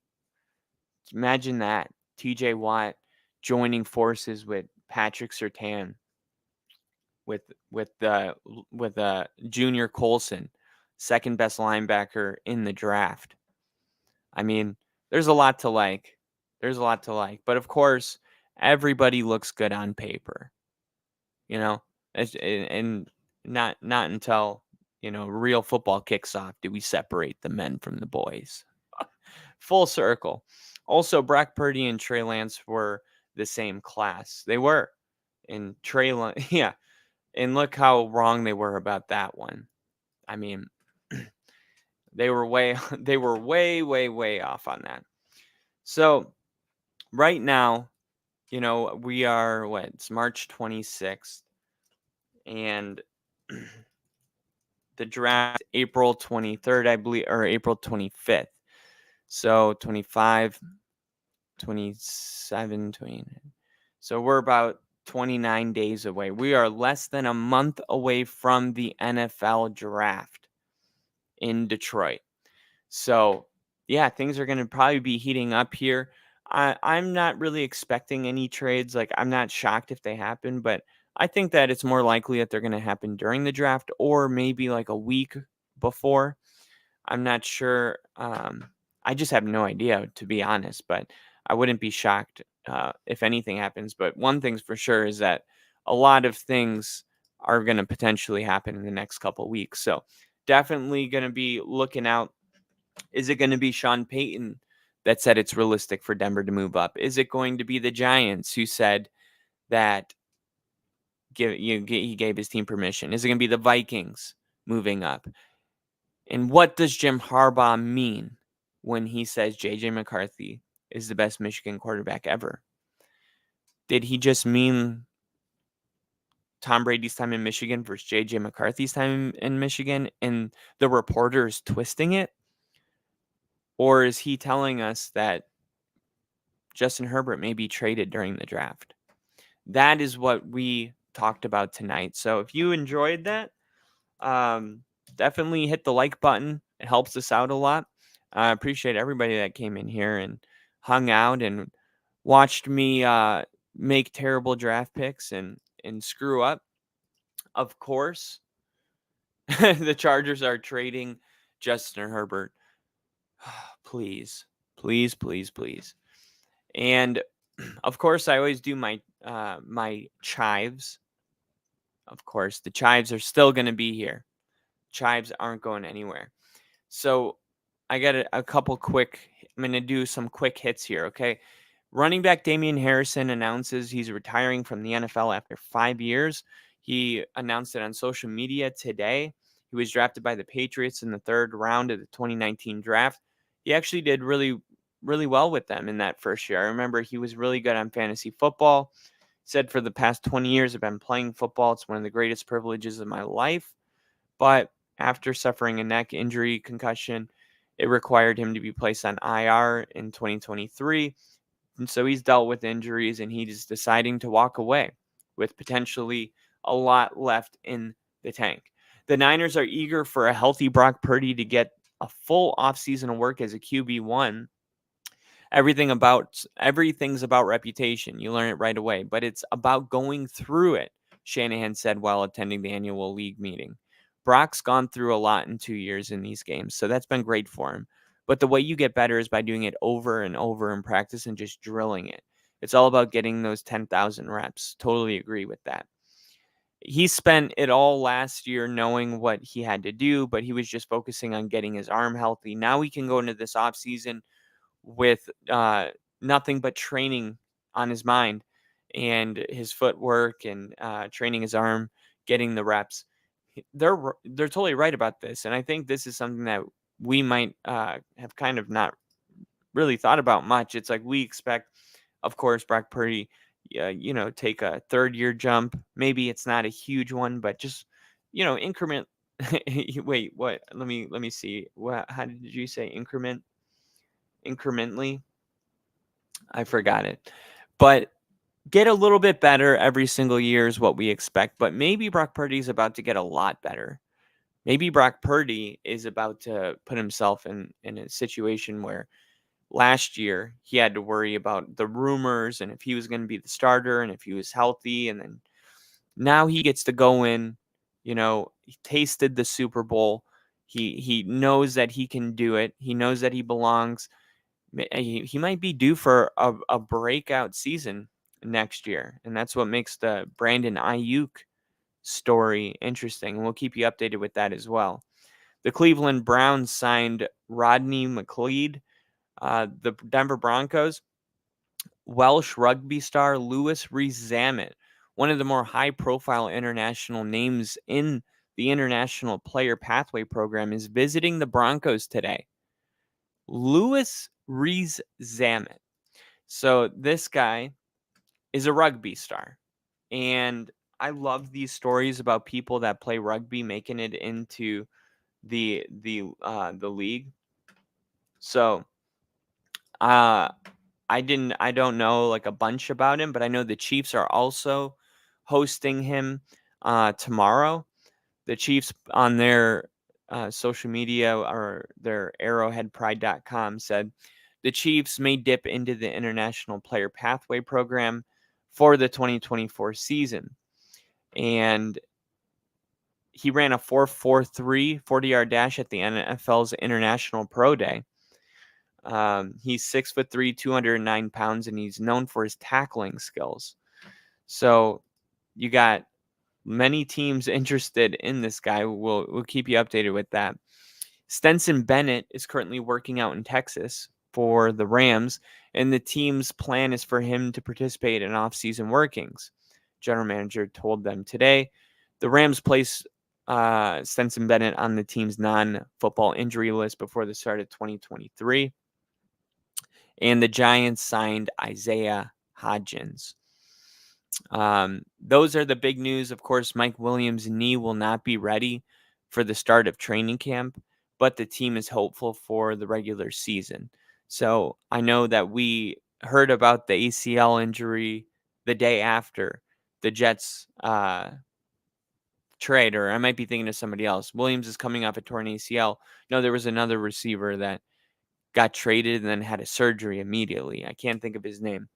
Imagine that. TJ Watt joining forces with Patrick Surtain, with Junior Colson, second best linebacker in the draft. I mean, there's a lot to like. But of course, everybody looks good on paper. And not until real football kicks off do we separate the men from the boys. Full circle. Also, Brock Purdy and Trey Lance were the same class. They were. And yeah. And look how wrong they were about that one. I mean, they were way off on that. So right now, we are it's March 26th, and the draft April 23rd, I believe, or April 25th. So 25, 27, 29. So we're about 29 days away. We are less than a month away from the NFL draft in Detroit. So, yeah, things are going to probably be heating up here. I'm not really expecting any trades. Like, I'm not shocked if they happen, but I think that it's more likely that they're going to happen during the draft or maybe like a week before. I'm not sure. I just have no idea, to be honest, but I wouldn't be shocked if anything happens. But one thing's for sure is that a lot of things are going to potentially happen in the next couple of weeks. So definitely going to be looking out. Is it going to be Sean Payton that said it's realistic for Denver to move up? Is it going to be the Giants who said that he gave his team permission? Is it going to be the Vikings moving up? And what does Jim Harbaugh mean when he says J.J. McCarthy is the best Michigan quarterback ever? Did he just mean Tom Brady's time in Michigan versus J.J. McCarthy's time in Michigan and the reporters twisting it? Or is he telling us that Justin Herbert may be traded during the draft? That is what we talked about tonight. So if you enjoyed that, definitely hit the like button. It helps us out a lot. I appreciate everybody that came in here and hung out and watched me make terrible draft picks and screw up. Of course, the Chargers are trading Justin Herbert. Please. And of course, I always do my my chives. Of course, the chives are still going to be here. Chives aren't going anywhere. So I got a couple quick. I'm going to do some quick hits here. Okay, running back Damian Harrison announces he's retiring from the NFL after 5 years. He announced it on social media today. He was drafted by the Patriots in the 3rd round of the 2019 draft. He actually did really well with them in that first year. I remember he was really good on fantasy football. He said, for the past 20 years, I've been playing football. It's one of the greatest privileges of my life. But after suffering a neck injury, concussion, it required him to be placed on IR in 2023. And so he's dealt with injuries and he's deciding to walk away with potentially a lot left in the tank. The Niners are eager for a healthy Brock Purdy to get a full offseason of work as a QB1. Everything's about reputation. You learn it right away, but it's about going through it, Shanahan said while attending the annual league meeting. Brock's gone through a lot in 2 years in these games, so that's been great for him. But the way you get better is by doing it over and over in practice and just drilling it. It's all about getting those 10,000 reps. Totally agree with that. He spent it all last year knowing what he had to do, but he was just focusing on getting his arm healthy. Now he can go into this offseason with nothing but training on his mind and his footwork and training his arm, getting the reps. They're totally right about this, and I think this is something that we might have kind of not really thought about much. It's like we expect, of course, Brock Purdy, take a 3rd-year jump. Maybe it's not a huge one, but just increment. Wait, what? Let me see. How did you say increment? Incrementally? I forgot it. But get a little bit better every single year is what we expect. But maybe Brock Purdy is about to get a lot better. Maybe Brock Purdy is about to put himself in a situation where last year he had to worry about the rumors and if he was going to be the starter and if he was healthy. And then now he gets to go in, he tasted the Super Bowl. He knows that he can do it. He knows that he belongs. He might be due for a breakout season next year. And that's what makes the Brandon Ayuk story interesting. And we'll keep you updated with that as well. The Cleveland Browns signed Rodney McLeod. The Denver Broncos, Welsh rugby star Louis Rees-Zammit, one of the more high-profile international names in the International Player Pathway Program, is visiting the Broncos today. Louis Rees-Zammit. So this guy is a rugby star. And I love these stories about people that play rugby making it into the league. So I don't know like a bunch about him, but I know the Chiefs are also hosting him tomorrow. The Chiefs on their social media or their arrowheadpride.com said the Chiefs may dip into the International Player Pathway Program for the 2024 season. And he ran a 4.43 40-yard dash at the NFL's International Pro Day. He's 6'3", 209 pounds, and he's known for his tackling skills. So you got many teams interested in this guy. We'll keep you updated with that. Stetson Bennett is currently working out in Texas for the Rams, and the team's plan is for him to participate in off-season workings. General manager told them today. The Rams placed Stetson Bennett on the team's non-football injury list before the start of 2023. And the Giants signed Isaiah Hodgins. Those are the big news. Of course, Mike Williams' knee will not be ready for the start of training camp, but the team is hopeful for the regular season. So I know that we heard about the ACL injury the day after the Jets trade, or I might be thinking of somebody else. Williams is coming off a torn ACL. No, there was another receiver that got traded and then had a surgery immediately. I can't think of his name.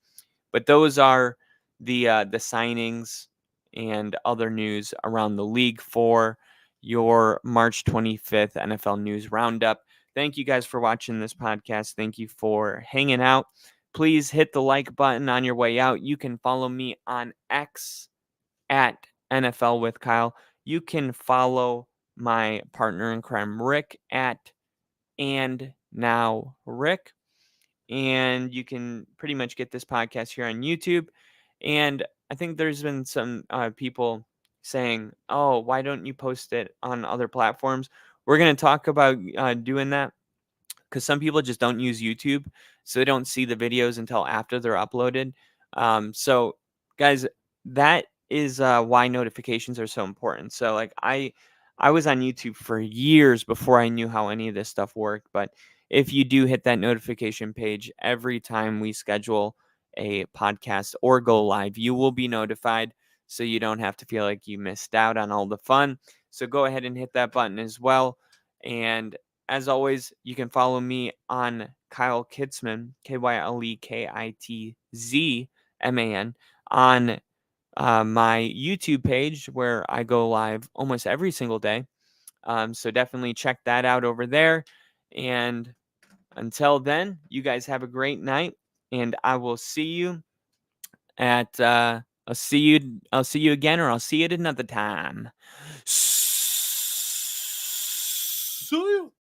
But those are the signings and other news around the league for your March 25th NFL News Roundup. Thank you guys for watching this podcast. Thank you for hanging out. Please hit the like button on your way out. You can follow me on X at NFL with Kyle. You can follow my partner in crime, Rick, at And Now Rick. And you can pretty much get this podcast here on YouTube. And I think there's been some people saying, oh, why don't you post it on other platforms? We're going to talk about doing that because some people just don't use YouTube. So they don't see the videos until after they're uploaded. So guys, that is why notifications are so important. So like I was on YouTube for years before I knew how any of this stuff worked. But if you do hit that notification page every time we schedule a podcast or go live, you will be notified so you don't have to feel like you missed out on all the fun. So go ahead and hit that button as well. And as always, you can follow me on Kyle Kitzman, KyleKitzman, on my YouTube page where I go live almost every single day. So definitely check that out over there. And until then, you guys have a great night, and I will see you at I'll see you again, or I'll see you at another time. See you.